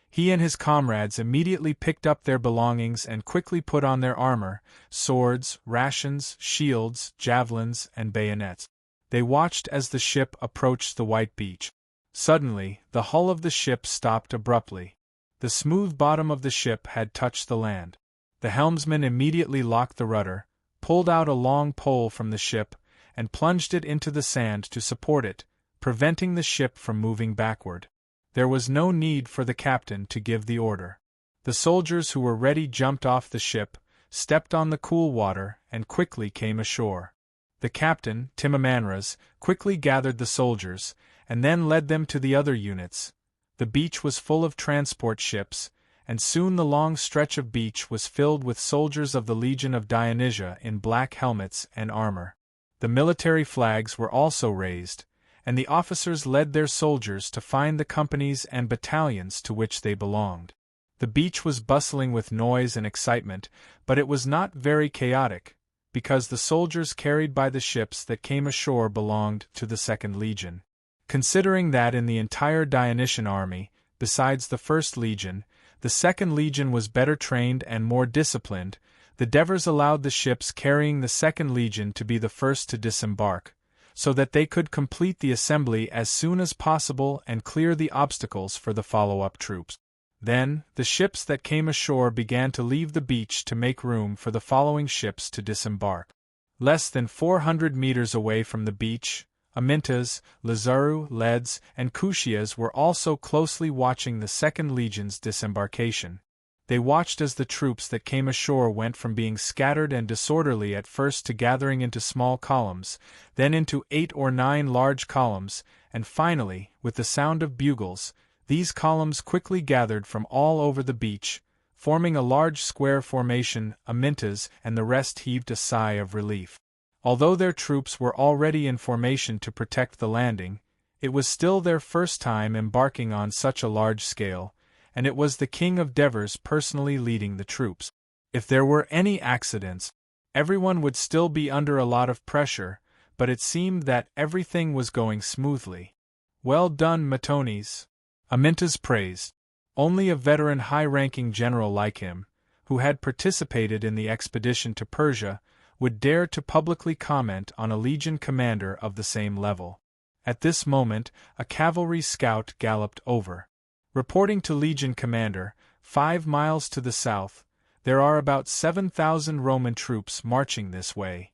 He and his comrades immediately picked up their belongings and quickly put on their armor, swords, rations, shields, javelins, and bayonets. They watched as the ship approached the white beach. Suddenly, the hull of the ship stopped abruptly. The smooth bottom of the ship had touched the land. The helmsman immediately locked the rudder, pulled out a long pole from the ship, and plunged it into the sand to support it, preventing the ship from moving backward. There was no need for the captain to give the order. The soldiers who were ready jumped off the ship, stepped on the cool water, and quickly came ashore. The captain, Timamanras, quickly gathered the soldiers, and then led them to the other units. The beach was full of transport ships, and soon the long stretch of beach was filled with soldiers of the Legion of Dionysia in black helmets and armor. The military flags were also raised, and the officers led their soldiers to find the companies and battalions to which they belonged. The beach was bustling with noise and excitement, but it was not very chaotic, because the soldiers carried by the ships that came ashore belonged to the Second Legion. Considering that in the entire Dionysian army, besides the First Legion, the Second Legion was better trained and more disciplined, the Devers allowed the ships carrying the Second Legion to be the first to disembark, so that they could complete the assembly as soon as possible and clear the obstacles for the follow-up troops. Then, the ships that came ashore began to leave the beach to make room for the following ships to disembark. Less than 400 meters away from the beach, Amintas, Lazaru, Leds, and Cushias were also closely watching the Second Legion's disembarkation. They watched as the troops that came ashore went from being scattered and disorderly at first to gathering into small columns, then into 8 or 9 large columns, and finally, with the sound of bugles, these columns quickly gathered from all over the beach, forming a large square formation. Amintas and the rest heaved a sigh of relief. Although their troops were already in formation to protect the landing, it was still their first time embarking on such a large scale, and it was the King of Devers personally leading the troops. If there were any accidents, everyone would still be under a lot of pressure, but it seemed that everything was going smoothly. "Well done, Matones," Amintas praised. Only a veteran high-ranking general like him, who had participated in the expedition to Persia, would dare to publicly comment on a legion commander of the same level. At this moment, a cavalry scout galloped over. Reporting to Legion Commander, 5 miles to the south, there are about 7,000 Roman troops marching this way.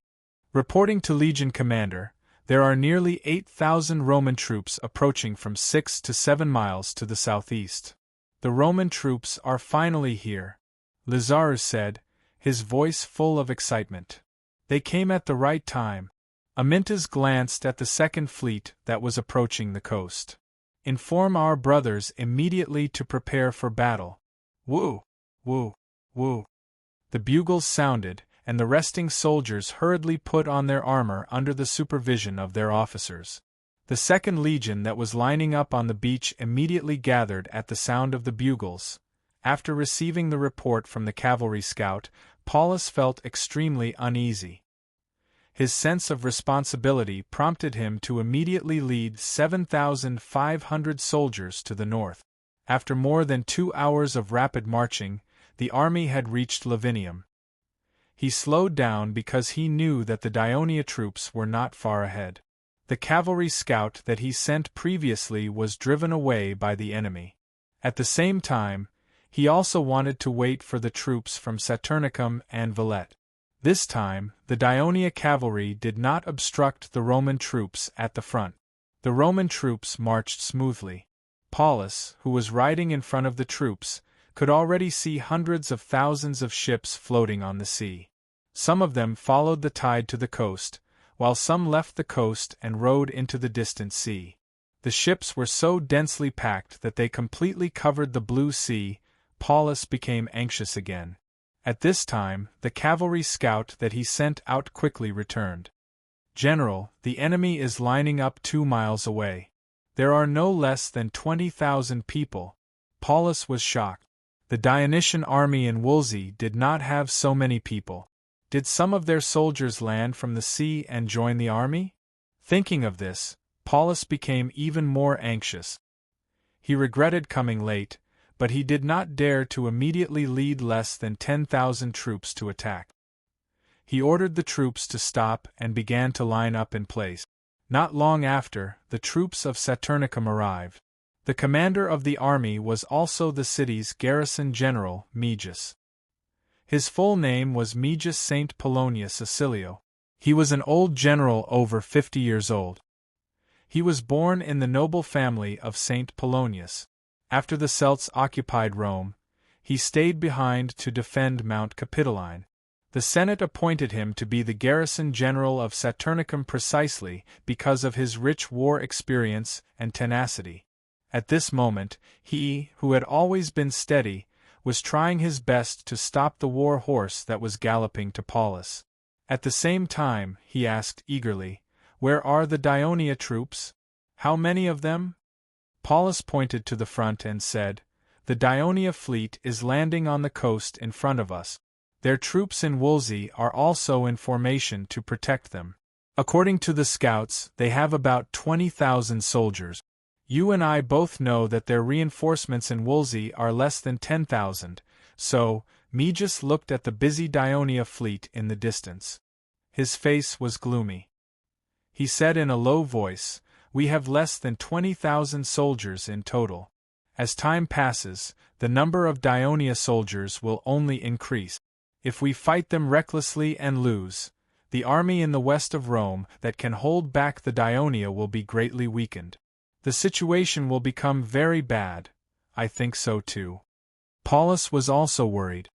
Reporting to Legion Commander, there are nearly 8,000 Roman troops approaching from 6 to 7 miles to the southeast. The Roman troops are finally here, Lazarus said, his voice full of excitement. They came at the right time. Amintas glanced at the second fleet that was approaching the coast. "Inform our brothers immediately to prepare for battle." Woo! Woo! Woo! The bugles sounded, and the resting soldiers hurriedly put on their armor under the supervision of their officers. The Second Legion that was lining up on the beach immediately gathered at the sound of the bugles. After receiving the report from the cavalry scout, Paulus felt extremely uneasy. His sense of responsibility prompted him to immediately lead 7,500 soldiers to the north. After more than 2 hours of rapid marching, the army had reached Lavinium. He slowed down because he knew that the Dionia troops were not far ahead. The cavalry scout that he sent previously was driven away by the enemy. At the same time, he also wanted to wait for the troops from Saturnicum and Villette. This time, the Dionia cavalry did not obstruct the Roman troops at the front. The Roman troops marched smoothly. Paulus, who was riding in front of the troops, could already see hundreds of thousands of ships floating on the sea. Some of them followed the tide to the coast, while some left the coast and rode into the distant sea. The ships were so densely packed that they completely covered the blue sea. Paulus became anxious again. At this time, the cavalry scout that he sent out quickly returned. "General, the enemy is lining up 2 miles away. There are no less than 20,000 people." Paulus was shocked. The Dionysian army in Wolsey did not have so many people. Did some of their soldiers land from the sea and join the army? Thinking of this, Paulus became even more anxious. He regretted coming late, but he did not dare to immediately lead less than 10,000 troops to attack. He ordered the troops to stop and began to line up in place. Not long after, the troops of Saturnicum arrived. The commander of the army was also the city's garrison general, Meges. His full name was Meges Saint Polonius Acilio. He was an old general over 50 years old. He was born in the noble family of Saint Polonius. After the Celts occupied Rome, he stayed behind to defend Mount Capitoline. The Senate appointed him to be the garrison general of Saturnicum precisely because of his rich war experience and tenacity. At this moment, he, who had always been steady, was trying his best to stop the war horse that was galloping to Paulus. At the same time, he asked eagerly, "Where are the Dionia troops? How many of them?" Paulus pointed to the front and said, "The Dionia fleet is landing on the coast in front of us. Their troops in Wolsey are also in formation to protect them. According to the scouts, they have about 20,000 soldiers. You and I both know that their reinforcements in Wolsey are less than 10,000, so." Meges looked at the busy Dionia fleet in the distance. His face was gloomy. He said in a low voice, "We have less than 20,000 soldiers in total. As time passes, the number of Dionia soldiers will only increase. If we fight them recklessly and lose, the army in the west of Rome that can hold back the Dionia will be greatly weakened. The situation will become very bad." "I think so too." Paulus was also worried.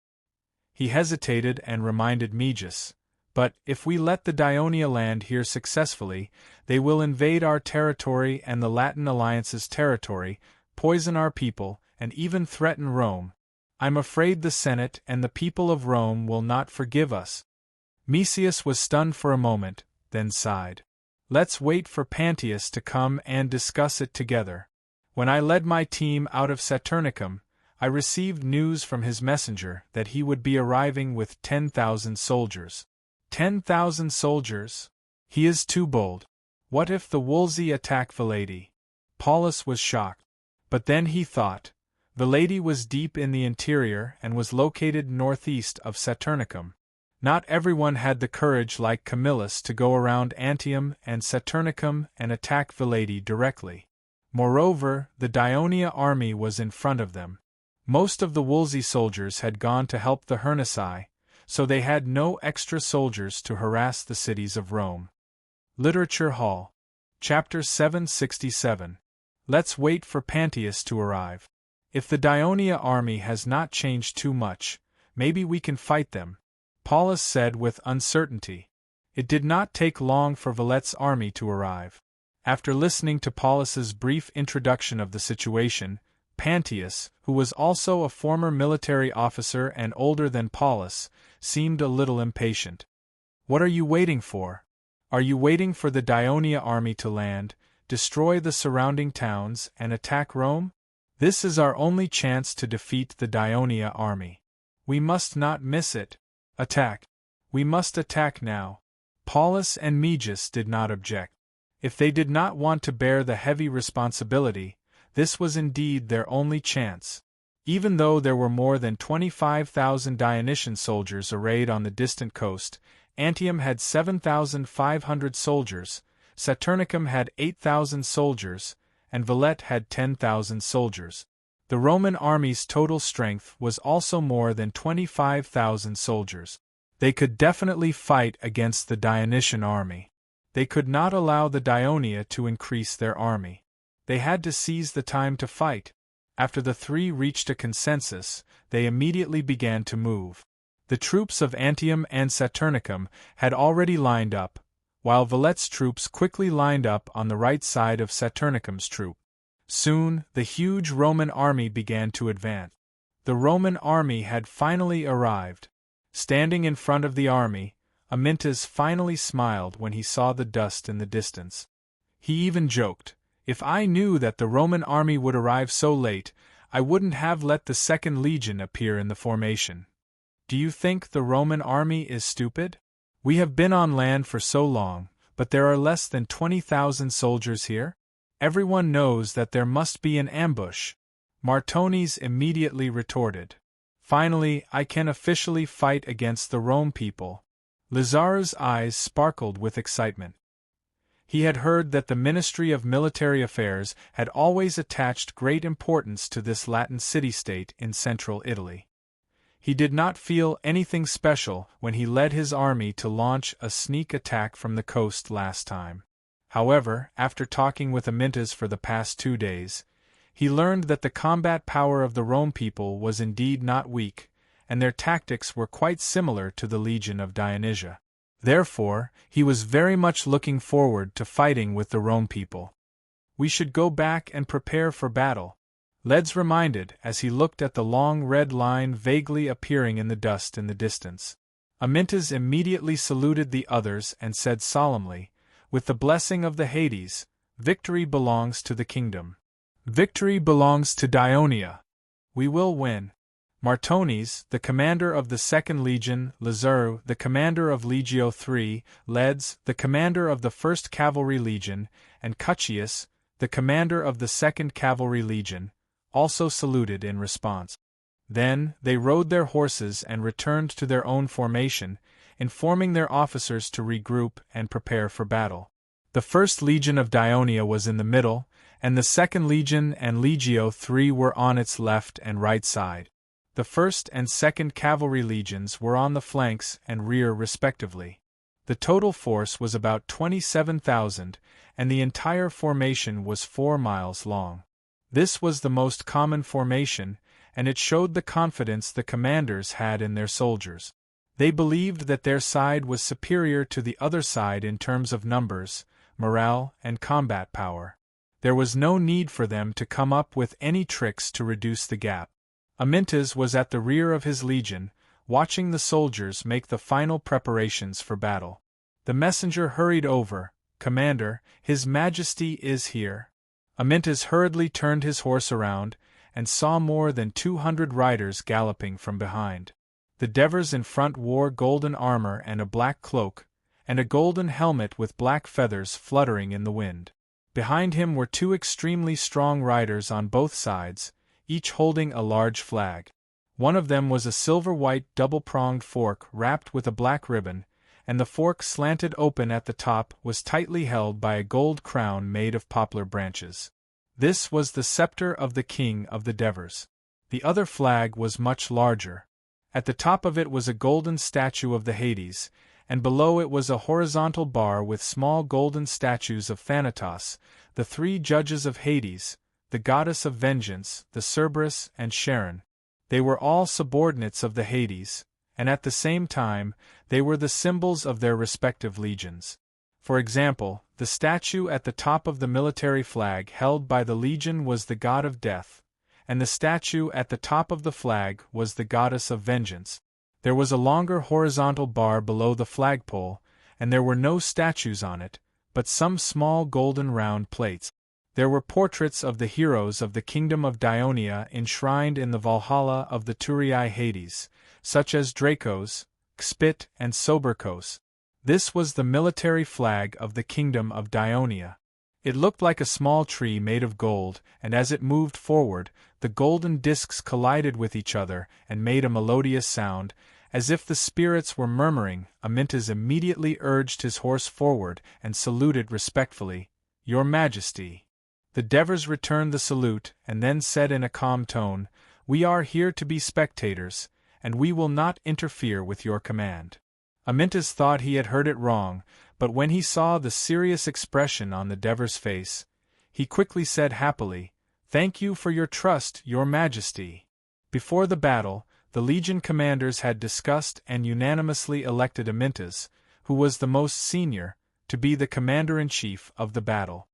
He hesitated and reminded Meges, "But if we let the Dionia land here successfully, they will invade our territory and the Latin Alliance's territory, poison our people, and even threaten Rome. I'm afraid the Senate and the people of Rome will not forgive us." Mesius was stunned for a moment, then sighed. "Let's wait for Pantius to come and discuss it together. When I led my team out of Saturnicum, I received news from his messenger that he would be arriving with 10,000 soldiers. 10,000 soldiers? He is too bold. What if the Wolsey attack Velady?" Paulus was shocked. But then he thought, Velady was deep in the interior and was located northeast of Saturnicum. Not everyone had the courage like Camillus to go around Antium and Saturnicum and attack Velady directly. Moreover, the Dionia army was in front of them. Most of the Wolsey soldiers had gone to help the Hernici, so they had no extra soldiers to harass the cities of Rome. Literature Hall. Chapter 767. Let's wait for Pantius to arrive. If the Dionia army has not changed too much, maybe we can fight them, Paulus said with uncertainty. It did not take long for Valet's army to arrive. After listening to Paulus's brief introduction of the situation, Pantius, who was also a former military officer and older than Paulus, seemed a little impatient. "What are you waiting for? Are you waiting for the Dionia army to land, destroy the surrounding towns, and attack Rome? This is our only chance to defeat the Dionia army. We must not miss it. Attack. We must attack now." Paulus and Meges did not object. If they did not want to bear the heavy responsibility, this was indeed their only chance. Even though there were more than 25,000 Dionysian soldiers arrayed on the distant coast, Antium had 7,500 soldiers, Saturnicum had 8,000 soldiers, and Valet had 10,000 soldiers. The Roman army's total strength was also more than 25,000 soldiers. They could definitely fight against the Dionysian army. They could not allow the Dionia to increase their army. They had to seize the time to fight. After the three reached a consensus, they immediately began to move. The troops of Antium and Saturnicum had already lined up, while Valet's troops quickly lined up on the right side of Saturnicum's troop. Soon, the huge Roman army began to advance. The Roman army had finally arrived. Standing in front of the army, Amyntas finally smiled when he saw the dust in the distance. He even joked, "If I knew that the Roman army would arrive so late, I wouldn't have let the Second Legion appear in the formation." Do you think the Roman army is stupid? We have been on land for so long, but there are less than 20,000 soldiers here? Everyone knows that there must be an ambush. Martones immediately retorted. "Finally, I can officially fight against the Rome people." Lazaru's eyes sparkled with excitement. He had heard that the Ministry of Military Affairs had always attached great importance to this Latin city-state in central Italy. He did not feel anything special when he led his army to launch a sneak attack from the coast last time. However, after talking with Amyntas for the past 2 days, he learned that the combat power of the Rome people was indeed not weak, and their tactics were quite similar to the Legion of Dionysia. Therefore, he was very much looking forward to fighting with the Rome people. "We should go back and prepare for battle," Leds reminded as he looked at the long red line vaguely appearing in the dust in the distance. Amyntas immediately saluted the others and said solemnly, "With the blessing of the Hades, victory belongs to the kingdom. Victory belongs to Dionia. We will win." Martones, the commander of the 2nd Legion, Lazaru, the commander of Legio III, Leds, the commander of the 1st Cavalry Legion, and Cuttius, the commander of the 2nd Cavalry Legion, also saluted in response. Then, they rode their horses and returned to their own formation, informing their officers to regroup and prepare for battle. The 1st Legion of Dionia was in the middle, and the 2nd Legion and Legio III were on its left and right side. The 1st and 2nd Cavalry Legions were on the flanks and rear respectively. The total force was about 27,000, and the entire formation was 4 miles long. This was the most common formation, and it showed the confidence the commanders had in their soldiers. They believed that their side was superior to the other side in terms of numbers, morale, and combat power. There was no need for them to come up with any tricks to reduce the gap. Amyntas was at the rear of his legion, watching the soldiers make the final preparations for battle. The messenger hurried over. "Commander, His Majesty is here." Amyntas hurriedly turned his horse around, and saw more than 200 riders galloping from behind. The Devers in front wore golden armor and a black cloak, and a golden helmet with black feathers fluttering in the wind. Behind him were 2 extremely strong riders on both sides, each holding a large flag. One of them was a silver-white double-pronged fork wrapped with a black ribbon, and the fork slanted open at the top was tightly held by a gold crown made of poplar branches. This was the scepter of the king of the Devers. The other flag was much larger. At the top of it was a golden statue of the Hades, and below it was a horizontal bar with small golden statues of Thanatos, the 3 judges of Hades, the goddess of vengeance, the Cerberus, and Charon. They were all subordinates of the Hades, and at the same time, they were the symbols of their respective legions. For example, the statue at the top of the military flag held by the legion was the god of death, and the statue at the top of the flag was the goddess of vengeance. There was a longer horizontal bar below the flagpole, and there were no statues on it, but some small golden round plates. There were portraits of the heroes of the kingdom of Dionia enshrined in the Valhalla of the Turii Hades, such as Dracos, Xpit, and Soberkos. This was the military flag of the kingdom of Dionia. It looked like a small tree made of gold, and as it moved forward, the golden discs collided with each other and made a melodious sound, as if the spirits were murmuring. Amyntas immediately urged his horse forward and saluted respectfully, "Your Majesty." The Devers returned the salute and then said in a calm tone, "We are here to be spectators, and we will not interfere with your command." Amyntas thought he had heard it wrong, but when he saw the serious expression on the Devers' face, he quickly said happily, "Thank you for your trust, Your Majesty." Before the battle, the legion commanders had discussed and unanimously elected Amyntas, who was the most senior, to be the commander-in-chief of the battle.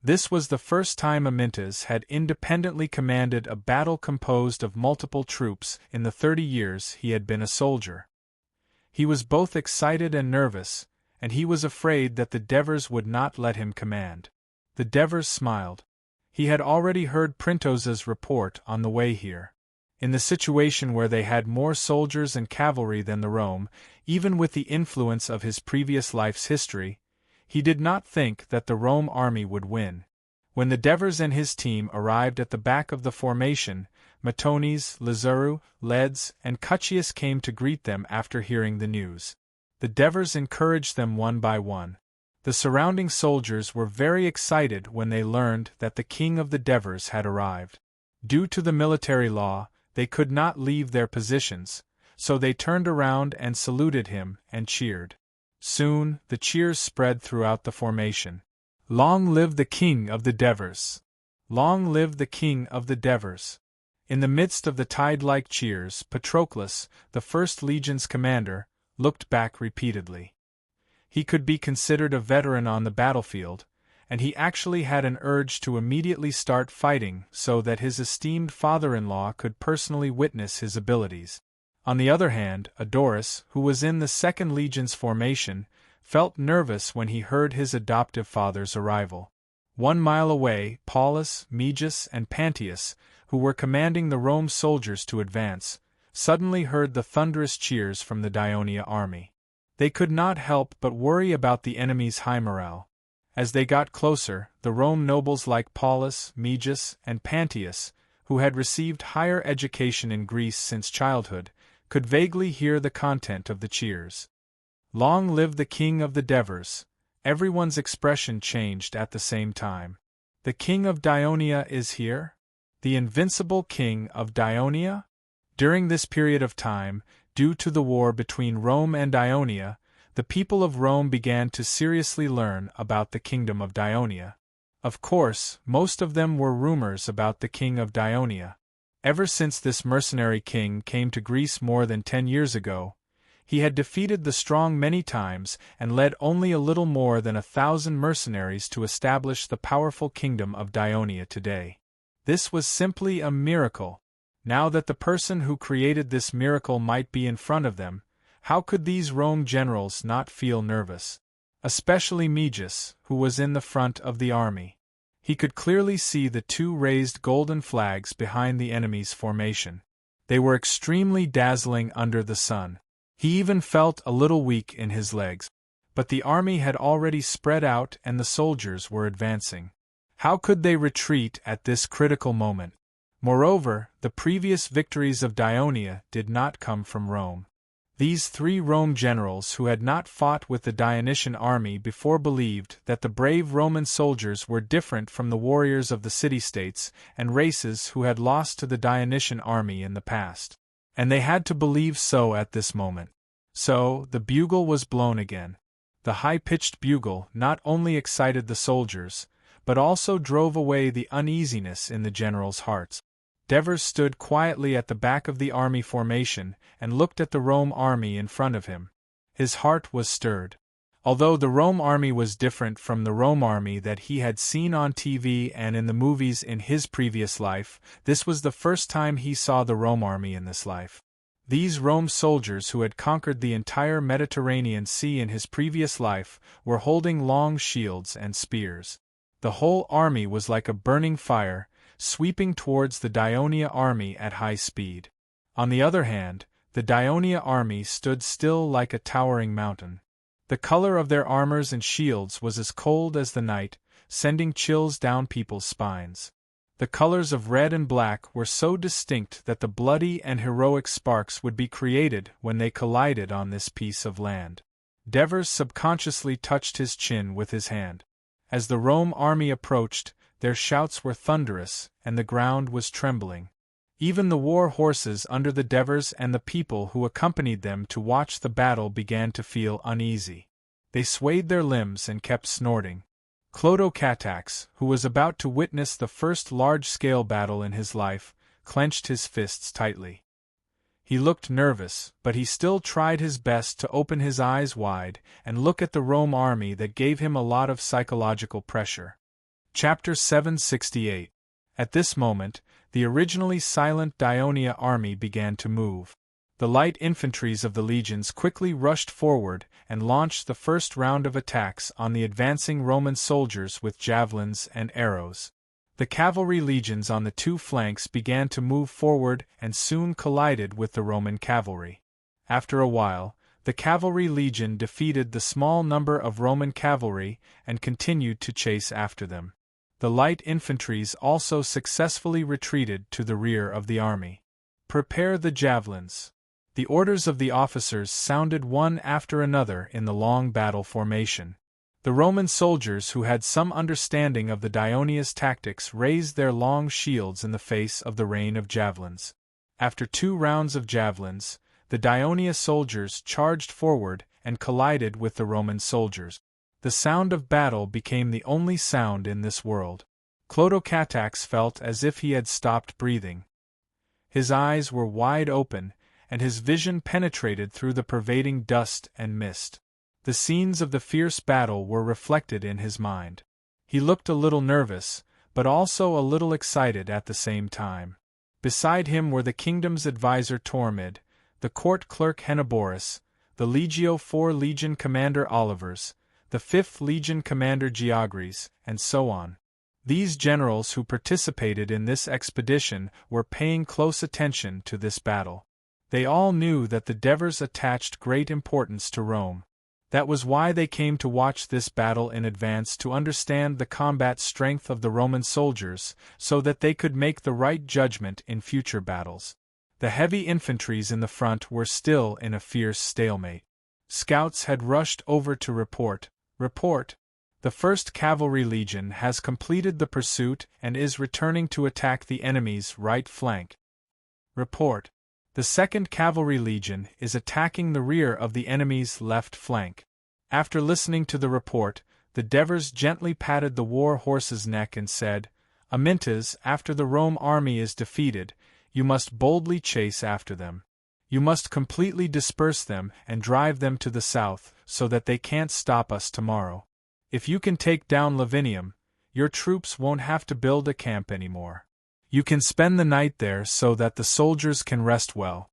This was the first time Amyntas had independently commanded a battle composed of multiple troops in the 30 years he had been a soldier. He was both excited and nervous, and he was afraid that the Devers would not let him command. The Devers smiled. He had already heard Printosa's report on the way here. In the situation where they had more soldiers and cavalry than the Rome, even with the influence of his previous life's history, he did not think that the Rome army would win. When the Devers and his team arrived at the back of the formation, Martones, Lazaru, Leds, and Cuttius came to greet them after hearing the news. The Devers encouraged them one by one. The surrounding soldiers were very excited when they learned that the king of the Devers had arrived. Due to the military law, they could not leave their positions, so they turned around and saluted him and cheered. Soon, the cheers spread throughout the formation. "Long live the king of the Devers! Long live the king of the Devers!" In the midst of the tide-like cheers, Patroclus, the 1st Legion's commander, looked back repeatedly. He could be considered a veteran on the battlefield, and he actually had an urge to immediately start fighting so that his esteemed father-in-law could personally witness his abilities. On the other hand, Adoris, who was in the 2nd Legion's formation, felt nervous when he heard his adoptive father's arrival. 1 mile away, Paulus, Meges, and Pantius, who were commanding the Rome soldiers to advance, suddenly heard the thunderous cheers from the Dionia army. They could not help but worry about the enemy's high morale. As they got closer, the Rome nobles like Paulus, Meges, and Pantius, who had received higher education in Greece since childhood, could vaguely hear the content of the cheers. "Long live the king of the Devers!" Everyone's expression changed at the same time. The king of Dionia is here? The invincible king of Dionia? During this period of time, due to the war between Rome and Dionia, the people of Rome began to seriously learn about the kingdom of Dionia. Of course, most of them were rumors about the king of Dionia. Ever since this mercenary king came to Greece more than 10 years ago, he had defeated the strong many times and led only a little more than 1,000 mercenaries to establish the powerful kingdom of Dionia today. This was simply a miracle. Now that the person who created this miracle might be in front of them, how could these Rome generals not feel nervous? Especially Meges, who was in the front of the army. He could clearly see the 2 raised golden flags behind the enemy's formation. They were extremely dazzling under the sun. He even felt a little weak in his legs. But the army had already spread out and the soldiers were advancing. How could they retreat at this critical moment? Moreover, the previous victories of Dionia did not come from Rome. These 3 Rome generals who had not fought with the Dionysian army before believed that the brave Roman soldiers were different from the warriors of the city-states and races who had lost to the Dionysian army in the past. And they had to believe so at this moment. So, the bugle was blown again. The high-pitched bugle not only excited the soldiers, but also drove away the uneasiness in the generals' hearts. Devers stood quietly at the back of the army formation and looked at the Rome army in front of him. His heart was stirred. Although the Rome army was different from the Rome army that he had seen on TV and in the movies in his previous life, this was the first time he saw the Rome army in this life. These Rome soldiers who had conquered the entire Mediterranean Sea in his previous life were holding long shields and spears. The whole army was like a burning fire, sweeping towards the Dionia army at high speed. On the other hand, the Dionia army stood still like a towering mountain. The color of their armors and shields was as cold as the night, sending chills down people's spines. The colors of red and black were so distinct that the bloody and heroic sparks would be created when they collided on this piece of land. Devers subconsciously touched his chin with his hand. As the Rome army approached, their shouts were thunderous, and the ground was trembling. Even the war horses under the Devers and the people who accompanied them to watch the battle began to feel uneasy. They swayed their limbs and kept snorting. Clodocatax, who was about to witness the first large-scale battle in his life, clenched his fists tightly. He looked nervous, but he still tried his best to open his eyes wide and look at the Rome army that gave him a lot of psychological pressure. Chapter 768. At this moment, the originally silent Dionia army began to move. The light infantries of the legions quickly rushed forward and launched the first round of attacks on the advancing Roman soldiers with javelins and arrows. The cavalry legions on the 2 flanks began to move forward and soon collided with the Roman cavalry. After a while, the cavalry legion defeated the small number of Roman cavalry and continued to chase after them. The light infantries also successfully retreated to the rear of the army. Prepare the javelins. The orders of the officers sounded one after another in the long battle formation. The Roman soldiers who had some understanding of the Dionia's tactics raised their long shields in the face of the rain of javelins. After 2 rounds of javelins, the Dionia soldiers charged forward and collided with the Roman soldiers. The sound of battle became the only sound in this world. Clodocatax felt as if he had stopped breathing. His eyes were wide open, and his vision penetrated through the pervading dust and mist. The scenes of the fierce battle were reflected in his mind. He looked a little nervous, but also a little excited at the same time. Beside him were the kingdom's advisor Tormid, the court clerk Henneborus, the Legio IV Legion commander Olivers, the 5th Legion commander Geogres, and so on. These generals who participated in this expedition were paying close attention to this battle. They all knew that the Devers attached great importance to Rome. That was why they came to watch this battle in advance, to understand the combat strength of the Roman soldiers, so that they could make the right judgment in future battles. The heavy infantries in the front were still in a fierce stalemate. Scouts had rushed over to report. The 1st Cavalry Legion has completed the pursuit and is returning to attack the enemy's right flank. Report. The 2nd Cavalry Legion is attacking the rear of the enemy's left flank. After listening to the report, the Devers gently patted the war horse's neck and said, Amintas, after the Rome army is defeated, you must boldly chase after them. You must completely disperse them and drive them to the south, so that they can't stop us tomorrow. If you can take down Lavinium, your troops won't have to build a camp anymore. You can spend the night there so that the soldiers can rest well.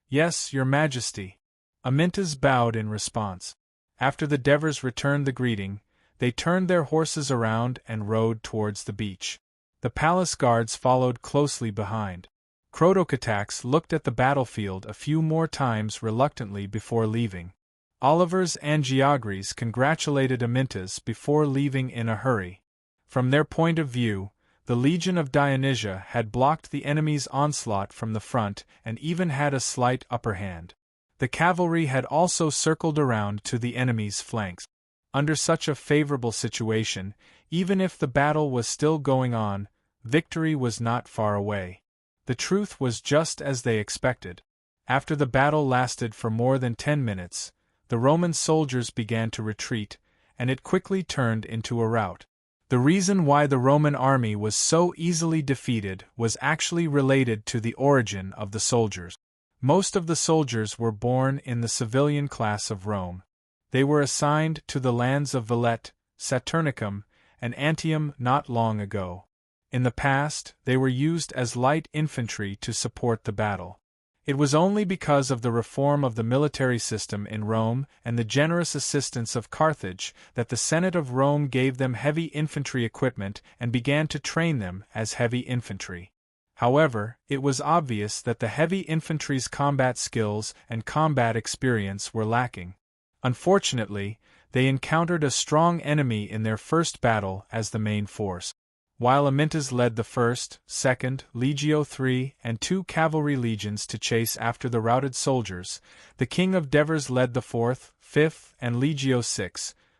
Yes, Your Majesty. Amintas bowed in response. After the Devers returned the greeting, they turned their horses around and rode towards the beach. The palace guards followed closely behind. Chrotocatax looked at the battlefield a few more times reluctantly before leaving. Olivers and Geogres congratulated Amintas before leaving in a hurry. From their point of view, the Legion of Dionysia had blocked the enemy's onslaught from the front and even had a slight upper hand. The cavalry had also circled around to the enemy's flanks. Under such a favorable situation, even if the battle was still going on, victory was not far away. The truth was just as they expected. After the battle lasted for more than 10 minutes, the Roman soldiers began to retreat, and it quickly turned into a rout. The reason why the Roman army was so easily defeated was actually related to the origin of the soldiers. Most of the soldiers were born in the civilian class of Rome. They were assigned to the lands of Vellet, Saturnicum, and Antium not long ago. In the past, they were used as light infantry to support the battle. It was only because of the reform of the military system in Rome and the generous assistance of Carthage that the Senate of Rome gave them heavy infantry equipment and began to train them as heavy infantry. However, it was obvious that the heavy infantry's combat skills and combat experience were lacking. Unfortunately, they encountered a strong enemy in their first battle as the main force. While Amintas led the 1st, 2nd, Legio III, and 2 cavalry legions to chase after the routed soldiers, the King of Devers led the 4th, 5th, and Legio VI,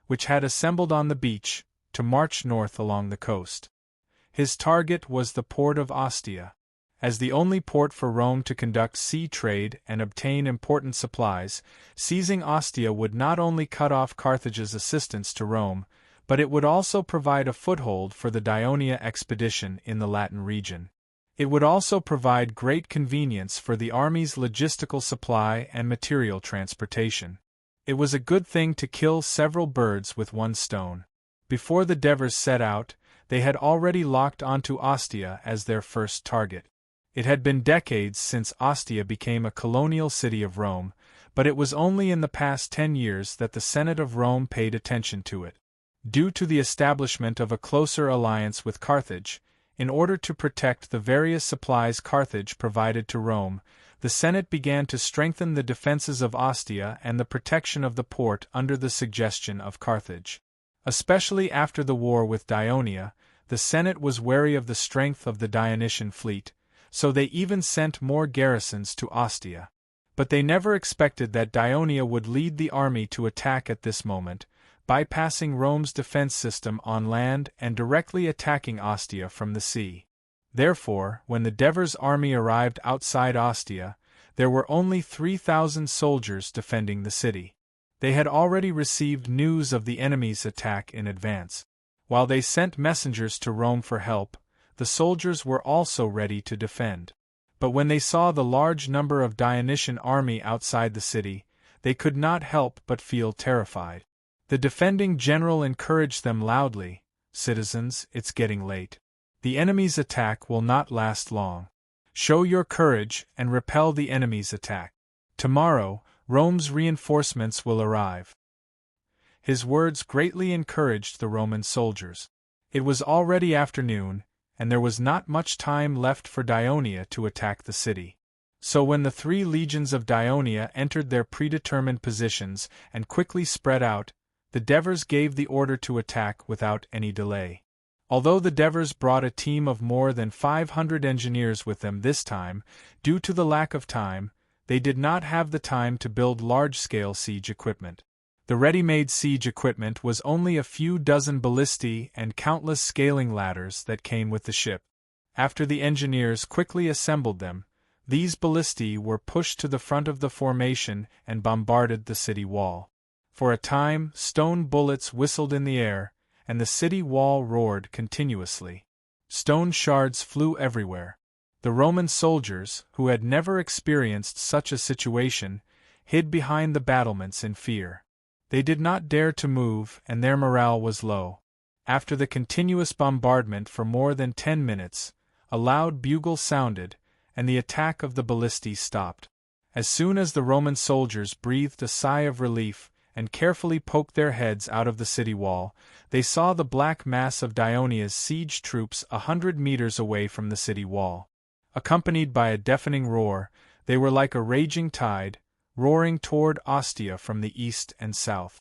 which had assembled on the beach, to march north along the coast. His target was the port of Ostia. As the only port for Rome to conduct sea trade and obtain important supplies, seizing Ostia would not only cut off Carthage's assistance to Rome, but it would also provide a foothold for the Dionia expedition in the Latin region. It would also provide great convenience for the army's logistical supply and material transportation. It was a good thing to kill several birds with one stone. Before the Devers set out, they had already locked onto Ostia as their first target. It had been decades since Ostia became a colonial city of Rome, but it was only in the past 10 years that the Senate of Rome paid attention to it. Due to the establishment of a closer alliance with Carthage, in order to protect the various supplies Carthage provided to Rome, the Senate began to strengthen the defenses of Ostia and the protection of the port under the suggestion of Carthage. Especially after the war with Dionia, the Senate was wary of the strength of the Dionysian fleet, so they even sent more garrisons to Ostia. But they never expected that Dionia would lead the army to attack at this moment, bypassing Rome's defense system on land and directly attacking Ostia from the sea. Therefore, when the Devers' army arrived outside Ostia, there were only 3,000 soldiers defending the city. They had already received news of the enemy's attack in advance. While they sent messengers to Rome for help, the soldiers were also ready to defend. But when they saw the large number of Dionysian army outside the city, they could not help but feel terrified. The defending general encouraged them loudly, citizens, it's getting late. The enemy's attack will not last long. Show your courage and repel the enemy's attack. Tomorrow, Rome's reinforcements will arrive. His words greatly encouraged the Roman soldiers. It was already afternoon, and there was not much time left for Dionia to attack the city. So when the 3 legions of Dionia entered their predetermined positions and quickly spread out, the Devers gave the order to attack without any delay. Although the Devers brought a team of more than 500 engineers with them this time, due to the lack of time, they did not have the time to build large-scale siege equipment. The ready-made siege equipment was only a few dozen ballistae and countless scaling ladders that came with the ship. After the engineers quickly assembled them, these ballistae were pushed to the front of the formation and bombarded the city wall. For a time, stone bullets whistled in the air, and the city wall roared continuously. Stone shards flew everywhere. The Roman soldiers, who had never experienced such a situation, hid behind the battlements in fear. They did not dare to move, and their morale was low. After the continuous bombardment for more than 10 minutes, a loud bugle sounded, and the attack of the ballistae stopped. As soon as the Roman soldiers breathed a sigh of relief and carefully poked their heads out of the city wall, they saw the black mass of Dionia's siege troops 100 meters away from the city wall. Accompanied by a deafening roar, they were like a raging tide, roaring toward Ostia from the east and south.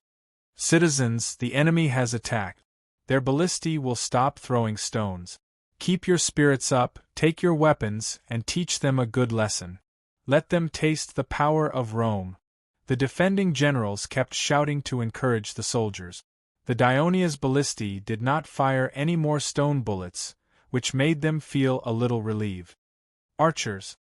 Citizens, the enemy has attacked. Their ballistae will stop throwing stones. Keep your spirits up, take your weapons, and teach them a good lesson. Let them taste the power of Rome. The defending generals kept shouting to encourage the soldiers. The Dionia's ballistae did not fire any more stone bullets, which made them feel a little relieved. Archers,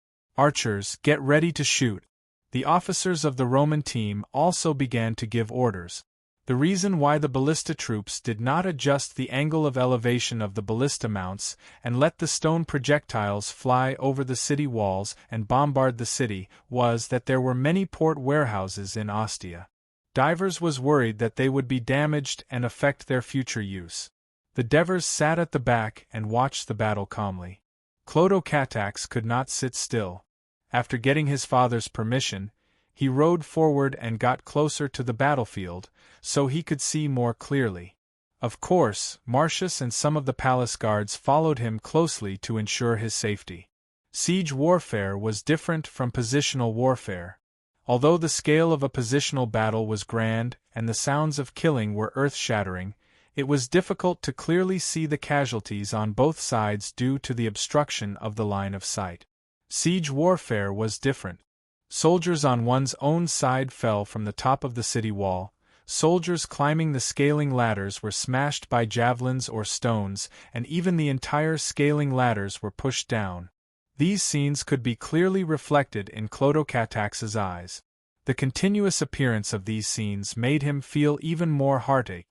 get ready to shoot. The officers of the Roman team also began to give orders. The reason why the ballista troops did not adjust the angle of elevation of the ballista mounts and let the stone projectiles fly over the city walls and bombard the city was that there were many port warehouses in Ostia. Divers was worried that they would be damaged and affect their future use. The Devers sat at the back and watched the battle calmly. Clodocatax could not sit still. After getting his father's permission, he rode forward and got closer to the battlefield, so he could see more clearly. Of course, Marcius and some of the palace guards followed him closely to ensure his safety. Siege warfare was different from positional warfare. Although the scale of a positional battle was grand and the sounds of killing were earth-shattering, it was difficult to clearly see the casualties on both sides due to the obstruction of the line of sight. Siege warfare was different. Soldiers on one's own side fell from the top of the city wall. Soldiers climbing the scaling ladders were smashed by javelins or stones, and even the entire scaling ladders were pushed down. These scenes could be clearly reflected in Clodocatax's eyes. The continuous appearance of these scenes made him feel even more heartache.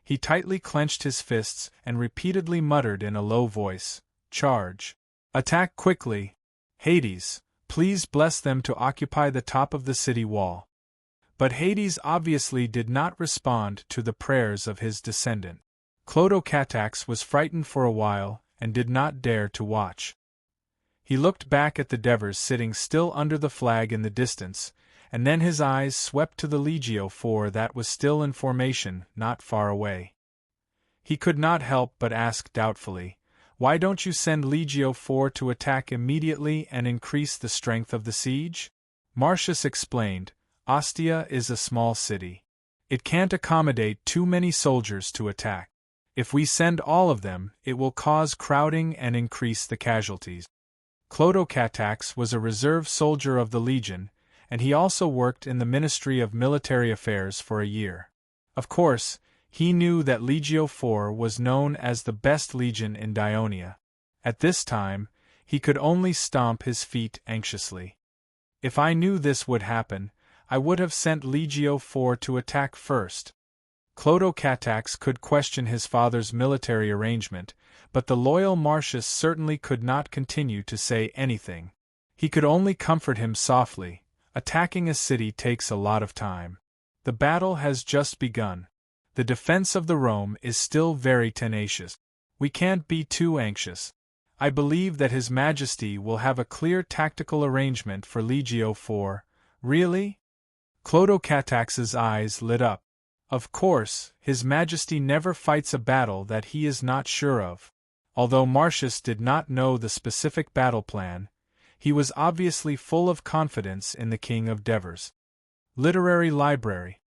He tightly clenched his fists and repeatedly muttered in a low voice, "Charge! Attack quickly! Hades, please bless them to occupy the top of the city wall." But Hades obviously did not respond to the prayers of his descendant. Clodocatax was frightened for a while and did not dare to watch. He looked back at the Devers sitting still under the flag in the distance, and then his eyes swept to the Legio IV that was still in formation, not far away. He could not help but ask doubtfully, "Why don't you send Legio IV to attack immediately and increase the strength of the siege?" Marcius explained, "Ostia is a small city. It can't accommodate too many soldiers to attack. If we send all of them, it will cause crowding and increase the casualties." Clodocatax was a reserve soldier of the legion, and he also worked in the Ministry of Military Affairs for a year. Of course, he knew that Legio IV was known as the best legion in Dionia. At this time, he could only stomp his feet anxiously. "If I knew this would happen, I would have sent Legio IV to attack first." Clodocatax could question his father's military arrangement, but the loyal Marcius certainly could not continue to say anything. He could only comfort him softly. Attacking a city takes a lot of time. The battle has just begun. The defense of the Rome is still very tenacious. We can't be too anxious. I believe that His Majesty will have a clear tactical arrangement for Legio IV. Really? Clodocatax's eyes lit up. Of course, His Majesty never fights a battle that he is not sure of. Although Marcius did not know the specific battle plan, he was obviously full of confidence in the King of Devers. Literary Library.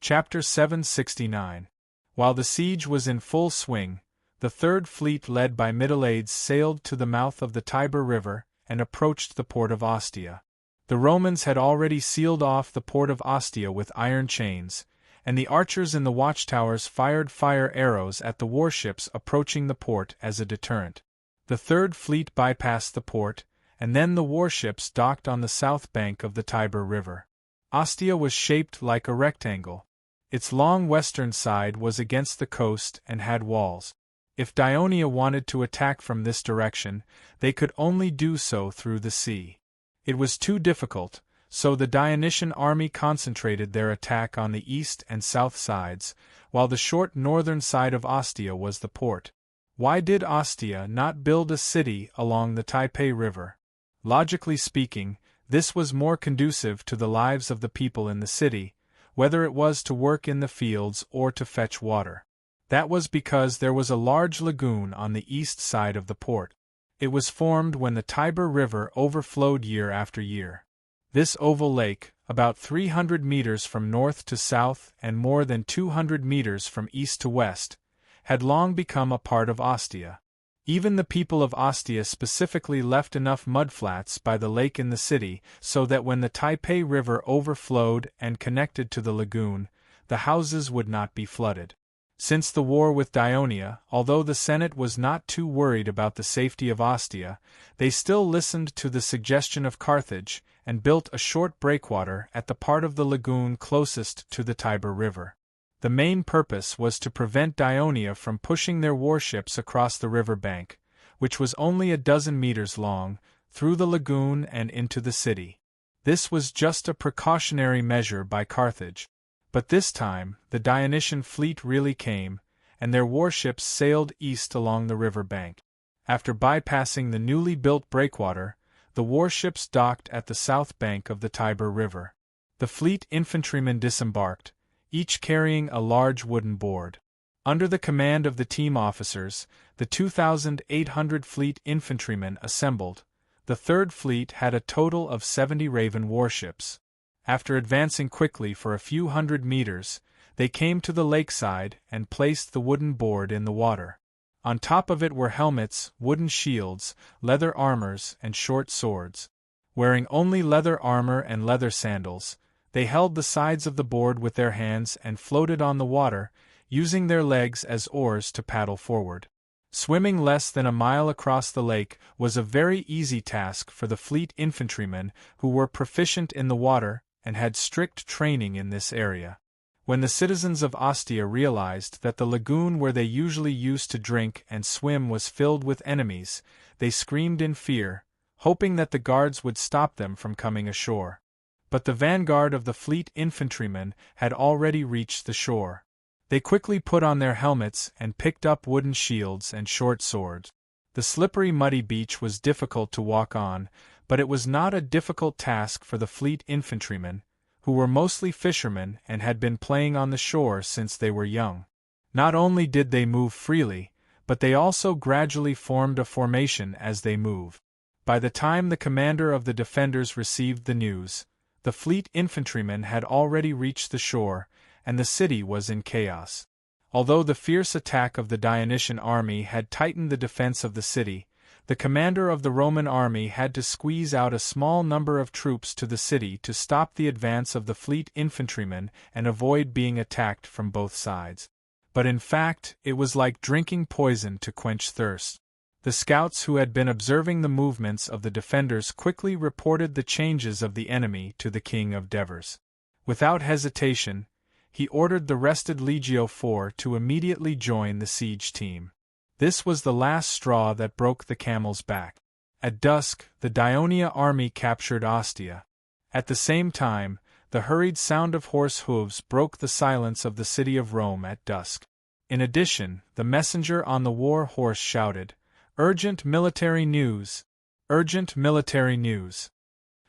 Chapter 769. While the siege was in full swing, the Third Fleet led by Middleades sailed to the mouth of the Tiber River and approached the port of Ostia. The Romans had already sealed off the port of Ostia with iron chains, and the archers in the watchtowers fired fire arrows at the warships approaching the port as a deterrent. The Third Fleet bypassed the port, and then the warships docked on the south bank of the Tiber River. Ostia was shaped like a rectangle. Its long western side was against the coast and had walls. If Daionia wanted to attack from this direction, they could only do so through the sea. It was too difficult, so the Dionysian army concentrated their attack on the east and south sides, while the short northern side of Ostia was the port. Why did Ostia not build a city along the Taipei River? Logically speaking, this was more conducive to the lives of the people in the city, whether it was to work in the fields or to fetch water. That was because there was a large lagoon on the east side of the port. It was formed when the Tiber River overflowed year after year. This oval lake, about 300 meters from north to south and more than 200 meters from east to west, had long become a part of Ostia. Even the people of Ostia specifically left enough mudflats by the lake in the city so that when the Taipei River overflowed and connected to the lagoon, the houses would not be flooded. Since the war with Daionia, although the Senate was not too worried about the safety of Ostia, they still listened to the suggestion of Carthage and built a short breakwater at the part of the lagoon closest to the Tiber River. The main purpose was to prevent Daionia from pushing their warships across the river bank, which was only a dozen meters long, through the lagoon and into the city. This was just a precautionary measure by Carthage. But this time, the Dionysian fleet really came, and their warships sailed east along the river bank. After bypassing the newly built breakwater, the warships docked at the south bank of the Tiber River. The fleet infantrymen disembarked, each carrying a large wooden board. Under the command of the team officers, the 2,800 fleet infantrymen assembled. The Third Fleet had a total of 70 Raven warships. After advancing quickly for a few hundred meters, they came to the lakeside and placed the wooden board in the water. On top of it were helmets, wooden shields, leather armors, and short swords. Wearing only leather armor and leather sandals, they held the sides of the board with their hands and floated on the water, using their legs as oars to paddle forward. Swimming less than a mile across the lake was a very easy task for the fleet infantrymen who were proficient in the water and had strict training in this area. When the citizens of Ostia realized that the lagoon where they usually used to drink and swim was filled with enemies, they screamed in fear, hoping that the guards would stop them from coming ashore. But the vanguard of the fleet infantrymen had already reached the shore. They quickly put on their helmets and picked up wooden shields and short swords. The slippery muddy beach was difficult to walk on, but it was not a difficult task for the fleet infantrymen, who were mostly fishermen and had been playing on the shore since they were young. Not only did they move freely, but they also gradually formed a formation as they moved. By the time the commander of the defenders received the news, the fleet infantrymen had already reached the shore, and the city was in chaos. Although the fierce attack of the Dionysian army had tightened the defense of the city, the commander of the Roman army had to squeeze out a small number of troops to the city to stop the advance of the fleet infantrymen and avoid being attacked from both sides. But in fact, it was like drinking poison to quench thirst. The scouts who had been observing the movements of the defenders quickly reported the changes of the enemy to the King of Devers. Without hesitation, he ordered the rested Legio IV to immediately join the siege team. This was the last straw that broke the camel's back. At dusk, the Daionia army captured Ostia. At the same time, the hurried sound of horse hooves broke the silence of the city of Rome at dusk. In addition, the messenger on the war horse shouted, "Urgent military news! Urgent military news!"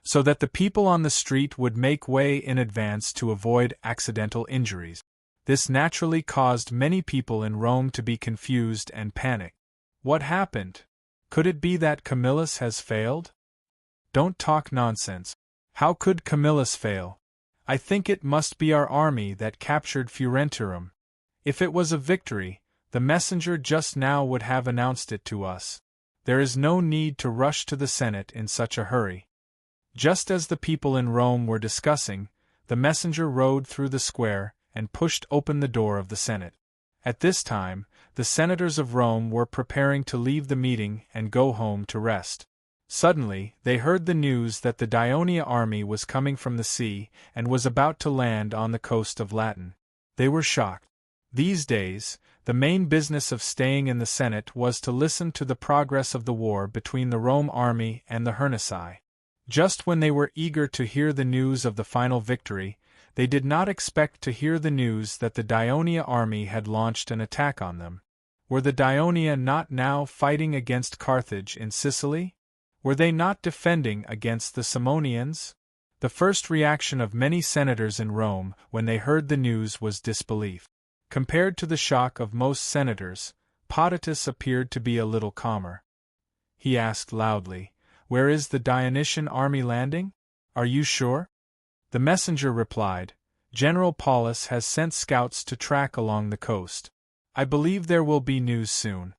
so that the people on the street would make way in advance to avoid accidental injuries. This naturally caused many people in Rome to be confused and panic. What happened? Could it be that Camillus has failed? Don't talk nonsense. How could Camillus fail? I think it must be our army that captured Furentirum. If it was a victory, the messenger just now would have announced it to us. There is no need to rush to the Senate in such a hurry. Just as the people in Rome were discussing, the messenger rode through the square and pushed open the door of the Senate. At this time, the senators of Rome were preparing to leave the meeting and go home to rest. Suddenly, they heard the news that the Daionia army was coming from the sea and was about to land on the coast of Latin. They were shocked. These days, the main business of staying in the Senate was to listen to the progress of the war between the Rome army and the Hernici. Just when they were eager to hear the news of the final victory, they did not expect to hear the news that the Daionia army had launched an attack on them. Were the Daionia not now fighting against Carthage in Sicily? Were they not defending against the Simonians? The first reaction of many senators in Rome when they heard the news was disbelief. Compared to the shock of most senators, Potitus appeared to be a little calmer. He asked loudly, "Where is the Dionysian army landing? Are you sure?" The messenger replied, "General Paulus has sent scouts to track along the coast. I believe there will be news soon."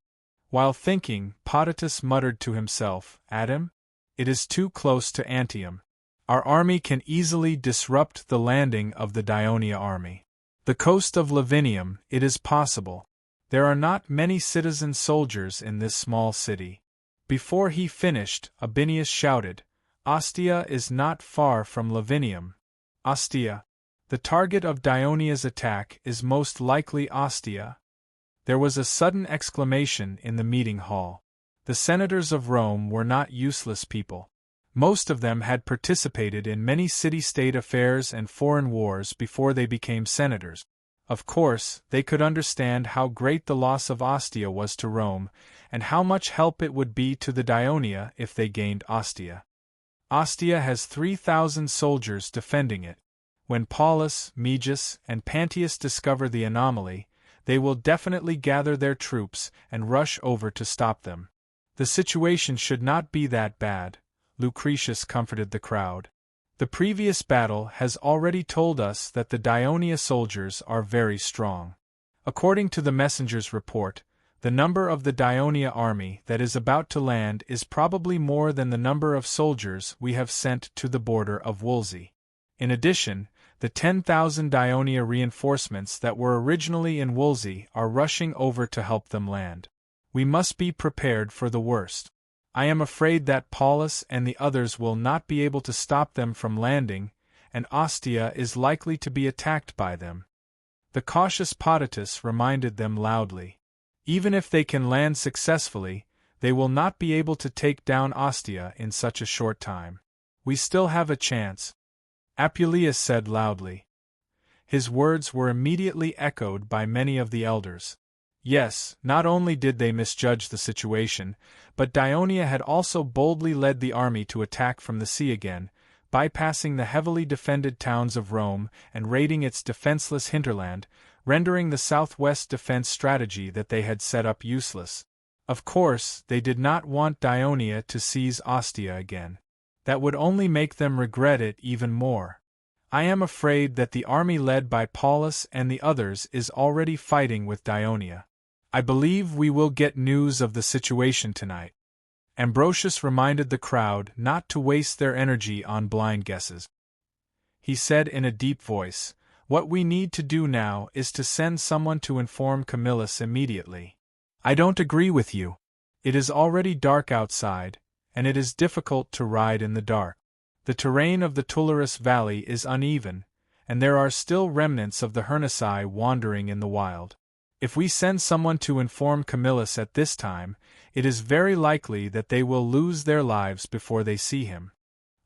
While thinking, Potitus muttered to himself, "Adam? It is too close to Antium. Our army can easily disrupt the landing of the Daionia army. The coast of Lavinium, it is possible. There are not many citizen soldiers in this small city." Before he finished, Abinius shouted, "Ostia is not far from Lavinium." Ostia. The target of Daonia's attack is most likely Ostia. There was a sudden exclamation in the meeting hall. The senators of Rome were not useless people. Most of them had participated in many city-state affairs and foreign wars before they became senators. Of course, they could understand how great the loss of Ostia was to Rome, and how much help it would be to the Daionia if they gained Ostia. Ostia has 3,000 soldiers defending it. When Paulus, Megis, and Pantius discover the anomaly, they will definitely gather their troops and rush over to stop them. The situation should not be that bad, Lucretius comforted the crowd. The previous battle has already told us that the Daionia soldiers are very strong. According to the messenger's report, the number of the Daionia army that is about to land is probably more than the number of soldiers we have sent to the border of Wolsey. In addition, the 10,000 Daionia reinforcements that were originally in Wolsey are rushing over to help them land. We must be prepared for the worst. I am afraid that Paulus and the others will not be able to stop them from landing, and Ostia is likely to be attacked by them. The cautious Potitus reminded them loudly. Even if they can land successfully, they will not be able to take down Ostia in such a short time. We still have a chance, Apuleius said loudly. His words were immediately echoed by many of the elders. Yes, not only did they misjudge the situation, but Daionia had also boldly led the army to attack from the sea again, bypassing the heavily defended towns of Rome and raiding its defenseless hinterland, rendering the southwest defense strategy that they had set up useless. Of course, they did not want Daionia to seize Ostia again. That would only make them regret it even more. I am afraid that the army led by Paulus and the others is already fighting with Daionia. I believe we will get news of the situation tonight. Ambrosius reminded the crowd not to waste their energy on blind guesses. He said in a deep voice, "What we need to do now is to send someone to inform Camillus immediately." "I don't agree with you. It is already dark outside, and it is difficult to ride in the dark. The terrain of the Tullarus Valley is uneven, and there are still remnants of the Hernici wandering in the wild. If we send someone to inform Camillus at this time, it is very likely that they will lose their lives before they see him.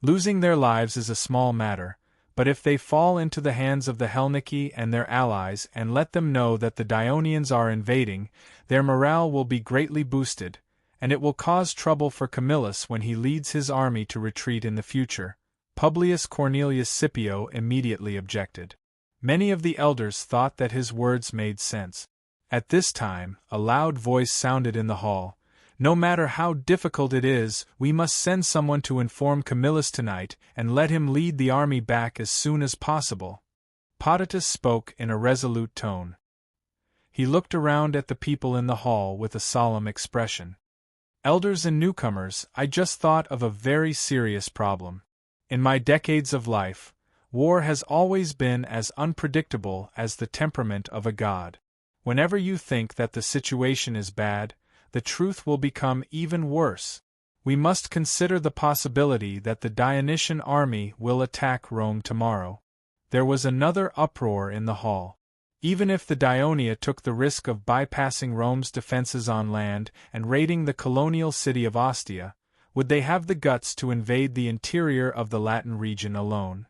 Losing their lives is a small matter, But if they fall into the hands of the Helniki and their allies and let them know that the Dionians are invading, their morale will be greatly boosted, and it will cause trouble for Camillus when he leads his army to retreat in the future. Publius Cornelius Scipio immediately objected. Many of the elders thought that his words made sense. At this time, a loud voice sounded in the hall. No matter how difficult it is, we must send someone to inform Camillus tonight and let him lead the army back as soon as possible. Potitus spoke in a resolute tone. He looked around at the people in the hall with a solemn expression. Elders and newcomers, I just thought of a very serious problem. In my decades of life, war has always been as unpredictable as the temperament of a god. Whenever you think that the situation is bad, the truth will become even worse. We must consider the possibility that the Dionysian army will attack Rome tomorrow. There was another uproar in the hall. Even if the Dionia took the risk of bypassing Rome's defenses on land and raiding the colonial city of Ostia, would they have the guts to invade the interior of the Latin region alone?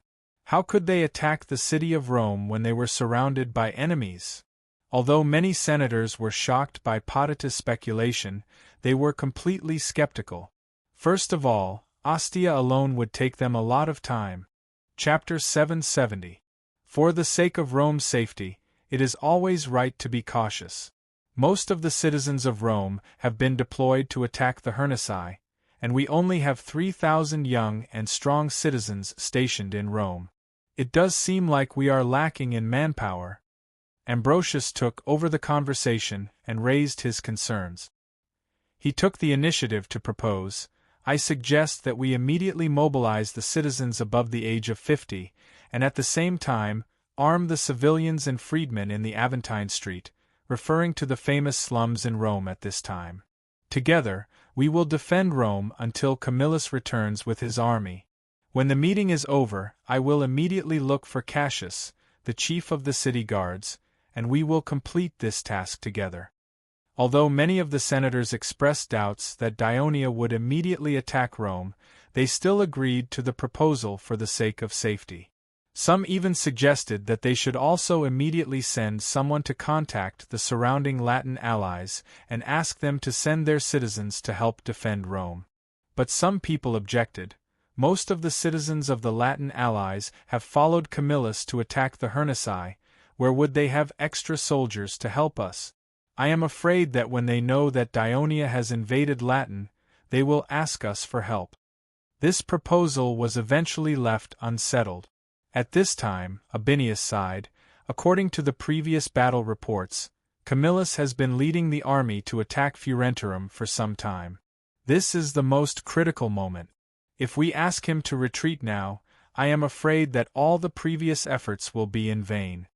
How could they attack the city of Rome when they were surrounded by enemies? Although many senators were shocked by Potitus' speculation, they were completely skeptical. First of all, Ostia alone would take them a lot of time. Chapter 770. For the sake of Rome's safety, it is always right to be cautious. Most of the citizens of Rome have been deployed to attack the Hernici, and we only have 3,000 young and strong citizens stationed in Rome. It does seem like we are lacking in manpower. Ambrosius took over the conversation and raised his concerns. He took the initiative to propose, I suggest that we immediately mobilize the citizens above the age of 50, and at the same time, arm the civilians and freedmen in the Aventine Street, referring to the famous slums in Rome at this time. Together, we will defend Rome until Camillus returns with his army. When the meeting is over, I will immediately look for Cassius, the chief of the city guards, and we will complete this task together. Although many of the senators expressed doubts that Dionia would immediately attack Rome, they still agreed to the proposal for the sake of safety. Some even suggested that they should also immediately send someone to contact the surrounding Latin allies and ask them to send their citizens to help defend Rome. But some people objected. Most of the citizens of the Latin allies have followed Camillus to attack the Hernici. Where would they have extra soldiers to help us? I am afraid that when they know that Dionia has invaded Latin, they will ask us for help. This proposal was eventually left unsettled. At this time, Abinius sighed. According to the previous battle reports, Camillus has been leading the army to attack Furentum for some time. This is the most critical moment. If we ask him to retreat now, I am afraid that all the previous efforts will be in vain.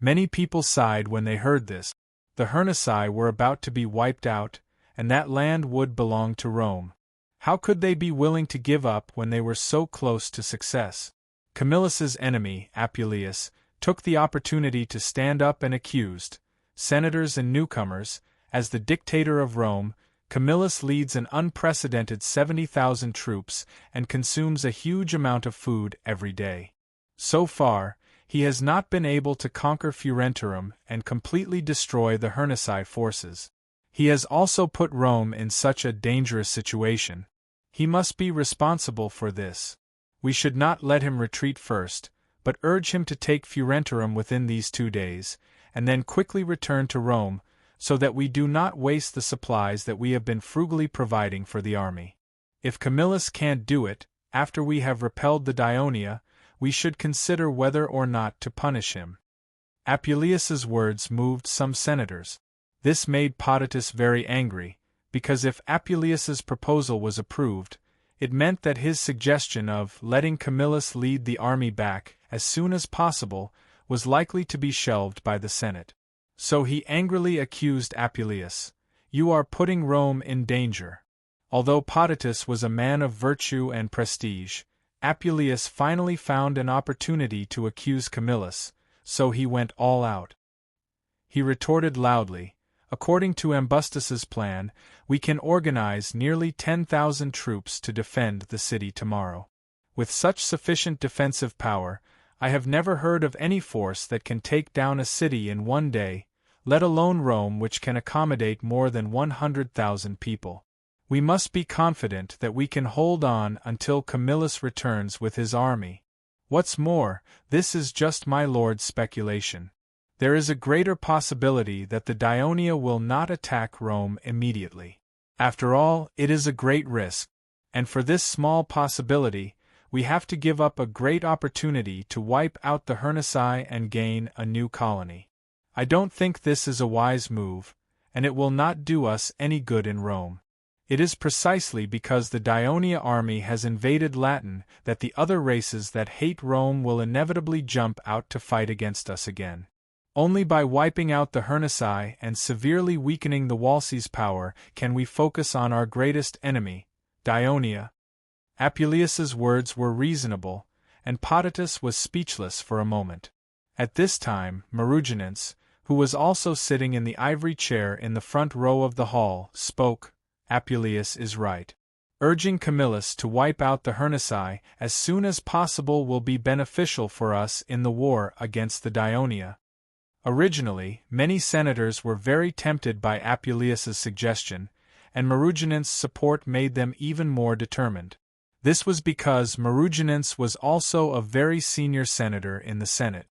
Many people sighed when they heard this. The Hernici were about to be wiped out, and that land would belong to Rome. How could they be willing to give up when they were so close to success? Camillus's enemy, Apuleius, took the opportunity to stand up and accused, senators and newcomers, as the dictator of Rome. Camillus leads an unprecedented 70,000 troops and consumes a huge amount of food every day. So far, he has not been able to conquer Furentum and completely destroy the Hernici forces. He has also put Rome in such a dangerous situation. He must be responsible for this. We should not let him retreat first, but urge him to take Furentum within these 2 days, and then quickly return to Rome, so that we do not waste the supplies that we have been frugally providing for the army. If Camillus can't do it, after we have repelled the Dionia, we should consider whether or not to punish him. Apuleius's words moved some senators. This made Potitus very angry, because if Apuleius's proposal was approved, it meant that his suggestion of letting Camillus lead the army back as soon as possible was likely to be shelved by the Senate. So he angrily accused Apuleius. You are putting Rome in danger. Although Potitus was a man of virtue and prestige, Apuleius finally found an opportunity to accuse Camillus, so he went all out. He retorted loudly, according to Ambustus's plan, we can organize nearly 10,000 troops to defend the city tomorrow. With such sufficient defensive power, I have never heard of any force that can take down a city in one day, let alone Rome, which can accommodate more than 100,000 people. We must be confident that we can hold on until Camillus returns with his army. What's more, this is just my lord's speculation. There is a greater possibility that the Dionia will not attack Rome immediately. After all, it is a great risk, and for this small possibility, we have to give up a great opportunity to wipe out the Hernici and gain a new colony. I don't think this is a wise move, and it will not do us any good in Rome. It is precisely because the Dionia army has invaded Latin that the other races that hate Rome will inevitably jump out to fight against us again. Only by wiping out the Hernici and severely weakening the Walses' power can we focus on our greatest enemy, Dionia. Apuleius's words were reasonable, and Potitus was speechless for a moment. At this time, Maruginense, who was also sitting in the ivory chair in the front row of the hall, spoke. Apuleius is right. Urging Camillus to wipe out the Hernici as soon as possible will be beneficial for us in the war against the Dionia. Originally, many senators were very tempted by Apuleius's suggestion, and Maruginense's support made them even more determined. This was because Maruginense was also a very senior senator in the Senate.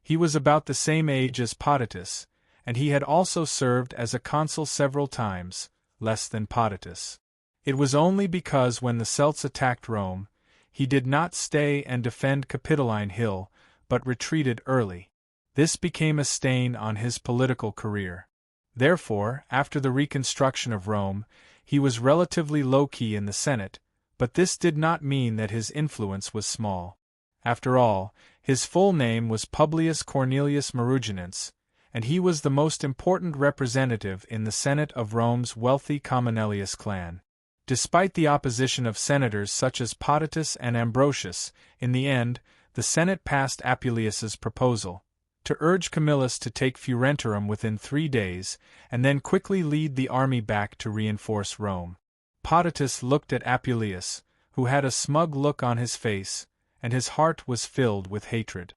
He was about the same age as Potitus, and he had also served as a consul several times, less than Potitus. It was only because when the Celts attacked Rome, he did not stay and defend Capitoline Hill, but retreated early. This became a stain on his political career. Therefore, after the reconstruction of Rome, he was relatively low-key in the Senate, but this did not mean that his influence was small. After all, his full name was Publius Cornelius Maruginense, and he was the most important representative in the Senate of Rome's wealthy Commonelius clan. Despite the opposition of senators such as Potitus and Ambrosius, in the end, the Senate passed Apuleius's proposal to urge Camillus to take Furentum within 3 days, and then quickly lead the army back to reinforce Rome. Potitus looked at Apuleius, who had a smug look on his face, and his heart was filled with hatred.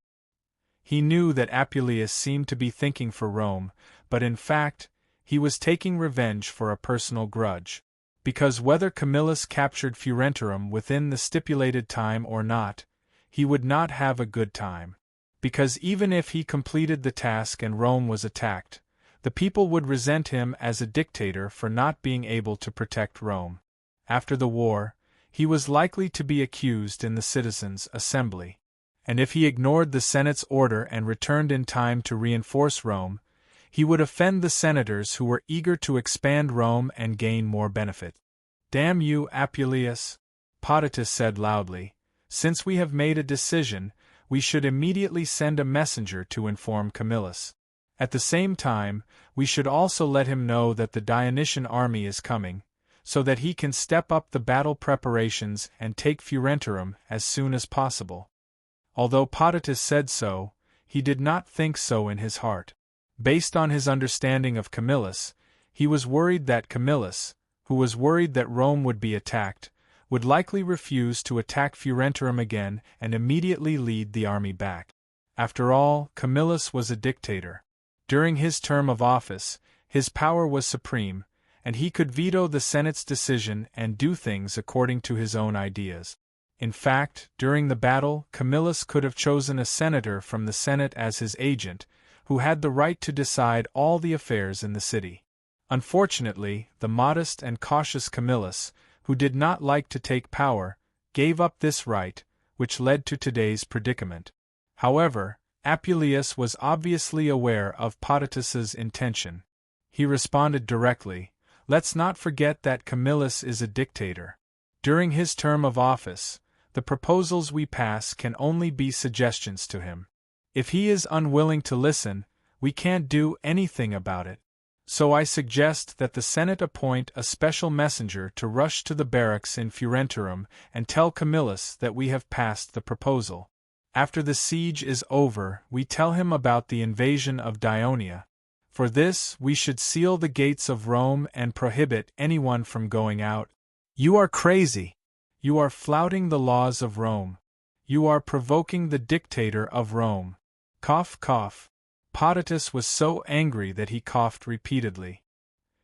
He knew that Apuleius seemed to be thinking for Rome, but in fact, he was taking revenge for a personal grudge. Because whether Camillus captured Furentum within the stipulated time or not, he would not have a good time. Because even if he completed the task and Rome was attacked, the people would resent him as a dictator for not being able to protect Rome. After the war, he was likely to be accused in the citizens' assembly. And if he ignored the Senate's order and returned in time to reinforce Rome, he would offend the senators who were eager to expand Rome and gain more benefit. "Damn you, Apuleius," Potitus said loudly. "Since we have made a decision, we should immediately send a messenger to inform Camillus. At the same time, we should also let him know that the Dionysian army is coming, so that he can step up the battle preparations and take Furentum as soon as possible." Although Potitus said so, he did not think so in his heart. Based on his understanding of Camillus, he was worried that Camillus, who was worried that Rome would be attacked, would likely refuse to attack Furentum again and immediately lead the army back. After all, Camillus was a dictator. During his term of office, his power was supreme, and he could veto the Senate's decision and do things according to his own ideas. In fact, during the battle, Camillus could have chosen a senator from the Senate as his agent, who had the right to decide all the affairs in the city. Unfortunately, the modest and cautious Camillus, who did not like to take power, gave up this right, which led to today's predicament. However, Apuleius was obviously aware of Potitus's intention. He responded directly, "Let's not forget that Camillus is a dictator. During his term of office, the proposals we pass can only be suggestions to him. If he is unwilling to listen, we can't do anything about it. So I suggest that the Senate appoint a special messenger to rush to the barracks in Furentum and tell Camillus that we have passed the proposal. After the siege is over, we tell him about the invasion of Dionia. For this, we should seal the gates of Rome and prohibit anyone from going out." "You are crazy. You are flouting the laws of Rome. You are provoking the dictator of Rome. Cough, cough. Potitus was so angry that he coughed repeatedly.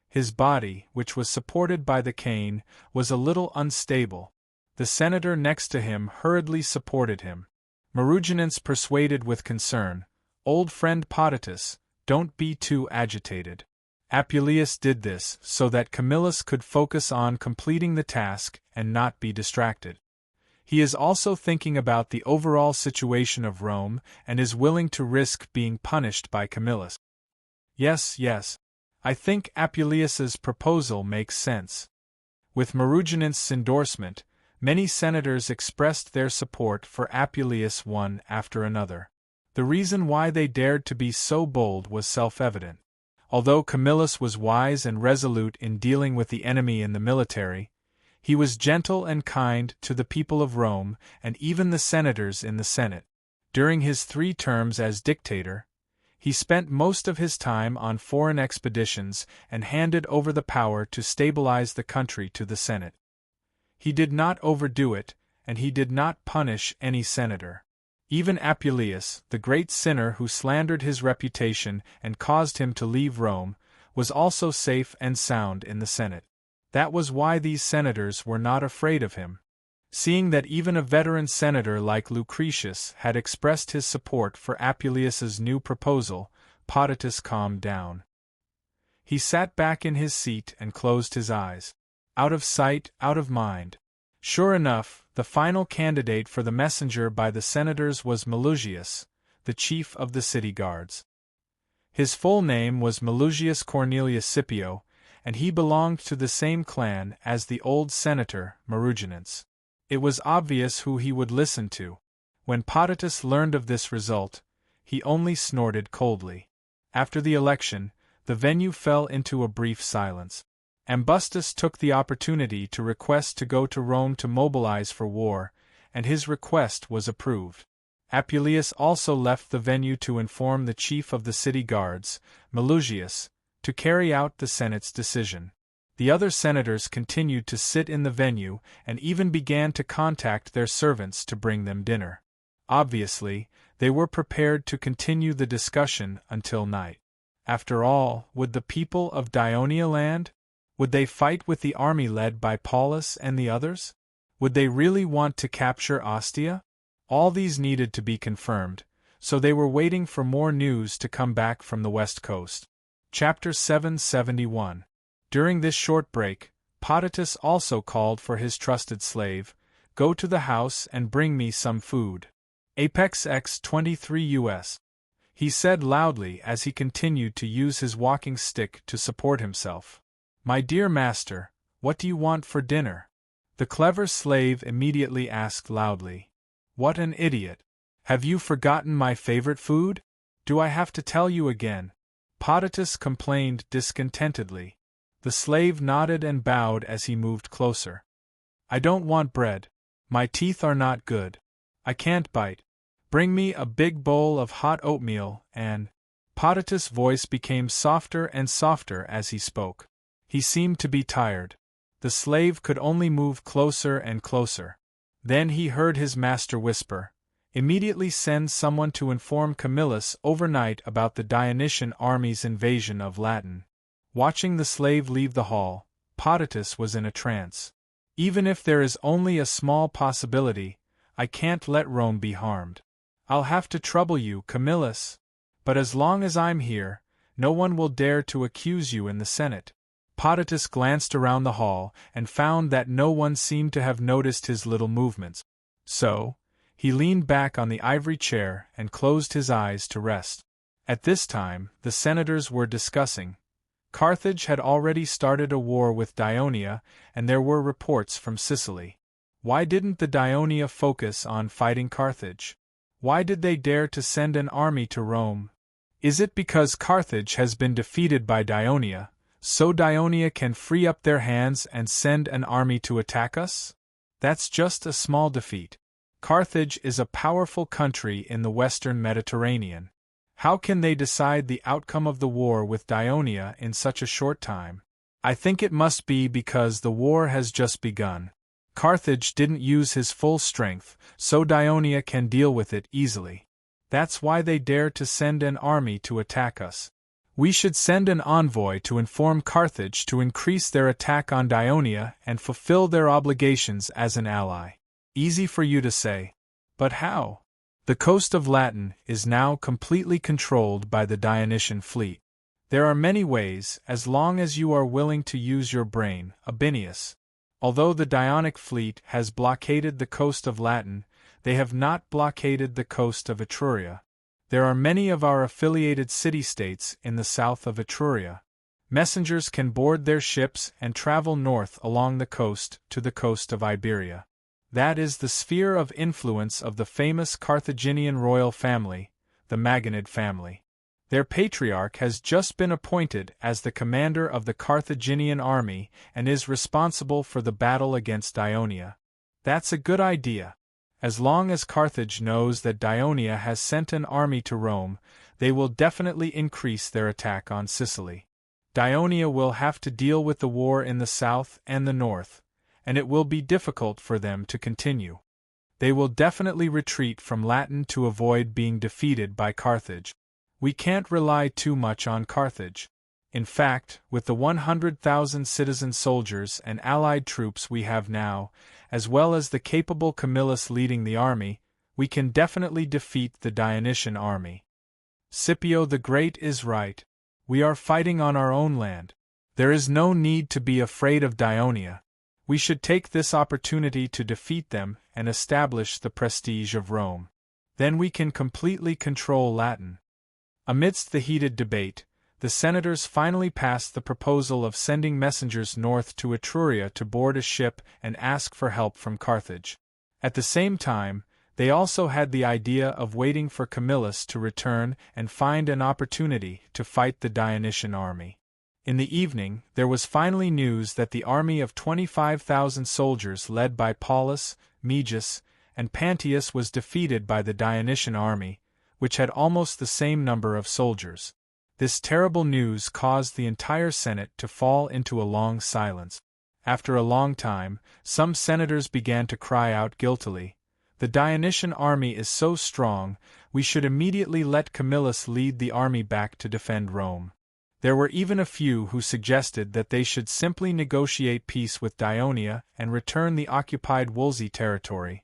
His body, which was supported by the cane, was a little unstable. The senator next to him hurriedly supported him. Maruginans persuaded with concern, "Old friend Potitus, don't be too agitated." Apuleius did this so that Camillus could focus on completing the task and not be distracted. He is also thinking about the overall situation of Rome and is willing to risk being punished by Camillus. Yes, I think Apuleius's proposal makes sense. With Maruginans' endorsement, many senators expressed their support for Apuleius one after another. The reason why they dared to be so bold was self-evident. Although Camillus was wise and resolute in dealing with the enemy in the military, he was gentle and kind to the people of Rome and even the senators in the Senate. During his 3 terms as dictator, he spent most of his time on foreign expeditions and handed over the power to stabilize the country to the Senate. He did not overdo it, and he did not punish any senator. Even Apuleius, the great sinner who slandered his reputation and caused him to leave Rome, was also safe and sound in the Senate. That was why these senators were not afraid of him. Seeing that even a veteran senator like Lucretius had expressed his support for Apuleius's new proposal, Potitus calmed down. He sat back in his seat and closed his eyes. Out of sight, out of mind. Sure enough, the final candidate for the messenger by the senators was Melugius, the chief of the city guards. His full name was Melugius Cornelius Scipio, and he belonged to the same clan as the old senator, Maruginans. It was obvious who he would listen to. When Potitus learned of this result, he only snorted coldly. After the election, the venue fell into a brief silence. Ambustus took the opportunity to request to go to Rome to mobilize for war, and his request was approved. Apuleius also left the venue to inform the chief of the city guards, Melugius, to carry out the Senate's decision. The other senators continued to sit in the venue and even began to contact their servants to bring them dinner. Obviously, they were prepared to continue the discussion until night. After all, would the people of Daionia land? Would they fight with the army led by Paulus and the others? Would they really want to capture Ostia? All these needed to be confirmed, so they were waiting for more news to come back from the west coast. Chapter 771. During this short break, Potitus also called for his trusted slave, "Go to the house and bring me some food." Apex X 23 US. He said loudly as he continued to use his walking stick to support himself. "My dear master, what do you want for dinner?" The clever slave immediately asked loudly. "What an idiot! Have you forgotten my favorite food? Do I have to tell you again?" Potitus complained discontentedly. The slave nodded and bowed as he moved closer. "I don't want bread. My teeth are not good. I can't bite. Bring me a big bowl of hot oatmeal and—" Potitus' voice became softer and softer as he spoke. He seemed to be tired. The slave could only move closer and closer. Then he heard his master whisper, "Immediately send someone to inform Camillus overnight about the Dionysian army's invasion of Latin." Watching the slave leave the hall, Potitus was in a trance. "Even if there is only a small possibility, I can't let Rome be harmed. I'll have to trouble you, Camillus. But as long as I'm here, no one will dare to accuse you in the Senate." Potitus glanced around the hall and found that no one seemed to have noticed his little movements. So, he leaned back on the ivory chair and closed his eyes to rest. At this time, the senators were discussing. Carthage had already started a war with Daionia, and there were reports from Sicily. Why didn't the Daionia focus on fighting Carthage? Why did they dare to send an army to Rome? Is it because Carthage has been defeated by Daionia, so Daionia can free up their hands and send an army to attack us? That's just a small defeat. Carthage is a powerful country in the western Mediterranean. How can they decide the outcome of the war with Daionia in such a short time? I think it must be because the war has just begun. Carthage didn't use his full strength, so Dionia can deal with it easily. That's why they dare to send an army to attack us. We should send an envoy to inform Carthage to increase their attack on Dionia and fulfill their obligations as an ally. Easy for you to say. But how? The coast of Latin is now completely controlled by the Dionysian fleet. There are many ways, as long as you are willing to use your brain, Abinius. Although the Dionic fleet has blockaded the coast of Latin, they have not blockaded the coast of Etruria. There are many of our affiliated city-states in the south of Etruria. Messengers can board their ships and travel north along the coast to the coast of Iberia. That is the sphere of influence of the famous Carthaginian royal family, the Maganid family. Their patriarch has just been appointed as the commander of the Carthaginian army and is responsible for the battle against Dionia. That's a good idea. As long as Carthage knows that Dionia has sent an army to Rome, they will definitely increase their attack on Sicily. Dionia will have to deal with the war in the south and the north, and it will be difficult for them to continue. They will definitely retreat from Latin to avoid being defeated by Carthage. We can't rely too much on Carthage. In fact, with the 100,000 citizen soldiers and allied troops we have now, as well as the capable Camillus leading the army, we can definitely defeat the Dionysian army. Scipio the Great is right. We are fighting on our own land. There is no need to be afraid of Dionia. We should take this opportunity to defeat them and establish the prestige of Rome. Then we can completely control Latin. Amidst the heated debate, the senators finally passed the proposal of sending messengers north to Etruria to board a ship and ask for help from Carthage. At the same time, they also had the idea of waiting for Camillus to return and find an opportunity to fight the Dionysian army. In the evening, there was finally news that the army of 25,000 soldiers led by Paulus, Meges, and Pantius was defeated by the Dionysian army, which had almost the same number of soldiers. This terrible news caused the entire Senate to fall into a long silence. After a long time, some senators began to cry out guiltily, "The Dionysian army is so strong, we should immediately let Camillus lead the army back to defend Rome." There were even a few who suggested that they should simply negotiate peace with Dionia and return the occupied Wolsey territory.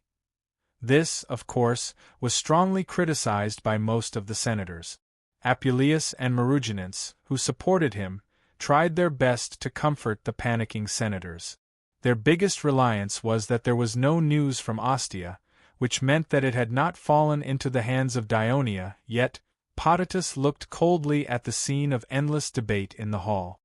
This, of course, was strongly criticized by most of the senators. Apuleius and Maruginus, who supported him, tried their best to comfort the panicking senators. Their biggest reliance was that there was no news from Ostia, which meant that it had not fallen into the hands of Dionia, yet Potitus looked coldly at the scene of endless debate in the hall.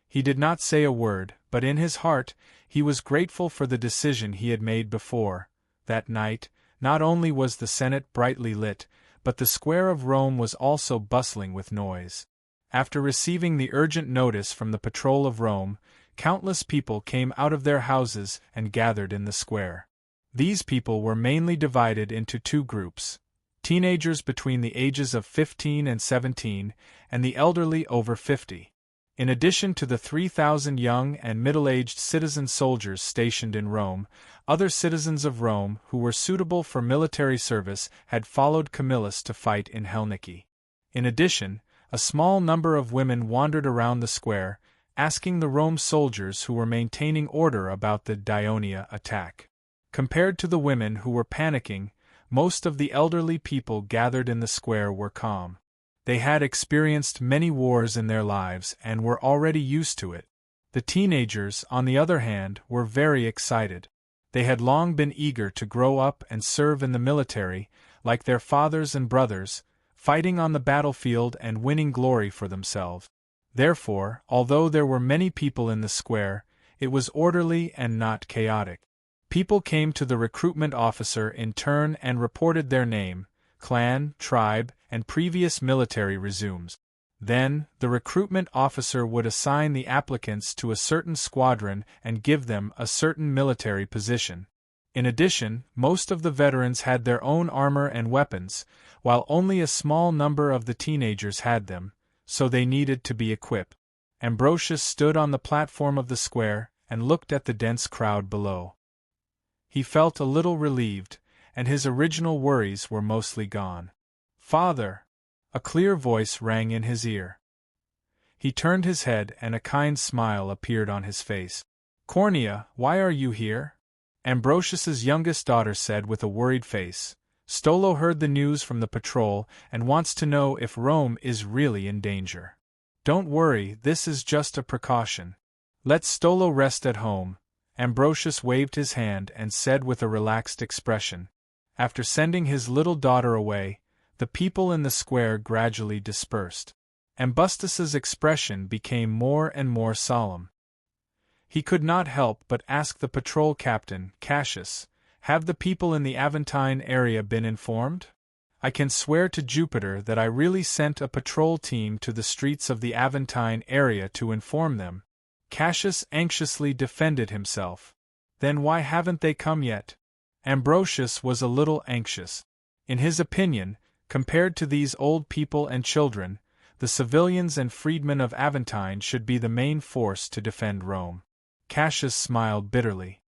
He did not say a word, but in his heart, he was grateful for the decision he had made before. That night, not only was the Senate brightly lit, but the square of Rome was also bustling with noise. After receiving the urgent notice from the patrol of Rome, countless people came out of their houses and gathered in the square. These people were mainly divided into two groups: teenagers between the ages of 15 and 17, and the elderly over 50. In addition to the 3,000 young and middle-aged citizen soldiers stationed in Rome, other citizens of Rome who were suitable for military service had followed Camillus to fight in Helniki. In addition, a small number of women wandered around the square, asking the Rome soldiers who were maintaining order about the Dionia attack. Compared to the women who were panicking, most of the elderly people gathered in the square were calm. They had experienced many wars in their lives and were already used to it. The teenagers, on the other hand, were very excited. They had long been eager to grow up and serve in the military, like their fathers and brothers, fighting on the battlefield and winning glory for themselves. Therefore, although there were many people in the square, it was orderly and not chaotic. People came to the recruitment officer in turn and reported their name, clan, tribe, and previous military resumes. Then, the recruitment officer would assign the applicants to a certain squadron and give them a certain military position. In addition, most of the veterans had their own armor and weapons, while only a small number of the teenagers had them, so they needed to be equipped. Ambrosius stood on the platform of the square and looked at the dense crowd below. He felt a little relieved, and his original worries were mostly gone. "Father!" A clear voice rang in his ear. He turned his head and a kind smile appeared on his face. "Cornea, why are you here?" Ambrosius's youngest daughter said with a worried face. "Stolo heard the news from the patrol and wants to know if Rome is really in danger." "Don't worry, this is just a precaution. Let Stolo rest at home." Ambrosius waved his hand and said with a relaxed expression. After sending his little daughter away, the people in the square gradually dispersed. Ambustus's expression became more and more solemn. He could not help but ask the patrol captain, Cassius, "Have the people in the Aventine area been informed?" "I can swear to Jupiter that I really sent a patrol team to the streets of the Aventine area to inform them." Cassius anxiously defended himself. "Then why haven't they come yet?" Ambrosius was a little anxious. In his opinion, compared to these old people and children, the civilians and freedmen of Aventine should be the main force to defend Rome. Cassius smiled bitterly.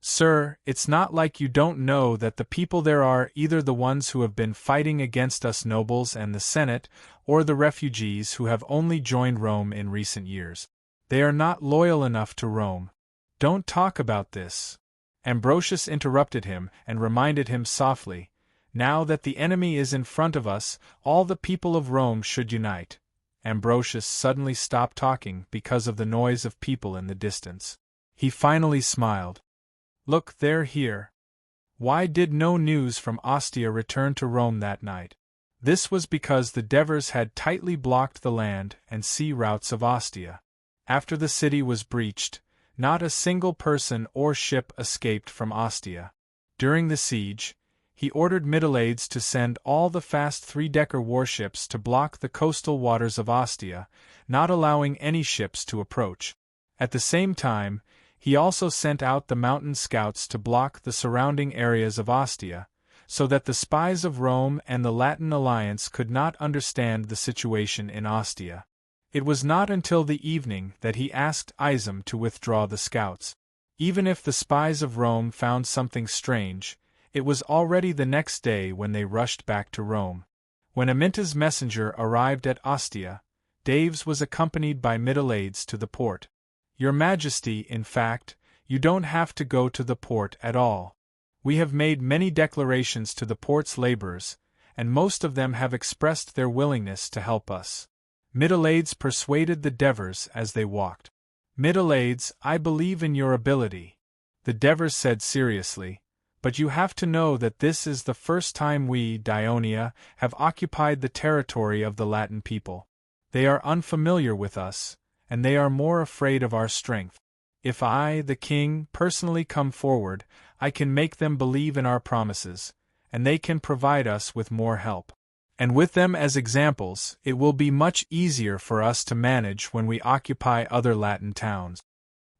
"Sir, it's not like you don't know that the people there are either the ones who have been fighting against us nobles and the Senate, or the refugees who have only joined Rome in recent years. They are not loyal enough to Rome." "Don't talk about this." Ambrosius interrupted him and reminded him softly, "Now that the enemy is in front of us, all the people of Rome should unite." Ambrosius suddenly stopped talking because of the noise of people in the distance. He finally smiled. "Look, they're here." Why did no news from Ostia return to Rome that night? This was because the Devers had tightly blocked the land and sea routes of Ostia. After the city was breached, not a single person or ship escaped from Ostia. During the siege, he ordered Middleades to send all the fast three-decker warships to block the coastal waters of Ostia, not allowing any ships to approach. At the same time, he also sent out the mountain scouts to block the surrounding areas of Ostia, so that the spies of Rome and the Latin alliance could not understand the situation in Ostia. It was not until the evening that he asked Isam to withdraw the scouts. Even if the spies of Rome found something strange, it was already the next day when they rushed back to Rome. When Aminta's messenger arrived at Ostia, Daves was accompanied by Middleades to the port. "Your Majesty, in fact, you don't have to go to the port at all. We have made many declarations to the port's laborers, and most of them have expressed their willingness to help us." Middleades persuaded the Devers as they walked. "Middleades, I believe in your ability," the Devers said seriously, "but you have to know that this is the first time we, Dionia, have occupied the territory of the Latin people. They are unfamiliar with us, and they are more afraid of our strength. If I, the king, personally come forward, I can make them believe in our promises, and they can provide us with more help. And with them as examples, it will be much easier for us to manage when we occupy other Latin towns."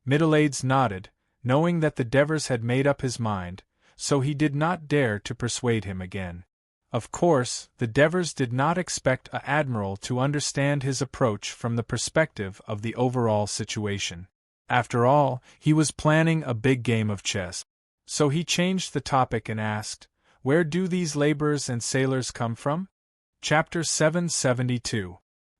Middleades nodded, knowing that the Devers had made up his mind, so he did not dare to persuade him again. Of course, the Devers did not expect an admiral to understand his approach from the perspective of the overall situation. After all, he was planning a big game of chess. So he changed the topic and asked, "Where do these laborers and sailors come from?" Chapter 772.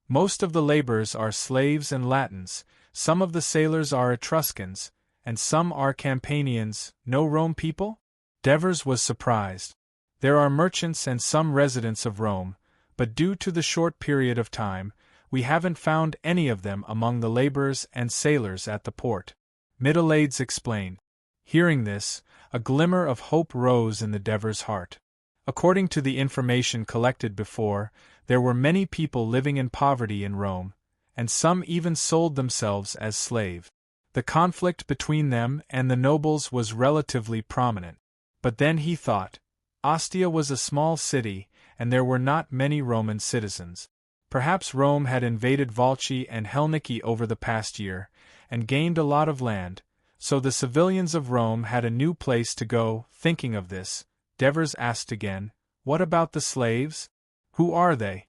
Most of the laborers are slaves and Latins, some of the sailors are Etruscans, and some are Campanians, no Rome people? Devers was surprised. There are merchants and some residents of Rome, but due to the short period of time, we haven't found any of them among the laborers and sailors at the port. Middleades explained. Hearing this, a glimmer of hope rose in the Devers' heart. According to the information collected before, there were many people living in poverty in Rome, and some even sold themselves as slaves. The conflict between them and the nobles was relatively prominent. But then he thought, Ostia was a small city, and there were not many Roman citizens. Perhaps Rome had invaded Volci and Helniki over the past year, and gained a lot of land, so the civilians of Rome had a new place to go. Thinking of this, Devers asked again, "What about the slaves? Who are they?"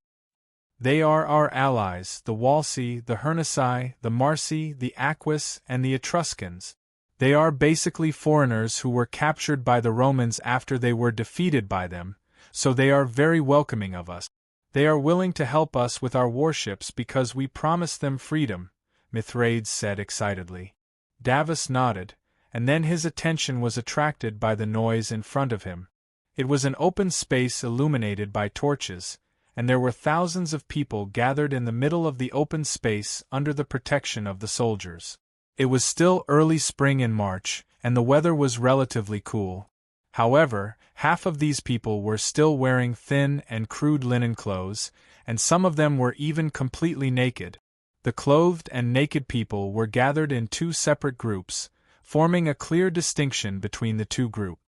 "They are our allies, the Walsi, the Hernici, the Marsi, the Aquis, and the Etruscans. They are basically foreigners who were captured by the Romans after they were defeated by them, so they are very welcoming of us. They are willing to help us with our warships because we promised them freedom, Mithridates said excitedly. Davos nodded, and then his attention was attracted by the noise in front of him. It was an open space illuminated by torches, and there were thousands of people gathered in the middle of the open space under the protection of the soldiers. It was still early spring in March, and the weather was relatively cool. However, half of these people were still wearing thin and crude linen clothes, and some of them were even completely naked. The clothed and naked people were gathered in two separate groups, forming a clear distinction between the two groups.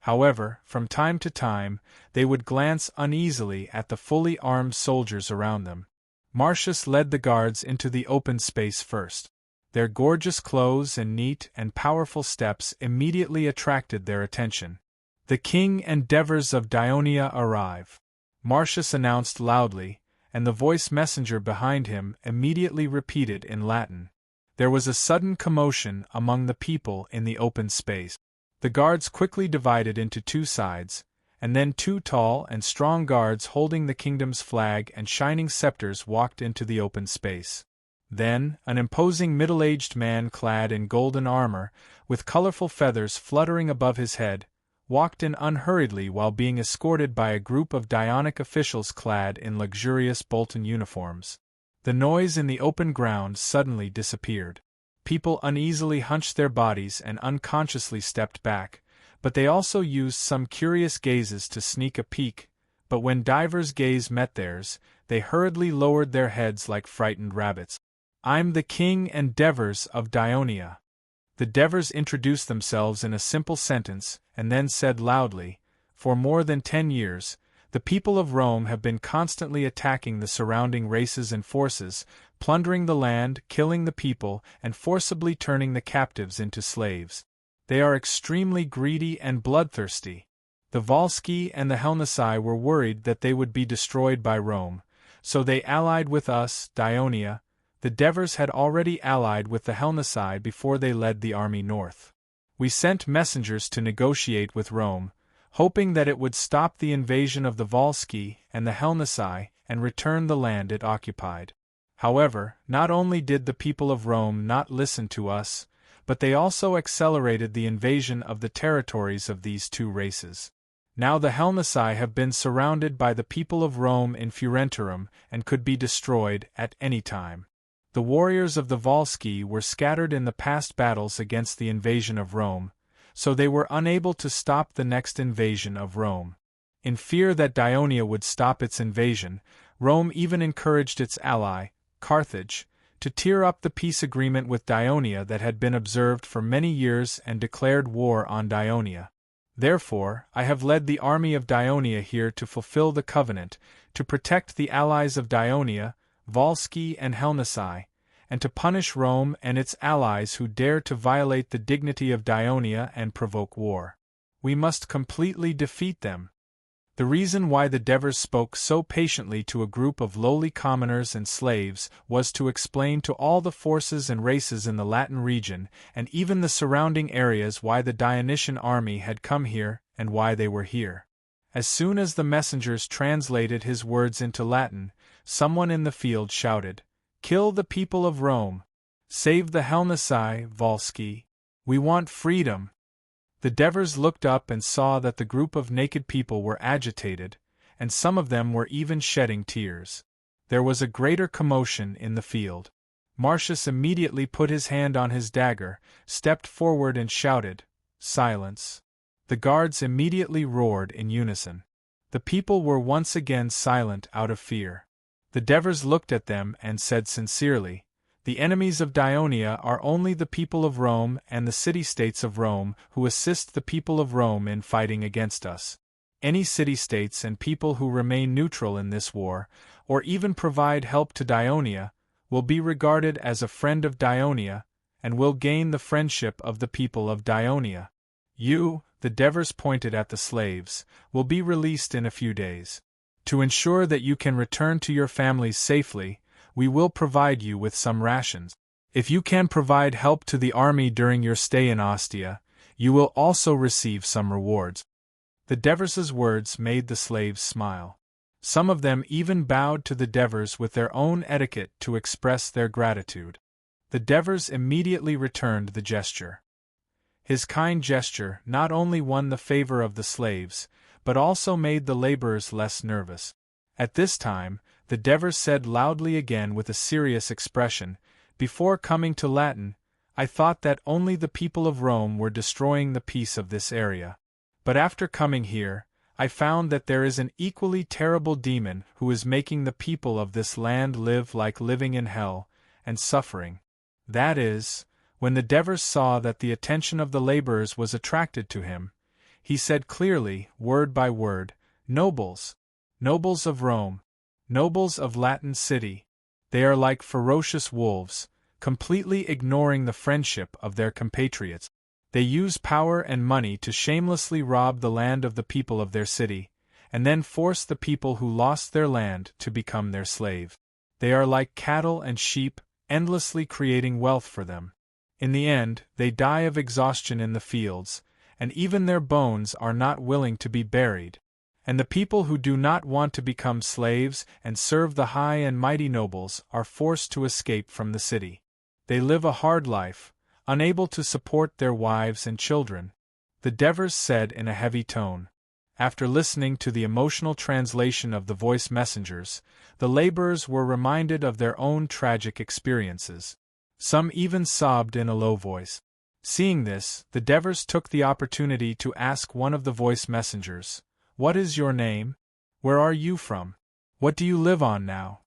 However, from time to time, they would glance uneasily at the fully armed soldiers around them. Marcius led the guards into the open space first. Their gorgeous clothes and neat and powerful steps immediately attracted their attention. "The king and Devers of Dionia arrive," Marcius announced loudly, and the voice messenger behind him immediately repeated in Latin. There was a sudden commotion among the people in the open space. The guards quickly divided into two sides, and then two tall and strong guards holding the kingdom's flag and shining scepters walked into the open space. Then, an imposing middle-aged man clad in golden armor, with colorful feathers fluttering above his head, walked in unhurriedly while being escorted by a group of Dionic officials clad in luxurious Bolton uniforms. The noise in the open ground suddenly disappeared. People uneasily hunched their bodies and unconsciously stepped back, but they also used some curious gazes to sneak a peek, but when divers' gaze met theirs, they hurriedly lowered their heads like frightened rabbits. "I'm the king and Devers of Dionia." The Devers introduced themselves in a simple sentence, and then said loudly, "For more than 10 years, the people of Rome have been constantly attacking the surrounding races and forces, plundering the land, killing the people, and forcibly turning the captives into slaves. They are extremely greedy and bloodthirsty. The Volsci and the Helnici were worried that they would be destroyed by Rome, so they allied with us, Dionia. The Devers had already allied with the Helnici before they led the army north. We sent messengers to negotiate with Rome, hoping that it would stop the invasion of the Volsci and the Helnici and return the land it occupied. However, not only did the people of Rome not listen to us, but they also accelerated the invasion of the territories of these two races. Now the Helnici have been surrounded by the people of Rome in Furenturum and could be destroyed at any time. The warriors of the Volsci were scattered in the past battles against the invasion of Rome, so they were unable to stop the next invasion of Rome. In fear that Dionia would stop its invasion, Rome even encouraged its ally, Carthage, to tear up the peace agreement with Dionia that had been observed for many years and declared war on Dionia. Therefore, I have led the army of Dionia here to fulfill the covenant, to protect the allies of Dionia, Volsci and Helnici, and to punish Rome and its allies who dare to violate the dignity of Dionia and provoke war. We must completely defeat them. The reason why the Devers spoke so patiently to a group of lowly commoners and slaves was to explain to all the forces and races in the Latin region and even the surrounding areas why the Dionysian army had come here and why they were here. As soon as the messengers translated his words into Latin, someone in the field shouted, "Kill the people of Rome! Save the Helnici, Volsci! We want freedom!" The Devers looked up and saw that the group of naked people were agitated, and some of them were even shedding tears. There was a greater commotion in the field. Marcius immediately put his hand on his dagger, stepped forward and shouted, "Silence!" The guards immediately roared in unison. The people were once again silent out of fear. The Devers looked at them and said sincerely, "The enemies of Dionia are only the people of Rome and the city-states of Rome who assist the people of Rome in fighting against us. Any city-states and people who remain neutral in this war, or even provide help to Dionia, will be regarded as a friend of Dionia, and will gain the friendship of the people of Dionia. You," the Devers pointed at the slaves, "will be released in a few days. To ensure that you can return to your families safely, we will provide you with some rations." If you can provide help to the army during your stay in Ostia, you will also receive some rewards." The Devers' words made the slaves smile. Some of them even bowed to the Devers with their own etiquette to express their gratitude. The Devers immediately returned the gesture. His kind gesture not only won the favor of the slaves, but also made the laborers less nervous. At this time, the Devers said loudly again with a serious expression, "Before coming to Latin, I thought that only the people of Rome were destroying the peace of this area. But after coming here, I found that there is an equally terrible demon who is making the people of this land live like living in hell, and suffering." That is, when the Devers saw that the attention of the laborers was attracted to him, he said clearly, word by word, "Nobles! Nobles of Rome! Nobles of Latin City! They are like ferocious wolves, completely ignoring the friendship of their compatriots. They use power and money to shamelessly rob the land of the people of their city, and then force the people who lost their land to become their slave. They are like cattle and sheep, endlessly creating wealth for them. In the end, they die of exhaustion in the fields, and even their bones are not willing to be buried. And the people who do not want to become slaves and serve the high and mighty nobles are forced to escape from the city. They live a hard life, unable to support their wives and children," the Devers said in a heavy tone. After listening to the emotional translation of the voice messengers, the laborers were reminded of their own tragic experiences. Some even sobbed in a low voice. Seeing this, the Devers took the opportunity to ask one of the voice messengers, "What is your name? Where are you from? What do you live on now?"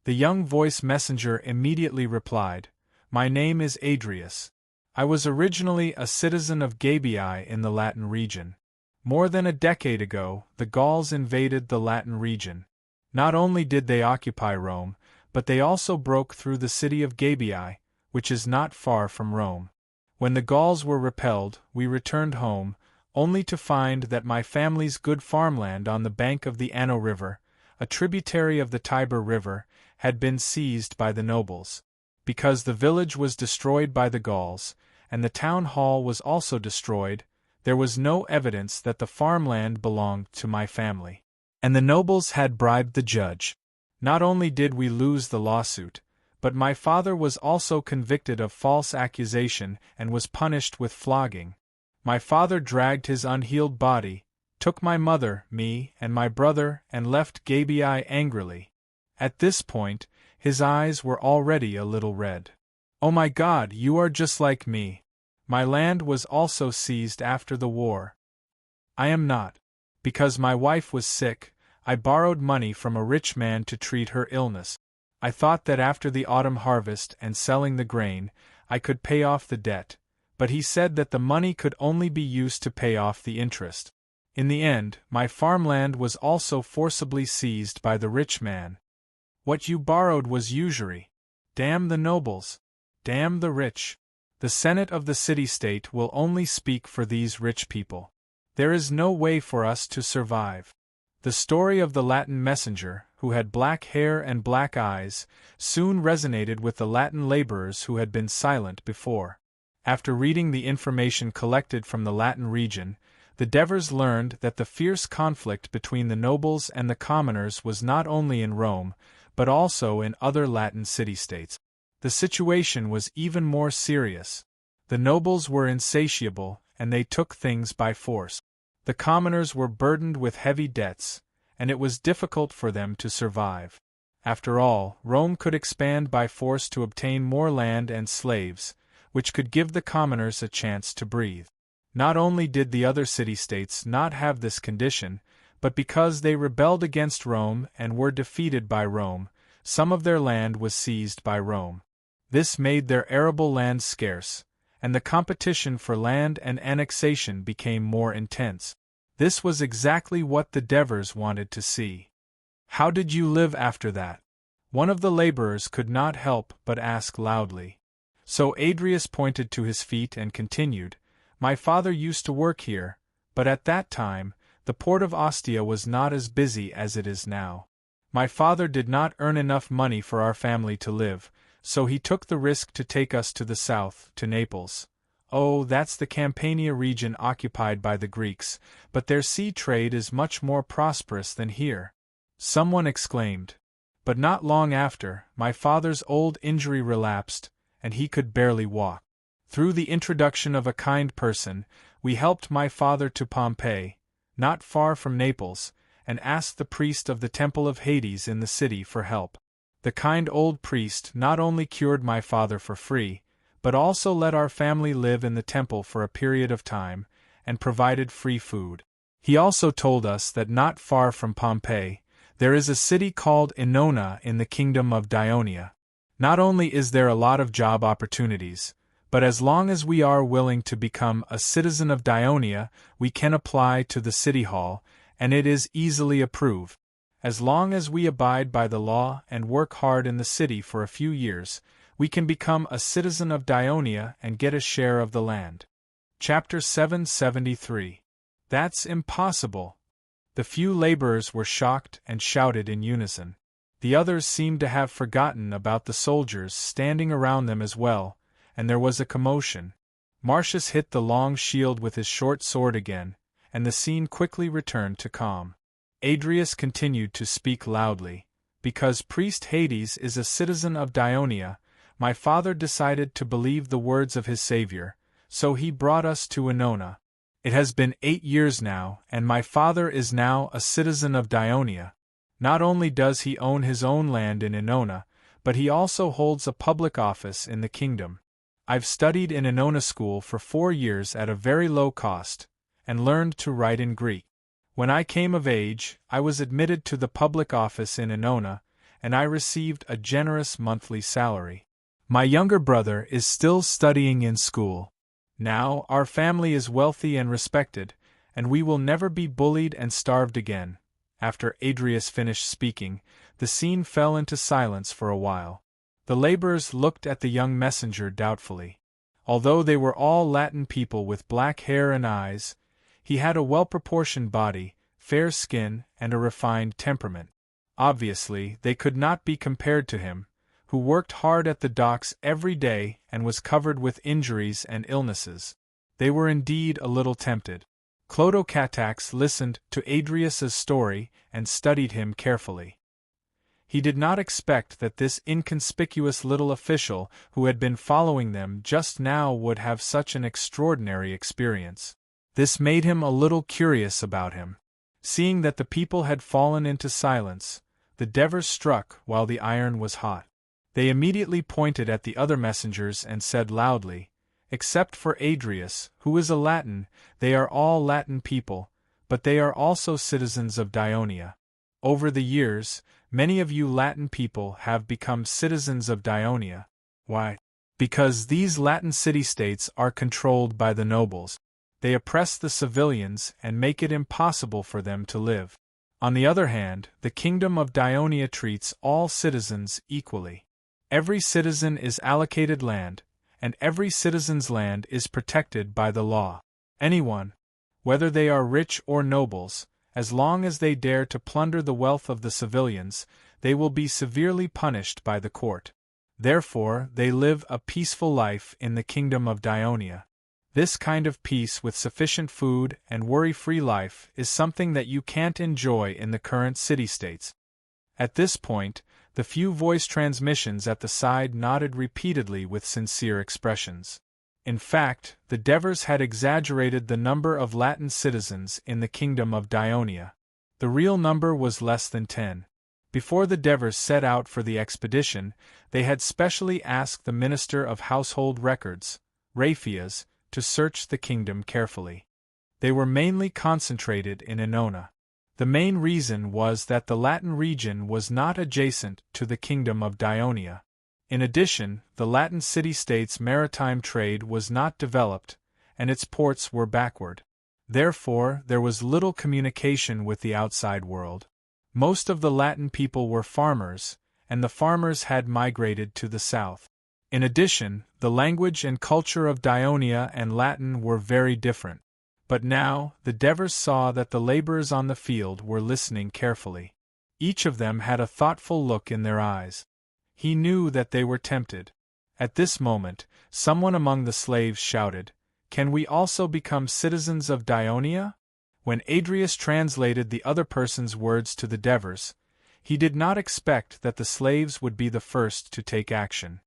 The young voice messenger immediately replied, "My name is Adrius. I was originally a citizen of Gabii in the Latin region. More than a decade ago, the Gauls invaded the Latin region. Not only did they occupy Rome, but they also broke through the city of Gabii, which is not far from Rome. When the Gauls were repelled, we returned home, only to find that my family's good farmland on the bank of the Anno River, a tributary of the Tiber River, had been seized by the nobles. Because the village was destroyed by the Gauls, and the town hall was also destroyed, there was no evidence that the farmland belonged to my family. And the nobles had bribed the judge. Not only did we lose the lawsuit, but my father was also convicted of false accusation and was punished with flogging. My father dragged his unhealed body, took my mother, me, and my brother and left Gabii angrily. At this point, his eyes were already a little red. Oh my God, you are just like me. My land was also seized after the war. I am not. Because my wife was sick, I borrowed money from a rich man to treat her illness. I thought that after the autumn harvest and selling the grain, I could pay off the debt, but he said that the money could only be used to pay off the interest. In the end, my farmland was also forcibly seized by the rich man. What you borrowed was usury. Damn the nobles. Damn the rich. The Senate of the city-state will only speak for these rich people. There is no way for us to survive." The story of the Latin messenger, who had black hair and black eyes, soon resonated with the Latin laborers who had been silent before. After reading the information collected from the Latin region, the Devers learned that the fierce conflict between the nobles and the commoners was not only in Rome, but also in other Latin city-states. The situation was even more serious. The nobles were insatiable, and they took things by force. The commoners were burdened with heavy debts, and it was difficult for them to survive. After all, Rome could expand by force to obtain more land and slaves, which could give the commoners a chance to breathe. Not only did the other city-states not have this condition, but because they rebelled against Rome and were defeated by Rome, some of their land was seized by Rome. This made their arable land scarce, and the competition for land and annexation became more intense. This was exactly what the Devers wanted to see. "How did you live after that?" One of the laborers could not help but ask loudly. So Adrius pointed to his feet and continued, "My father used to work here, but at that time, the port of Ostia was not as busy as it is now. My father did not earn enough money for our family to live, so he took the risk to take us to the south, to Naples. Oh, that's the Campania region occupied by the Greeks, but their sea trade is much more prosperous than here," someone exclaimed. But not long after, my father's old injury relapsed, and he could barely walk. Through the introduction of a kind person, we helped my father to Pompeii, not far from Naples, and asked the priest of the Temple of Hades in the city for help. The kind old priest not only cured my father for free, but also let our family live in the temple for a period of time, and provided free food. He also told us that not far from Pompeii, there is a city called Ennona in the kingdom of Dionia. Not only is there a lot of job opportunities, but as long as we are willing to become a citizen of Dionia, we can apply to the city hall, and it is easily approved. As long as we abide by the law and work hard in the city for a few years, we can become a citizen of Dionia and get a share of the land. Chapter 773. That's impossible. The few laborers were shocked and shouted in unison. The others seemed to have forgotten about the soldiers standing around them as well, and there was a commotion. Marcius hit the long shield with his short sword again, and the scene quickly returned to calm. Adrius continued to speak loudly. Because priest Hades is a citizen of Dionia, my father decided to believe the words of his savior, so he brought us to Ennona. It has been 8 years now, and my father is now a citizen of Dionia. Not only does he own his own land in Ennona, but he also holds a public office in the kingdom. I've studied in Ennona school for 4 years at a very low cost, and learned to write in Greek. When I came of age, I was admitted to the public office in Ennona, and I received a generous monthly salary. My younger brother is still studying in school. Now, our family is wealthy and respected, and we will never be bullied and starved again. After Adrius finished speaking, the scene fell into silence for a while. The laborers looked at the young messenger doubtfully. Although they were all Latin people with black hair and eyes, he had a well-proportioned body, fair skin, and a refined temperament. Obviously, they could not be compared to him, who worked hard at the docks every day and was covered with injuries and illnesses. They were indeed a little tempted. Clodocatax listened to Adrius's story and studied him carefully. He did not expect that this inconspicuous little official who had been following them just now would have such an extraordinary experience. This made him a little curious about him. Seeing that the people had fallen into silence, the Devers struck while the iron was hot. They immediately pointed at the other messengers and said loudly, "Except for Adrius, who is a Latin, they are all Latin people, but they are also citizens of Dionia. Over the years, many of you Latin people have become citizens of Dionia. Why? Because these Latin city-states are controlled by the nobles. They oppress the civilians and make it impossible for them to live. On the other hand, the kingdom of Dionia treats all citizens equally. Every citizen is allocated land, and every citizen's land is protected by the law. Anyone, whether they are rich or nobles, as long as they dare to plunder the wealth of the civilians, they will be severely punished by the court. Therefore, they live a peaceful life in the kingdom of Dionia. This kind of peace with sufficient food and worry-free life is something that you can't enjoy in the current city-states." At this point, the few voice transmissions at the side nodded repeatedly with sincere expressions. In fact, the Devers had exaggerated the number of Latin citizens in the kingdom of Dionia. The real number was less than 10. Before the Devers set out for the expedition, they had specially asked the Minister of Household Records, Raphias, to search the kingdom carefully. They were mainly concentrated in Ennona. The main reason was that the Latin region was not adjacent to the kingdom of Dionia. In addition, the Latin city-states' maritime trade was not developed, and its ports were backward. Therefore, there was little communication with the outside world. Most of the Latin people were farmers, and the farmers had migrated to the south. In addition, the language and culture of Dionia and Latin were very different. But now, the Devers saw that the laborers on the field were listening carefully. Each of them had a thoughtful look in their eyes. He knew that they were tempted. At this moment, someone among the slaves shouted, "Can we also become citizens of Dionia?" When Adrius translated the other person's words to the Devers, he did not expect that the slaves would be the first to take action.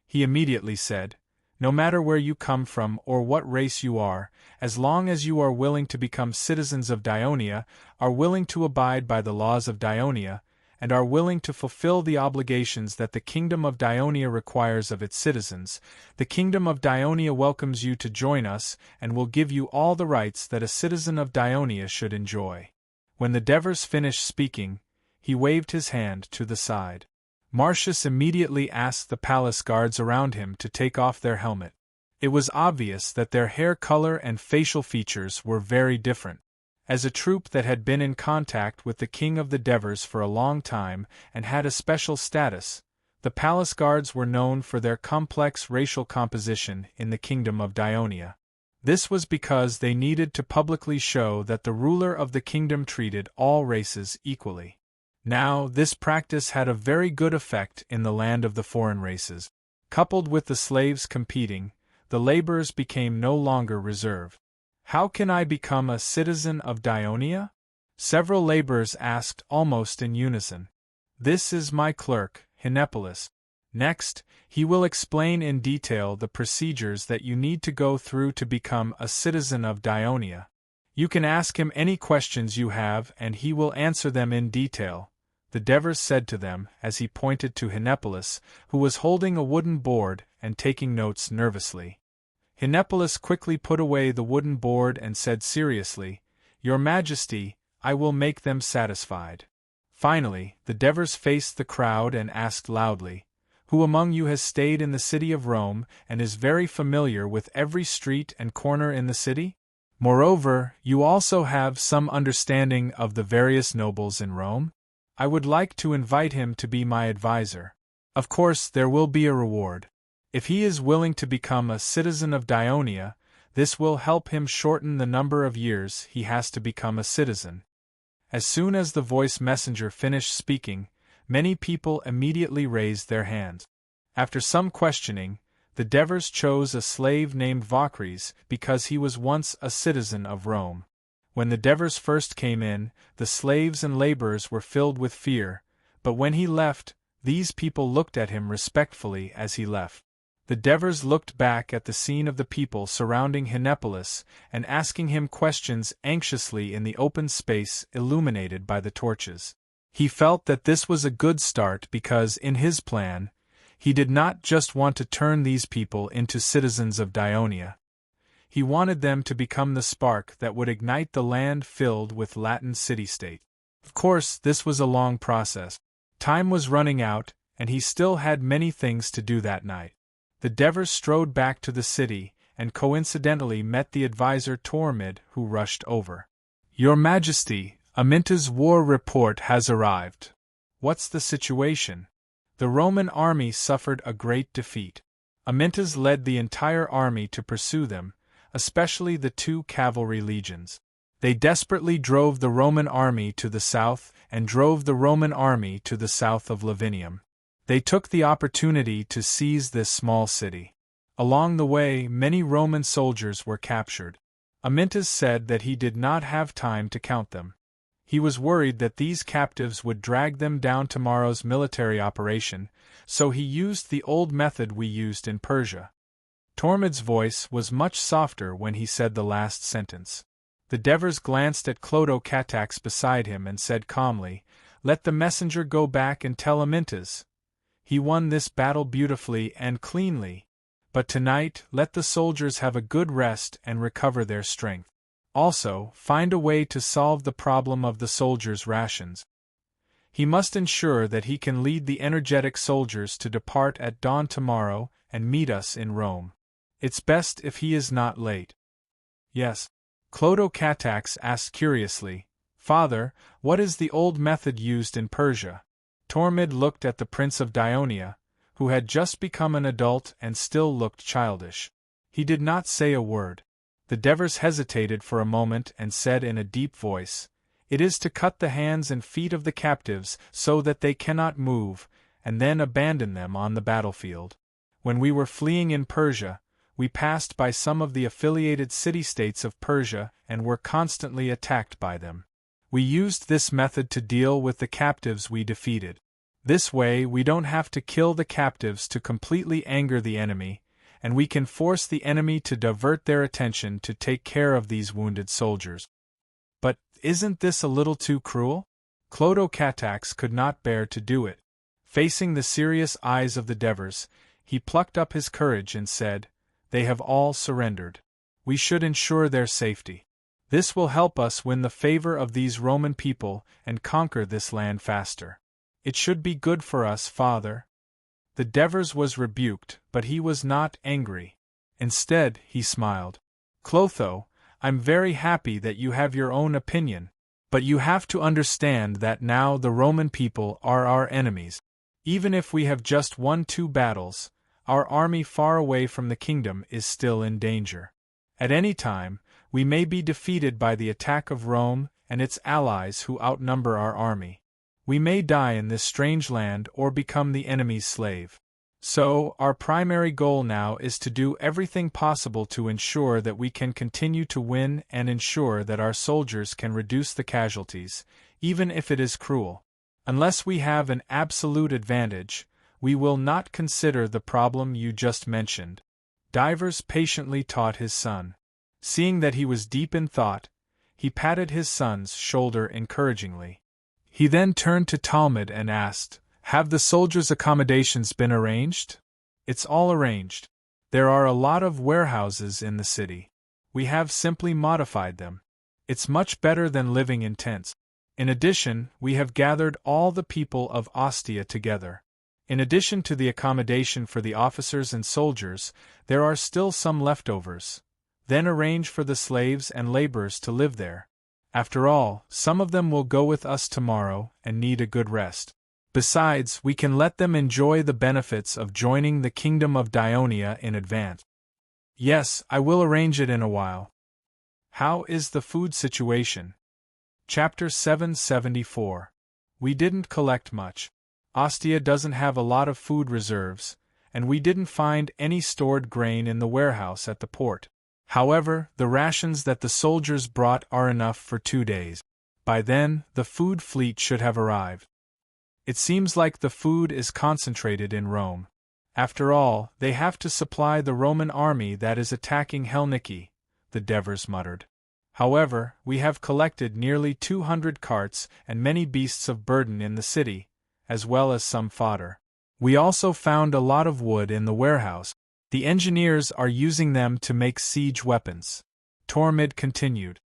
He immediately said, "No matter where you come from or what race you are, as long as you are willing to become citizens of Dionia, are willing to abide by the laws of Dionia, and are willing to fulfill the obligations that the Kingdom of Dionia requires of its citizens, the Kingdom of Dionia welcomes you to join us and will give you all the rights that a citizen of Dionia should enjoy." When the Devers finished speaking, he waved his hand to the side. Marcius immediately asked the palace guards around him to take off their helmet. It was obvious that their hair color and facial features were very different. As a troop that had been in contact with the king of the Devers for a long time and had a special status, the palace guards were known for their complex racial composition in the kingdom of Dionia. This was because they needed to publicly show that the ruler of the kingdom treated all races equally. Now, this practice had a very good effect in the land of the foreign races. Coupled with the slaves competing, the laborers became no longer reserved. "How can I become a citizen of Dionia?" several laborers asked almost in unison. "This is my clerk, Hinepolis. Next, he will explain in detail the procedures that you need to go through to become a citizen of Dionia. You can ask him any questions you have and he will answer them in detail," the Devers said to them as he pointed to Hinepolis, who was holding a wooden board and taking notes nervously. Hinepolis quickly put away the wooden board and said seriously, "Your Majesty, I will make them satisfied." Finally, the Devers faced the crowd and asked loudly, "Who among you has stayed in the city of Rome and is very familiar with every street and corner in the city? Moreover, you also have some understanding of the various nobles in Rome? I would like to invite him to be my advisor. Of course, there will be a reward. If he is willing to become a citizen of Dionia, this will help him shorten the number of years he has to become a citizen." As soon as the voice messenger finished speaking, many people immediately raised their hands. After some questioning, the Devers chose a slave named Vacres because he was once a citizen of Rome. When the Devers first came in, the slaves and laborers were filled with fear, but when he left, these people looked at him respectfully as he left. The Devers looked back at the scene of the people surrounding Hinepolis and asking him questions anxiously in the open space illuminated by the torches. He felt that this was a good start because, in his plan, he did not just want to turn these people into citizens of Dionia. He wanted them to become the spark that would ignite the land filled with Latin city-state. Of course, this was a long process. Time was running out, and he still had many things to do that night. The Devers strode back to the city, and coincidentally met the advisor Tormid, who rushed over. "Your Majesty, Aminta's war report has arrived." "What's the situation?" "The Roman army suffered a great defeat. Amintas led the entire army to pursue them, especially the 2 cavalry legions. They desperately drove the Roman army to the south and drove the Roman army to the south of Lavinium. They took the opportunity to seize this small city. Along the way, many Roman soldiers were captured. Amintas said that he did not have time to count them. He was worried that these captives would drag them down tomorrow's military operation, so he used the old method we used in Persia. Tormid's voice was much softer when he said the last sentence. The Devers glanced at Clodo Catax beside him and said calmly, "Let the messenger go back and tell Amintas. He won this battle beautifully and cleanly. But tonight, let the soldiers have a good rest and recover their strength. Also, find a way to solve the problem of the soldiers' rations. He must ensure that he can lead the energetic soldiers to depart at dawn tomorrow and meet us in Rome. It's best if he is not late." "Yes." Clodo Catax asked curiously, "Father, what is the old method used in Persia?" Tormid looked at the Prince of Dionia, who had just become an adult and still looked childish. He did not say a word. The Devers hesitated for a moment and said in a deep voice, "It is to cut the hands and feet of the captives so that they cannot move, and then abandon them on the battlefield. When we were fleeing in Persia, we passed by some of the affiliated city-states of Persia and were constantly attacked by them. We used this method to deal with the captives we defeated. This way we don't have to kill the captives to completely anger the enemy, and we can force the enemy to divert their attention to take care of these wounded soldiers. But isn't this a little too cruel? Clodocatax could not bear to do it. Facing the serious eyes of the Devers, he plucked up his courage and said, "They have all surrendered. We should ensure their safety. This will help us win the favor of these Roman people and conquer this land faster. It should be good for us, father." The Devers was rebuked, but he was not angry. Instead, he smiled. "Clotho, I'm very happy that you have your own opinion, but you have to understand that now the Roman people are our enemies. Even if we have just won 2 battles, our army far away from the kingdom is still in danger. At any time, we may be defeated by the attack of Rome and its allies who outnumber our army. We may die in this strange land or become the enemy's slave. So, our primary goal now is to do everything possible to ensure that we can continue to win and ensure that our soldiers can reduce the casualties, even if it is cruel. Unless we have an absolute advantage, we will not consider the problem you just mentioned." Divers patiently taught his son. Seeing that he was deep in thought, he patted his son's shoulder encouragingly. He then turned to Talmud and asked, "Have the soldiers' accommodations been arranged?" "It's all arranged. There are a lot of warehouses in the city. We have simply modified them. It's much better than living in tents. In addition, we have gathered all the people of Ostia together. In addition to the accommodation for the officers and soldiers, there are still some leftovers. Then arrange for the slaves and laborers to live there. After all, some of them will go with us tomorrow and need a good rest. Besides, we can let them enjoy the benefits of joining the kingdom of Dionia in advance." "Yes, I will arrange it in a while." How is the food situation? Chapter 774. We didn't collect much. Ostia doesn't have a lot of food reserves, and we didn't find any stored grain in the warehouse at the port. However, the rations that the soldiers brought are enough for 2 days. By then, the food fleet should have arrived. It seems like the food is concentrated in Rome. After all, they have to supply the Roman army that is attacking Helniki, the Devers muttered. However, we have collected nearly 200 carts and many beasts of burden in the city, as well as some fodder. We also found a lot of wood in the warehouse. The engineers are using them to make siege weapons. Tormid continued.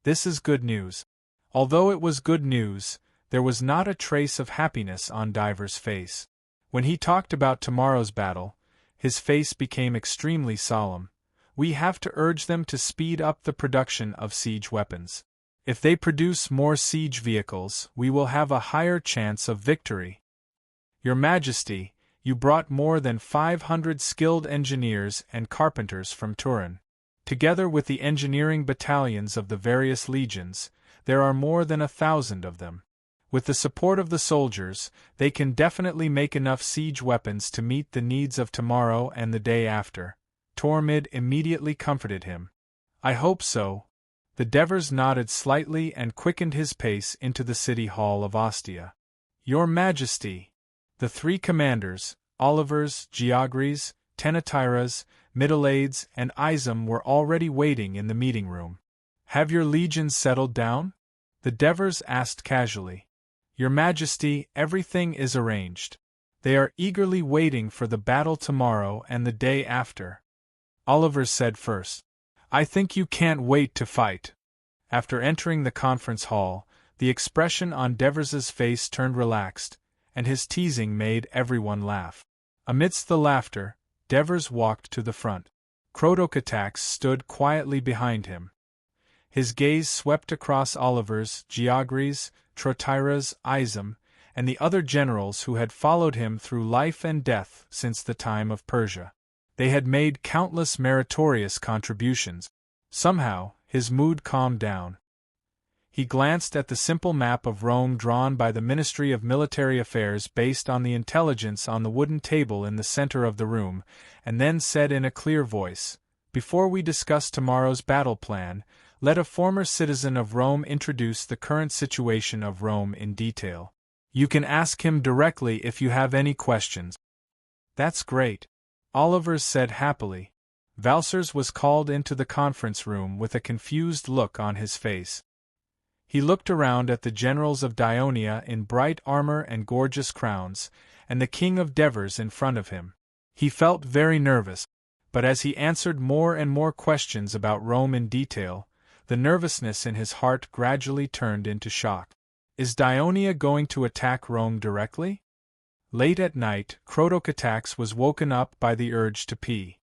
This is good news. Although it was good news, there was not a trace of happiness on Diver's face. When he talked about tomorrow's battle, his face became extremely solemn. We have to urge them to speed up the production of siege weapons. If they produce more siege vehicles, we will have a higher chance of victory. Your Majesty, you brought more than 500 skilled engineers and carpenters from Turin. Together with the engineering battalions of the various legions, there are more than 1,000 of them. With the support of the soldiers, they can definitely make enough siege weapons to meet the needs of tomorrow and the day after. Tormid immediately comforted him. I hope so. The Devers nodded slightly and quickened his pace into the city hall of Ostia. Your Majesty! The 3 commanders, Olivers, Geogres, Tenatiras, Middleades, and Isam were already waiting in the meeting room. Have your legions settled down? The Devers asked casually. Your Majesty, everything is arranged. They are eagerly waiting for the battle tomorrow and the day after. Oliver said first. I think you can't wait to fight. After entering the conference hall, the expression on Devers's face turned relaxed, and his teasing made everyone laugh. Amidst the laughter, Devers walked to the front. Crodocatax stood quietly behind him. His gaze swept across Oliver's, Geogres, Trotyras, Isam, and the other generals who had followed him through life and death since the time of Persia. They had made countless meritorious contributions. Somehow, his mood calmed down. He glanced at the simple map of Rome drawn by the Ministry of Military Affairs based on the intelligence on the wooden table in the center of the room, and then said in a clear voice, "Before we discuss tomorrow's battle plan, let a former citizen of Rome introduce the current situation of Rome in detail. You can ask him directly if you have any questions." "That's great," Oliver said happily. Valsers was called into the conference room with a confused look on his face. He looked around at the generals of Dionia in bright armor and gorgeous crowns, and the king of Devers in front of him. He felt very nervous, but as he answered more and more questions about Rome in detail, the nervousness in his heart gradually turned into shock. Is Dionia going to attack Rome directly? Late at night, Chrotocatax was woken up by the urge to pee.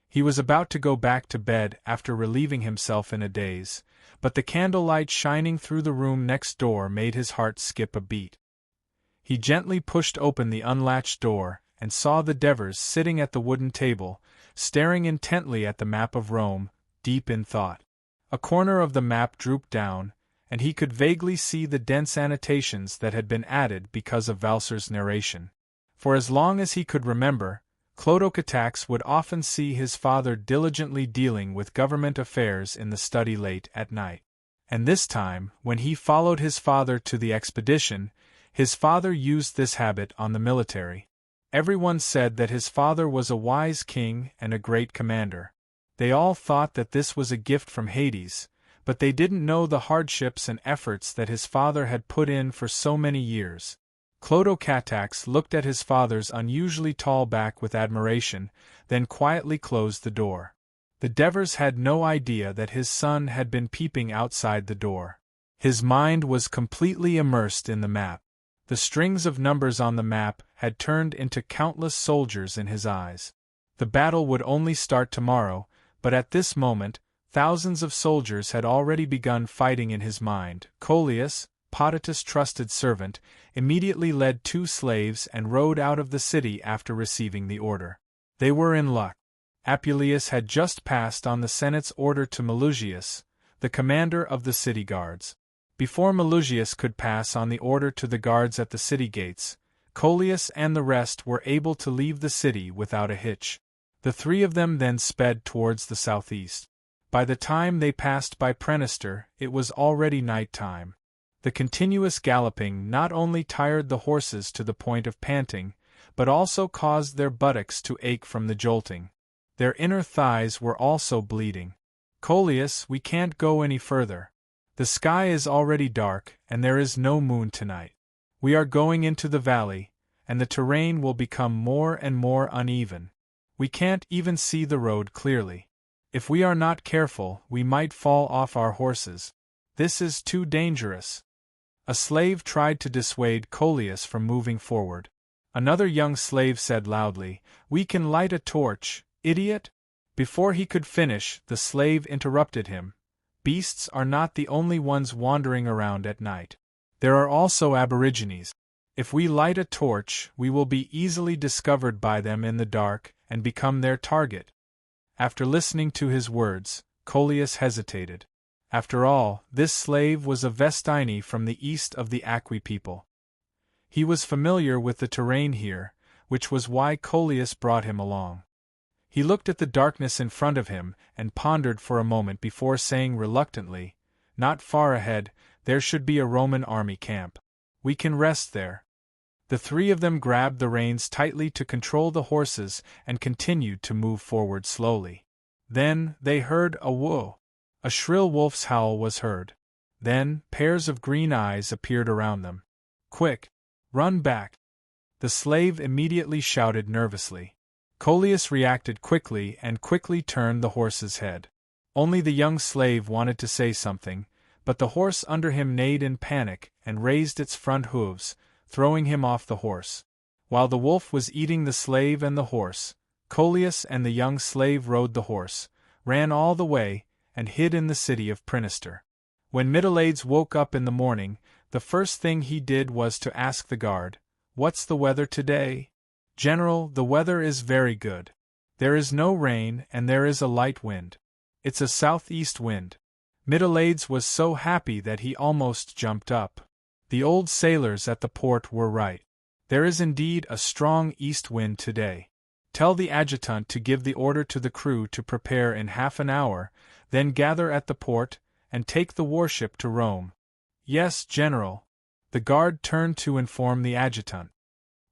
He was about to go back to bed after relieving himself in a daze, but the candlelight shining through the room next door made his heart skip a beat. He gently pushed open the unlatched door and saw the Devers sitting at the wooden table, staring intently at the map of Rome, deep in thought. A corner of the map drooped down, and he could vaguely see the dense annotations that had been added because of Valser's narration. For as long as he could remember, Chlotocatax would often see his father diligently dealing with government affairs in the study late at night. And this time, when he followed his father to the expedition, his father used this habit on the military. Everyone said that his father was a wise king and a great commander. They all thought that this was a gift from Hades, but they didn't know the hardships and efforts that his father had put in for so many years. Chlotocatax looked at his father's unusually tall back with admiration, then quietly closed the door. The Devers had no idea that his son had been peeping outside the door. His mind was completely immersed in the map. The strings of numbers on the map had turned into countless soldiers in his eyes. The battle would only start tomorrow, but at this moment, thousands of soldiers had already begun fighting in his mind. Coelius, Potitus' trusted servant, immediately led 2 slaves and rode out of the city after receiving the order. They were in luck. Apuleius had just passed on the Senate's order to Malusius, the commander of the city guards. Before Malusius could pass on the order to the guards at the city gates, Coelius and the rest were able to leave the city without a hitch. The 3 of them then sped towards the southeast. By the time they passed by Prenister, it was already night time. The continuous galloping not only tired the horses to the point of panting, but also caused their buttocks to ache from the jolting. Their inner thighs were also bleeding. "Coelius, we can't go any further. The sky is already dark, and there is no moon tonight. We are going into the valley, and the terrain will become more and more uneven. We can't even see the road clearly. If we are not careful, we might fall off our horses. This is too dangerous." A slave tried to dissuade Coelius from moving forward. Another young slave said loudly, "We can light a torch, idiot!" Before he could finish, the slave interrupted him. "Beasts are not the only ones wandering around at night. There are also aborigines. If we light a torch, we will be easily discovered by them in the dark and become their target." After listening to his words, Coelius hesitated. After all, this slave was a Vestini from the east of the Aqui people. He was familiar with the terrain here, which was why Coelius brought him along. He looked at the darkness in front of him and pondered for a moment before saying reluctantly, "Not far ahead, there should be a Roman army camp. We can rest there." The 3 of them grabbed the reins tightly to control the horses and continued to move forward slowly. Then, they heard a whoa. A shrill wolf's howl was heard. Then, pairs of green eyes appeared around them. "Quick! Run back!" The slave immediately shouted nervously. Coelius reacted quickly and quickly turned the horse's head. Only the young slave wanted to say something, but the horse under him neighed in panic and raised its front hooves, throwing him off the horse. While the wolf was eating the slave and the horse, Coelius and the young slave rode the horse, ran all the way, and hid in the city of Prenister. When Middleades woke up in the morning, the first thing he did was to ask the guard, "What's the weather today?" "General, the weather is very good. There is no rain and there is a light wind. It's a southeast wind." Middle-Ades was so happy that he almost jumped up. The old sailors at the port were right. There is indeed a strong east wind today. Tell the adjutant to give the order to the crew to prepare in half an hour, then gather at the port, and take the warship to Rome. Yes, General. The guard turned to inform the adjutant.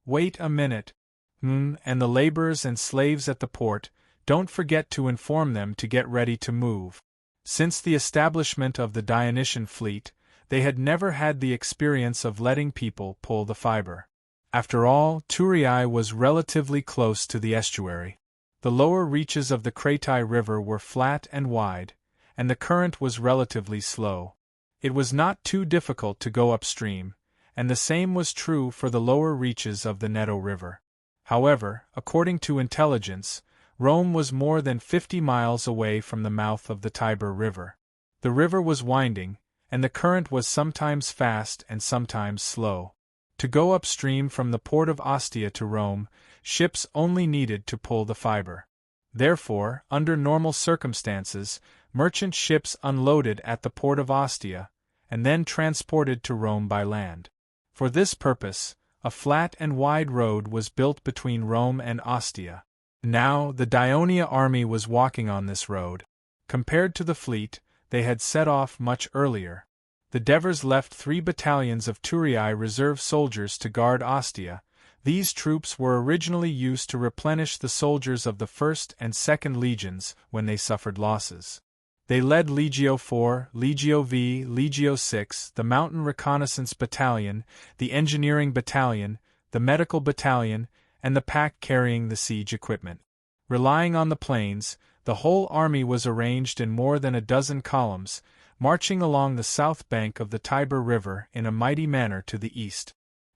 Wait a minute. And the laborers and slaves at the port, don't forget to inform them to get ready to move. Since the establishment of the Dionysian fleet, they had never had the experience of letting people pull the fiber. After all, Thurii was relatively close to the estuary. The lower reaches of the Kratai River were flat and wide, and the current was relatively slow. It was not too difficult to go upstream, and the same was true for the lower reaches of the Neto River. However, according to intelligence, Rome was more than 50 miles away from the mouth of the Tiber River. The river was winding, and the current was sometimes fast and sometimes slow. To go upstream from the port of Ostia to Rome, ships only needed to pull the fiber. Therefore, under normal circumstances, merchant ships unloaded at the port of Ostia, and then transported to Rome by land. For this purpose, a flat and wide road was built between Rome and Ostia. Now, the Daionia army was walking on this road. Compared to the fleet, they had set off much earlier. The Devers left 3 battalions of Thurii reserve soldiers to guard Ostia. These troops were originally used to replenish the soldiers of the 1st and 2nd legions when they suffered losses. They led Legio IV, Legio V, Legio VI, the Mountain Reconnaissance Battalion, the Engineering Battalion, the Medical Battalion, and the pack carrying the siege equipment. Relying on the plains, the whole army was arranged in more than a dozen columns, marching along the south bank of the Tiber River in a mighty manner to the east.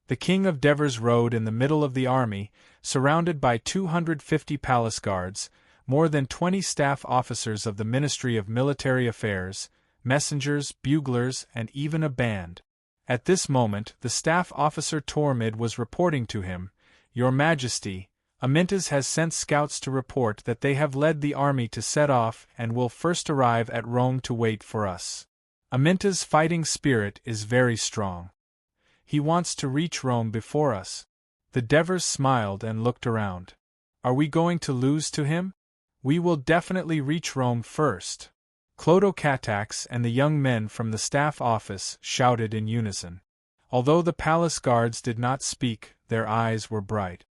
The King of Devers rode in the middle of the army, surrounded by 250 palace guards, more than 20 staff officers of the Ministry of Military Affairs, messengers, buglers, and even a band. At this moment the staff officer Tormid was reporting to him, "Your Majesty, Amyntas has sent scouts to report that they have led the army to set off and will first arrive at Rome to wait for us. Amyntas' fighting spirit is very strong. He wants to reach Rome before us." The Devers smiled and looked around. "Are we going to lose to him? We will definitely reach Rome first." Clodocatax and the young men from the staff office shouted in unison. Although the palace guards did not speak, their eyes were bright.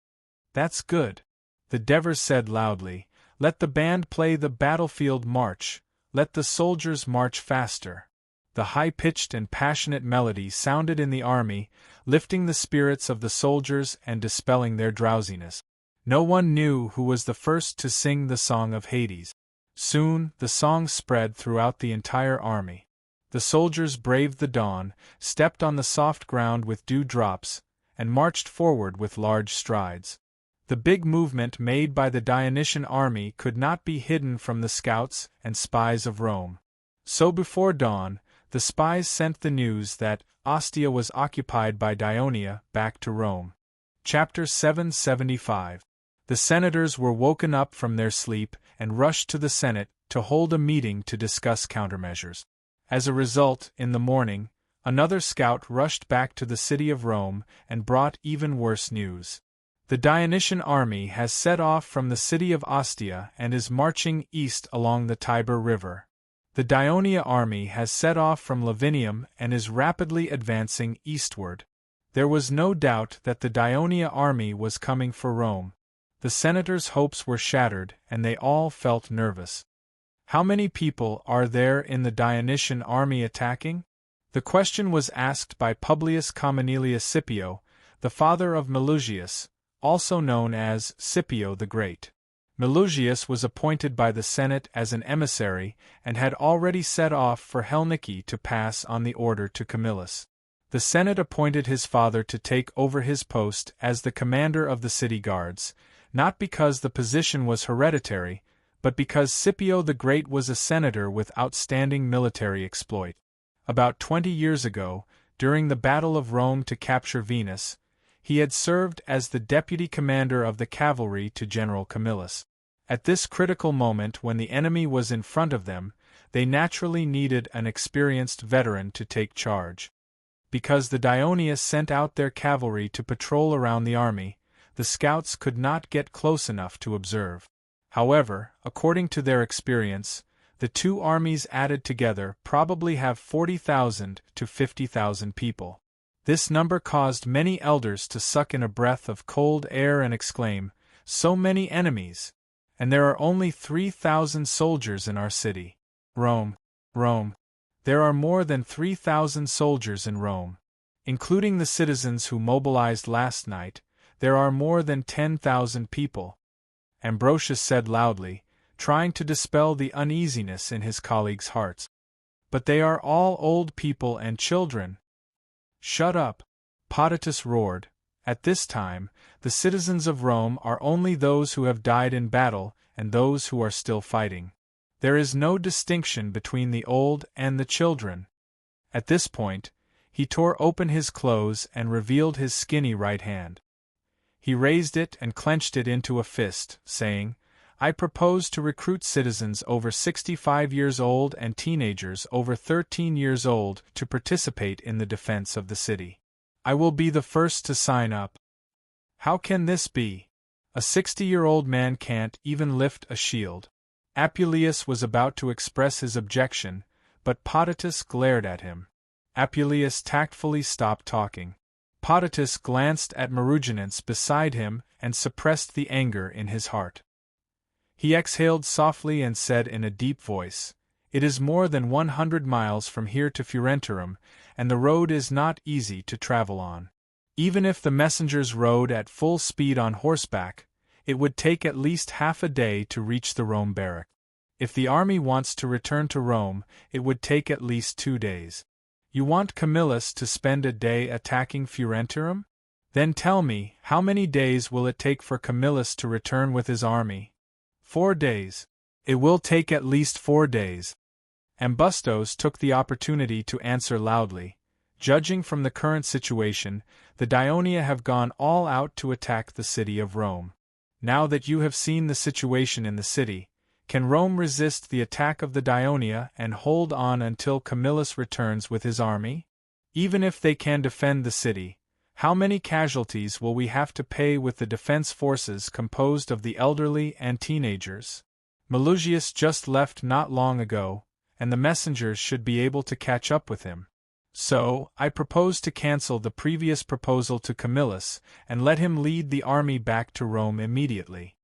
"That's good," the Devers said loudly. "Let the band play the battlefield march, let the soldiers march faster." The high-pitched and passionate melody sounded in the army, lifting the spirits of the soldiers and dispelling their drowsiness. No one knew who was the first to sing the Song of Hades. Soon, the song spread throughout the entire army. The soldiers braved the dawn, stepped on the soft ground with dew drops, and marched forward with large strides. The big movement made by the Dionysian army could not be hidden from the scouts and spies of Rome. So before dawn, the spies sent the news that Ostia was occupied by Daionia back to Rome. Chapter 775. The senators were woken up from their sleep and rushed to the Senate to hold a meeting to discuss countermeasures. As a result, in the morning, another scout rushed back to the city of Rome and brought even worse news. The Dionysian army has set off from the city of Ostia and is marching east along the Tiber River. The Daionia army has set off from Lavinium and is rapidly advancing eastward. There was no doubt that the Daionia army was coming for Rome. The senators' hopes were shattered, and they all felt nervous. How many people are there in the Dionysian army attacking? The question was asked by Publius Commanilius Scipio, the father of Melugius, also known as Scipio the Great. Melugius was appointed by the Senate as an emissary and had already set off for Helniki to pass on the order to Camillus. The Senate appointed his father to take over his post as the commander of the city guards, not because the position was hereditary, but because Scipio the Great was a senator with outstanding military exploit. About 20 years ago, during the Battle of Rome to capture Venus, he had served as the deputy commander of the cavalry to General Camillus. At this critical moment when the enemy was in front of them, They naturally needed an experienced veteran to take charge. Because the Dionia sent out their cavalry to patrol around the army, the scouts could not get close enough to observe. However, according to their experience, the two armies added together probably have 40,000 to 50,000 people. This number caused many elders to suck in a breath of cold air and exclaim, "So many enemies! And there are only 3,000 soldiers in our city. Rome, Rome. There are more than 3,000 soldiers in Rome. Including the citizens who mobilized last night, there are more than 10,000 people," Ambrosius said loudly, trying to dispel the uneasiness in his colleagues' hearts. "But they are all old people and children." "Shut up," Potitus roared. "At this time, the citizens of Rome are only those who have died in battle and those who are still fighting. There is no distinction between the old and the children." At this point, he tore open his clothes and revealed his skinny right hand. He raised it and clenched it into a fist, saying, "I propose to recruit citizens over 65 years old and teenagers over 13 years old to participate in the defense of the city. I will be the first to sign up." "How can this be? A 60-year-old man can't even lift a shield." Apuleius was about to express his objection, but Potitus glared at him. Apuleius tactfully stopped talking. Potitus glanced at Maruginans beside him and suppressed the anger in his heart. He exhaled softly and said in a deep voice, "It is more than 100 miles from here to Furentum, and the road is not easy to travel on. Even if the messengers rode at full speed on horseback, it would take at least half a day to reach the Rome barrack. If the army wants to return to Rome, it would take at least 2 days. You want Camillus to spend a day attacking Furentum? Then tell me, how many days will it take for Camillus to return with his army?" 4 days. "It will take at least 4 days. Ambustos took the opportunity to answer loudly, "Judging from the current situation, the Dionia have gone all out to attack the city of Rome. Now that you have seen the situation in the city, can Rome resist the attack of the Dionia and hold on until Camillus returns with his army? Even if they can defend the city, how many casualties will we have to pay with the defense forces composed of the elderly and teenagers? Malugius just left not long ago, and the messengers should be able to catch up with him. So, I propose to cancel the previous proposal to Camillus and let him lead the army back to Rome immediately."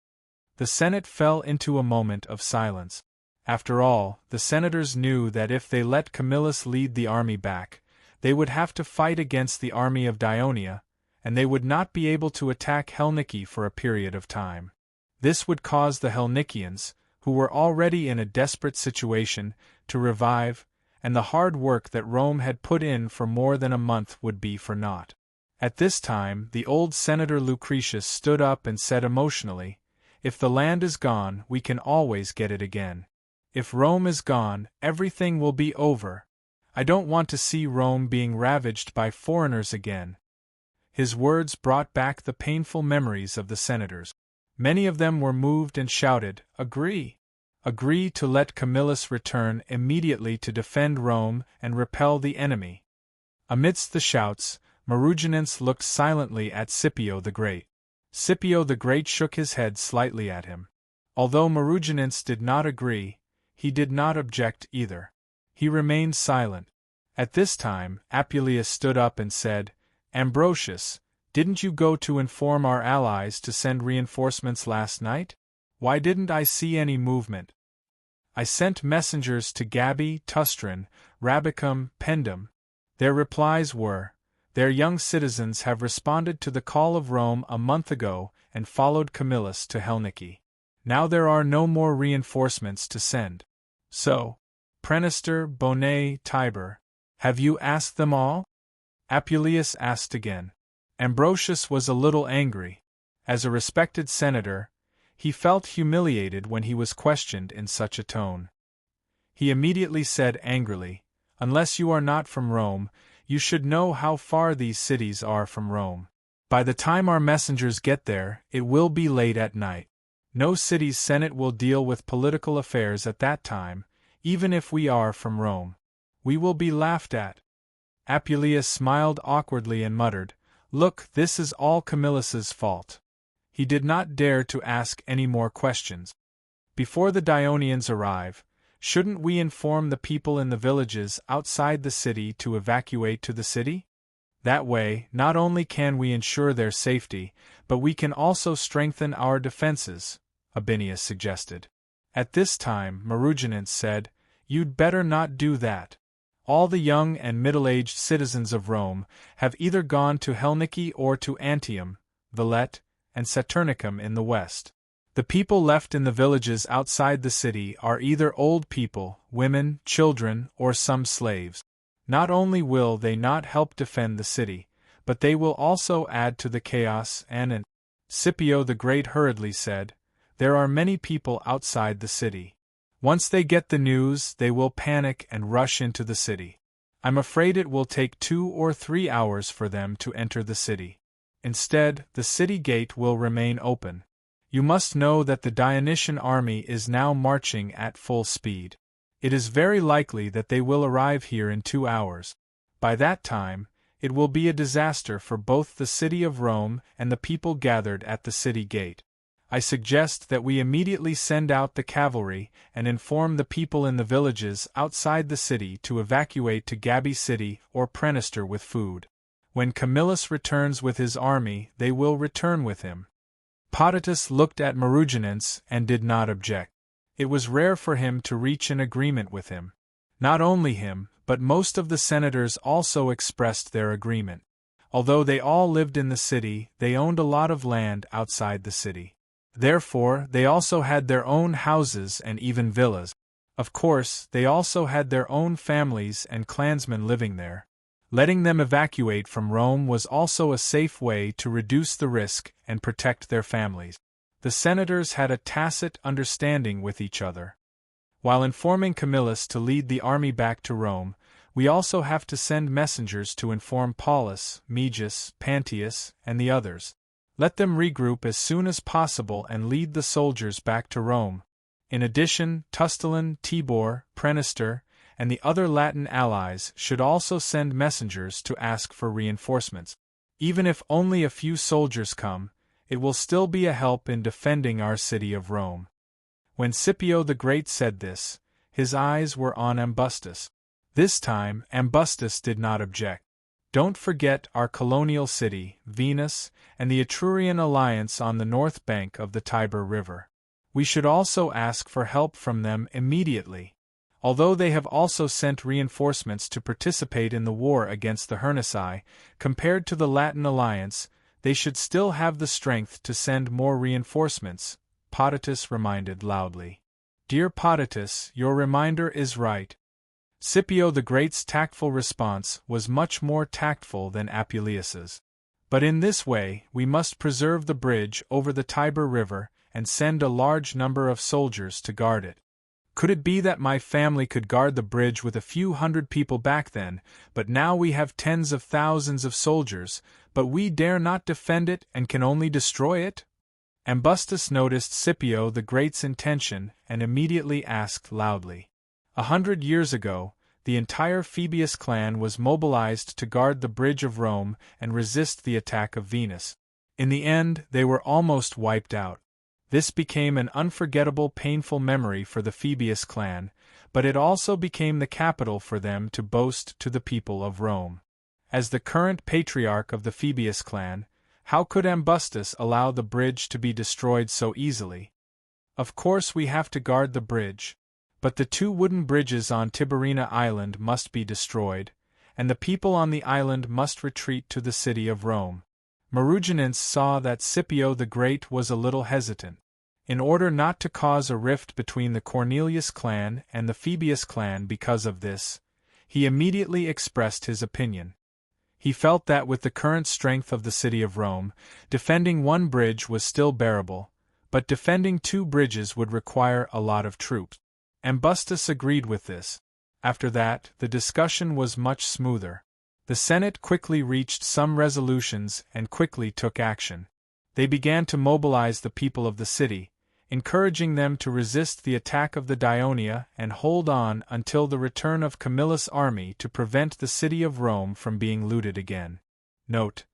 The Senate fell into a moment of silence. After all, the senators knew that if they let Camillus lead the army back, they would have to fight against the army of Dionia, and they would not be able to attack Helniki for a period of time. This would cause the Helnikians, who were already in a desperate situation, to revive, and the hard work that Rome had put in for more than a month would be for naught. At this time, the old senator Lucretius stood up and said emotionally, "If the land is gone, we can always get it again. If Rome is gone, everything will be over. I don't want to see Rome being ravaged by foreigners again." His words brought back the painful memories of the senators. Many of them were moved and shouted, "Agree! Agree to let Camillus return immediately to defend Rome and repel the enemy." Amidst the shouts, Maruginans looked silently at Scipio the Great. Scipio the Great shook his head slightly at him. Although Maruginans did not agree, he did not object either. He remained silent. At this time, Apuleius stood up and said, "Ambrosius, didn't you go to inform our allies to send reinforcements last night? Why didn't I see any movement?" "I sent messengers to Gabii, Tustran, Rabicum, Pendum. Their replies were, 'Their young citizens have responded to the call of Rome a month ago and followed Camillus to Helniki. Now there are no more reinforcements to send.' So, Prenister, Bonnet, Tiber, have you asked them all?" Apuleius asked again. Ambrosius was a little angry. As a respected senator, he felt humiliated when he was questioned in such a tone. He immediately said angrily, "Unless you are not from Rome, you should know how far these cities are from Rome. By the time our messengers get there, it will be late at night. No city's senate will deal with political affairs at that time, even if we are from Rome. We will be laughed at." Apuleius smiled awkwardly and muttered, "Look, this is all Camillus's fault." He did not dare to ask any more questions. "Before the Dionians arrive, shouldn't we inform the people in the villages outside the city to evacuate to the city? That way, not only can we ensure their safety, but we can also strengthen our defenses," Abinius suggested. At this time, Marugenins said, "You'd better not do that. All the young and middle-aged citizens of Rome have either gone to Helniki or to Antium, Vellet, and Saturnicum in the west. The people left in the villages outside the city are either old people, women, children, or some slaves. Not only will they not help defend the city, but they will also add to the chaos and Scipio the Great hurriedly said, "There are many people outside the city. Once they get the news, they will panic and rush into the city. I'm afraid it will take 2 or 3 hours for them to enter the city. Instead, the city gate will remain open. You must know that the Dionysian army is now marching at full speed. It is very likely that they will arrive here in 2 hours. By that time, it will be a disaster for both the city of Rome and the people gathered at the city gate. I suggest that we immediately send out the cavalry and inform the people in the villages outside the city to evacuate to Gabii city or Prenister with food. When Camillus returns with his army, they will return with him." Potitus looked at Marugenins and did not object. It was rare for him to reach an agreement with him. Not only him, but most of the senators also expressed their agreement. Although they all lived in the city, they owned a lot of land outside the city. Therefore, they also had their own houses and even villas. Of course, they also had their own families and clansmen living there. Letting them evacuate from Rome was also a safe way to reduce the risk and protect their families. The senators had a tacit understanding with each other. While informing Camillus to lead the army back to Rome, we also have to send messengers to inform Paulus, Megis, Pantius, and the others. Let them regroup as soon as possible and lead the soldiers back to Rome. In addition, Tusculum, Tibur, Prenister, and the other Latin allies should also send messengers to ask for reinforcements. Even if only a few soldiers come, it will still be a help in defending our city of Rome." When Scipio the Great said this, his eyes were on Ambustus. This time, Ambustus did not object. "Don't forget our colonial city, Venus, and the Etrurian alliance on the north bank of the Tiber River. We should also ask for help from them immediately. Although they have also sent reinforcements to participate in the war against the Hernici, compared to the Latin alliance, they should still have the strength to send more reinforcements," Potitus reminded loudly. "Dear Potitus, your reminder is right." Scipio the Great's tactful response was much more tactful than Apuleius's. "But in this way, we must preserve the bridge over the Tiber River and send a large number of soldiers to guard it. Could it be that my family could guard the bridge with a few hundred people back then, but now we have tens of thousands of soldiers, but we dare not defend it and can only destroy it?" Ambustus noticed Scipio the Great's intention and immediately asked loudly, 100 years ago, the entire Phoebus clan was mobilized to guard the bridge of Rome and resist the attack of Venus. In the end, they were almost wiped out. This became an unforgettable, painful memory for the Phoebus clan, but it also became the capital for them to boast to the people of Rome. As the current patriarch of the Phoebus clan, how could Ambustus allow the bridge to be destroyed so easily? Of course we have to guard the bridge. But the 2 wooden bridges on Tiberina Island must be destroyed, and the people on the island must retreat to the city of Rome. Marugenins saw that Scipio the Great was a little hesitant. In order not to cause a rift between the Cornelius clan and the Phoebus clan because of this, he immediately expressed his opinion. He felt that with the current strength of the city of Rome, defending one bridge was still bearable, but defending 2 bridges would require a lot of troops. Ambustus agreed with this. After that, the discussion was much smoother. The Senate quickly reached some resolutions and quickly took action. They began to mobilize the people of the city, encouraging them to resist the attack of the Daionia and hold on until the return of Camillus' army to prevent the city of Rome from being looted again. Note: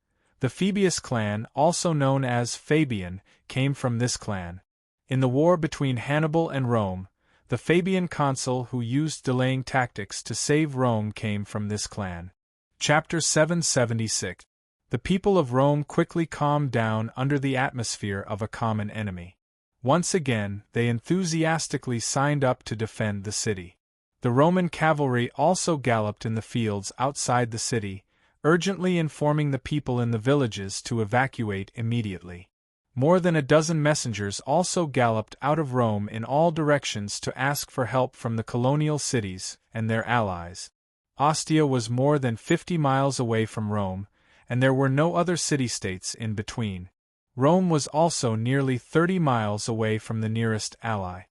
the Fabius clan, also known as Fabian, came from this clan. In the war between Hannibal and Rome, the Fabian consul who used delaying tactics to save Rome came from this clan. Chapter 776. The people of Rome quickly calmed down under the atmosphere of a common enemy. Once again, they enthusiastically signed up to defend the city. The Roman cavalry also galloped in the fields outside the city, urgently informing the people in the villages to evacuate immediately. More than a dozen messengers also galloped out of Rome in all directions to ask for help from the colonial cities and their allies. Ostia was more than 50 miles away from Rome, and there were no other city-states in between. Rome was also nearly 30 miles away from the nearest ally.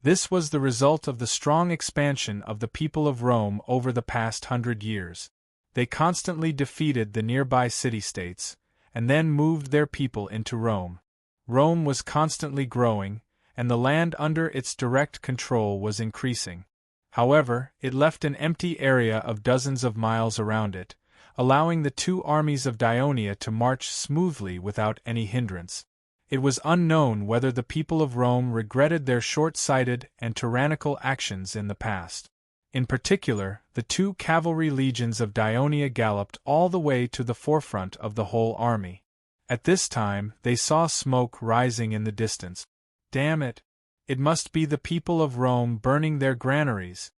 This was the result of the strong expansion of the people of Rome over the past 100 years. They constantly defeated the nearby city-states, and then moved their people into Rome. Rome was constantly growing, and the land under its direct control was increasing. However, it left an empty area of dozens of miles around it, allowing the two armies of Daionia to march smoothly without any hindrance. It was unknown whether the people of Rome regretted their short-sighted and tyrannical actions in the past. In particular, the two cavalry legions of Daionia galloped all the way to the forefront of the whole army. At this time, they saw smoke rising in the distance. Damn it! It must be the people of Rome burning their granaries.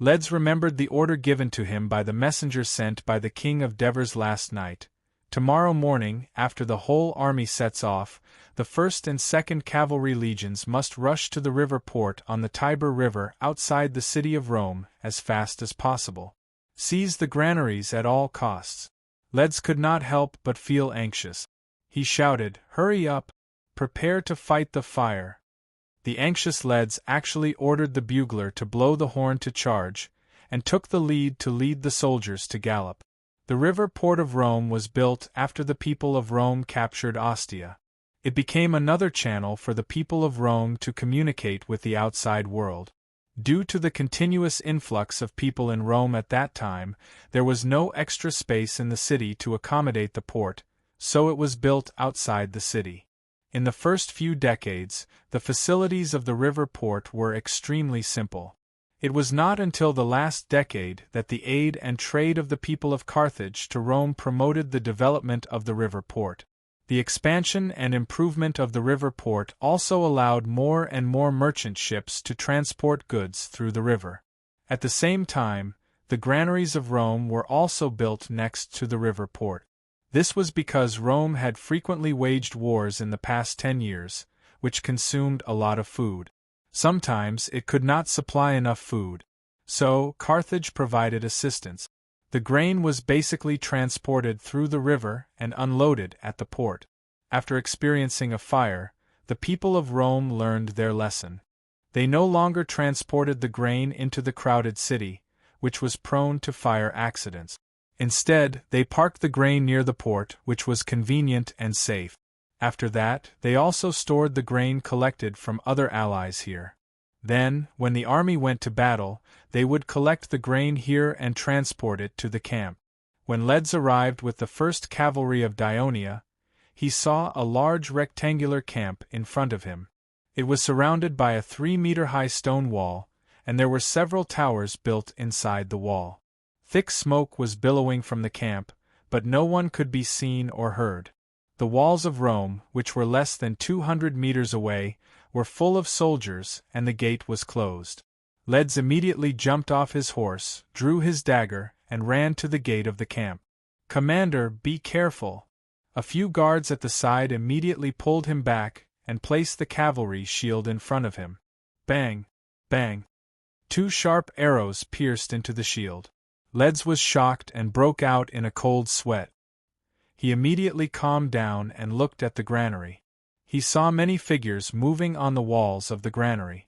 Leds remembered the order given to him by the messenger sent by the king of Devers last night. Tomorrow morning, after the whole army sets off, the 1st and 2nd Cavalry legions must rush to the river port on the Tiber River outside the city of Rome as fast as possible. Seize the granaries at all costs. Leds could not help but feel anxious. He shouted, "Hurry up! Prepare to fight the fire!" The anxious Leds actually ordered the bugler to blow the horn to charge, and took the lead to lead the soldiers to gallop. The river port of Rome was built after the people of Rome captured Ostia. It became another channel for the people of Rome to communicate with the outside world. Due to the continuous influx of people in Rome at that time, there was no extra space in the city to accommodate the port, so it was built outside the city. In the first few decades, the facilities of the river port were extremely simple. It was not until the last decade that the aid and trade of the people of Carthage to Rome promoted the development of the river port. The expansion and improvement of the river port also allowed more and more merchant ships to transport goods through the river. At the same time, the granaries of Rome were also built next to the river port. This was because Rome had frequently waged wars in the past 10 years, which consumed a lot of food. Sometimes it could not supply enough food. So, Carthage provided assistance. The grain was basically transported through the river and unloaded at the port. After experiencing a fire, the people of Rome learned their lesson. They no longer transported the grain into the crowded city, which was prone to fire accidents. Instead, they parked the grain near the port, which was convenient and safe. After that, they also stored the grain collected from other allies here. Then, when the army went to battle, they would collect the grain here and transport it to the camp. When Leds arrived with the 1st Cavalry of Daionia, he saw a large rectangular camp in front of him. It was surrounded by a 3-meter-high stone wall, and there were several towers built inside the wall. Thick smoke was billowing from the camp, but no one could be seen or heard. The walls of Rome, which were less than 200 meters away, were full of soldiers, and the gate was closed. Leds immediately jumped off his horse, drew his dagger, and ran to the gate of the camp. "Commander, be careful!" A few guards at the side immediately pulled him back and placed the cavalry shield in front of him. Bang! Bang! 2 sharp arrows pierced into the shield. Leds was shocked and broke out in a cold sweat. He immediately calmed down and looked at the granary. He saw many figures moving on the walls of the granary.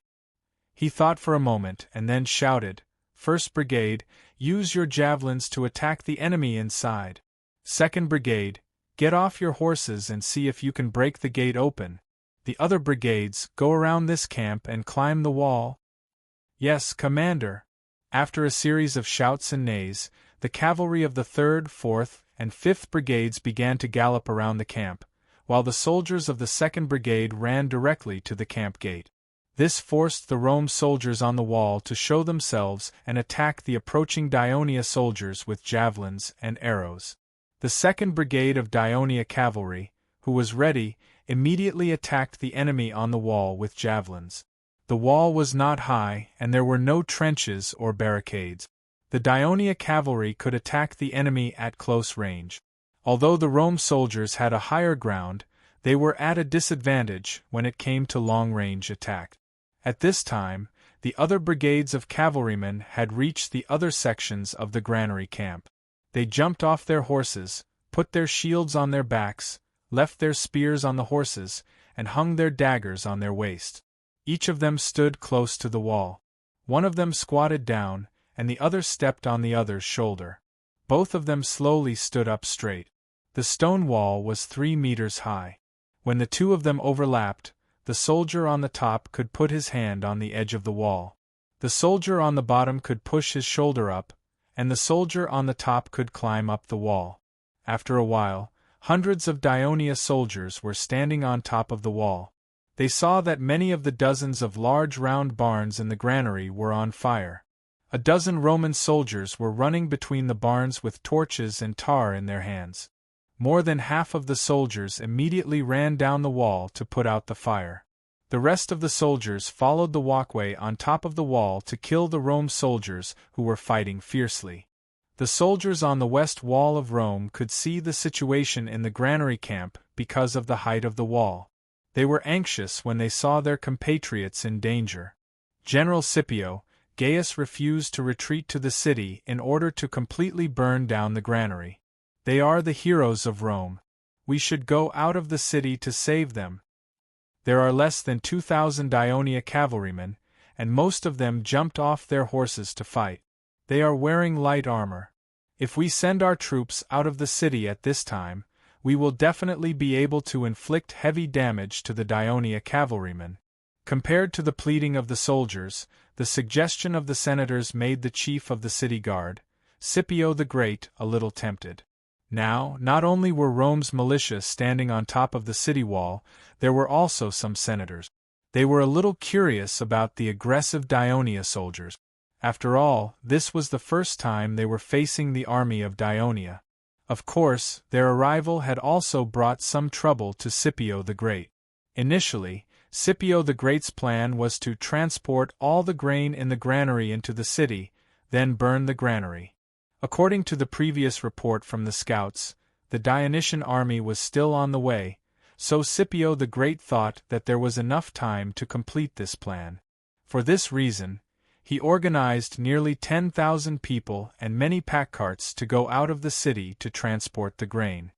He thought for a moment and then shouted, "First Brigade, use your javelins to attack the enemy inside. 2nd Brigade, get off your horses and see if you can break the gate open. The other brigades go around this camp and climb the wall? Yes, Commander. After a series of shouts and neighs, the cavalry of the 3rd, 4th, and 5th Brigades began to gallop around the camp, while the soldiers of the 2nd Brigade ran directly to the camp gate. This forced the Rome soldiers on the wall to show themselves and attack the approaching Daionia soldiers with javelins and arrows. The 2nd Brigade of Daionia cavalry, who was ready, immediately attacked the enemy on the wall with javelins. The wall was not high, and there were no trenches or barricades. The Daionia cavalry could attack the enemy at close range. Although the Rome soldiers had a higher ground, they were at a disadvantage when it came to long-range attack. At this time, the other brigades of cavalrymen had reached the other sections of the granary camp. They jumped off their horses, put their shields on their backs, left their spears on the horses, and hung their daggers on their waist. Each of them stood close to the wall. One of them squatted down, and the other stepped on the other's shoulder. Both of them slowly stood up straight. The stone wall was 3 meters high. When the two of them overlapped, the soldier on the top could put his hand on the edge of the wall. The soldier on the bottom could push his shoulder up, and the soldier on the top could climb up the wall. After a while, hundreds of Daionia soldiers were standing on top of the wall. They saw that many of the dozens of large round barns in the granary were on fire. A dozen Roman soldiers were running between the barns with torches and tar in their hands. More than half of the soldiers immediately ran down the wall to put out the fire. The rest of the soldiers followed the walkway on top of the wall to kill the Rome soldiers who were fighting fiercely. The soldiers on the west wall of Rome could see the situation in the granary camp because of the height of the wall. They were anxious when they saw their compatriots in danger. General Scipio, Gaius refused to retreat to the city in order to completely burn down the granary. They are the heroes of Rome. We should go out of the city to save them. There are less than 2,000 Daionia cavalrymen, and most of them jumped off their horses to fight. They are wearing light armor. If we send our troops out of the city at this time, we will definitely be able to inflict heavy damage to the Daionia cavalrymen. Compared to the pleading of the soldiers, the suggestion of the senators made the chief of the city guard, Scipio the Great, a little tempted. Now, not only were Rome's militia standing on top of the city wall, there were also some senators. They were a little curious about the aggressive Daionia soldiers. After all, this was the first time they were facing the army of Daionia. Of course, their arrival had also brought some trouble to Scipio the Great. Initially, Scipio the Great's plan was to transport all the grain in the granary into the city, then burn the granary. According to the previous report from the scouts, the Dionysian army was still on the way, so Scipio the Great thought that there was enough time to complete this plan. For this reason, he organized nearly 10,000 people and many pack carts to go out of the city to transport the grain.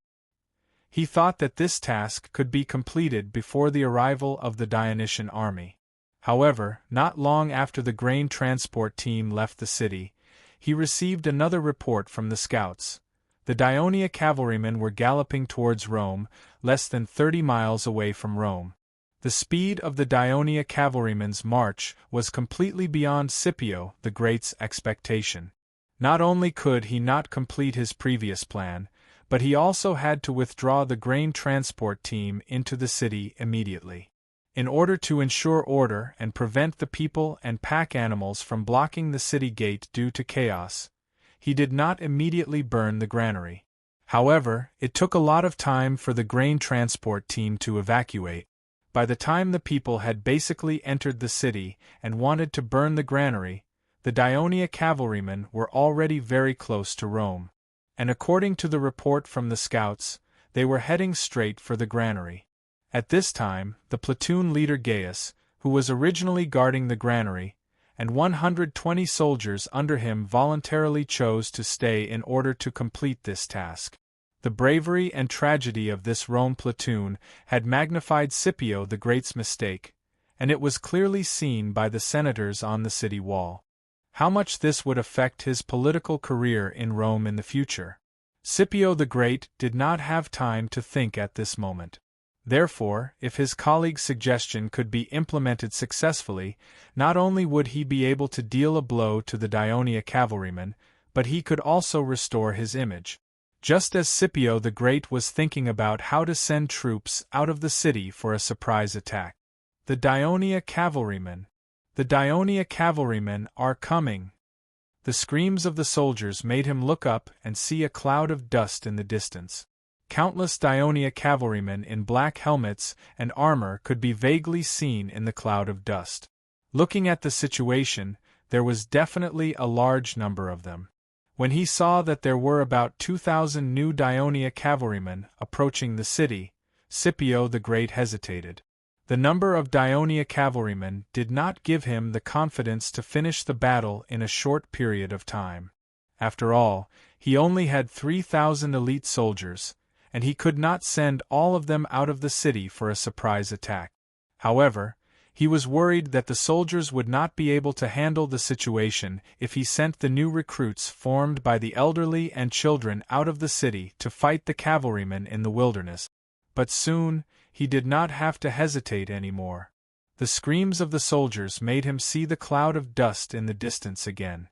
He thought that this task could be completed before the arrival of the Dionysian army. However, not long after the grain transport team left the city, he received another report from the scouts. The Daionia cavalrymen were galloping towards Rome, less than 30 miles away from Rome. The speed of the Daionia cavalrymen's march was completely beyond Scipio the Great's expectation. Not only could he not complete his previous plan, but he also had to withdraw the grain transport team into the city immediately. In order to ensure order and prevent the people and pack animals from blocking the city gate due to chaos, he did not immediately burn the granary. However, it took a lot of time for the grain transport team to evacuate. By the time the people had basically entered the city and wanted to burn the granary, the Daionia cavalrymen were already very close to Rome. And according to the report from the scouts, they were heading straight for the granary. At this time, the platoon leader Gaius, who was originally guarding the granary, and 120 soldiers under him voluntarily chose to stay in order to complete this task. The bravery and tragedy of this Rome platoon had magnified Scipio the Great's mistake, and it was clearly seen by the senators on the city wall. How much this would affect his political career in Rome in the future. Scipio the Great did not have time to think at this moment. Therefore, if his colleague's suggestion could be implemented successfully, not only would he be able to deal a blow to the Daionia cavalrymen, but he could also restore his image. Just as Scipio the Great was thinking about how to send troops out of the city for a surprise attack. The Daionia cavalrymen. The Daionia cavalrymen are coming. The screams of the soldiers made him look up and see a cloud of dust in the distance. Countless Daionia cavalrymen in black helmets and armor could be vaguely seen in the cloud of dust. Looking at the situation, there was definitely a large number of them. When he saw that there were about 2,000 new Daionia cavalrymen approaching the city, Scipio the Great hesitated. The number of Daionia cavalrymen did not give him the confidence to finish the battle in a short period of time. After all, he only had 3,000 elite soldiers, and he could not send all of them out of the city for a surprise attack. However, he was worried that the soldiers would not be able to handle the situation if he sent the new recruits formed by the elderly and children out of the city to fight the cavalrymen in the wilderness. But soon, he did not have to hesitate anymore. The screams of the soldiers made him see the cloud of dust in the distance again.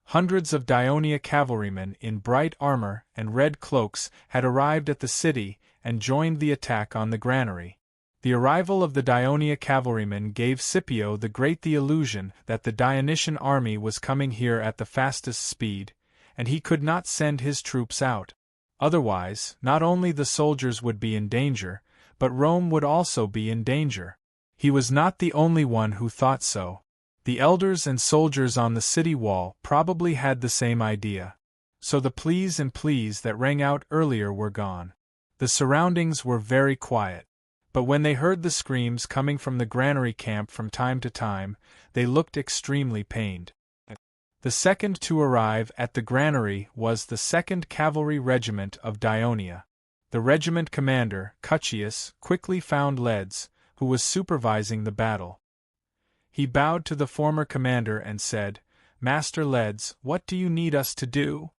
Hundreds of Daionia cavalrymen in bright armor and red cloaks had arrived at the city and joined the attack on the granary. The arrival of the Daionia cavalrymen gave Scipio the Great the illusion that the Dionysian army was coming here at the fastest speed, and he could not send his troops out. Otherwise, not only the soldiers would be in danger, but Rome would also be in danger. He was not the only one who thought so. The elders and soldiers on the city wall probably had the same idea. So the pleas and pleas that rang out earlier were gone. The surroundings were very quiet. But when they heard the screams coming from the granary camp from time to time, they looked extremely pained. The second to arrive at the granary was the 2nd Cavalry Regiment of Daionia. The regiment commander, Cutius, quickly found Leds, who was supervising the battle. He bowed to the former commander and said, "Master Leds, what do you need us to do?"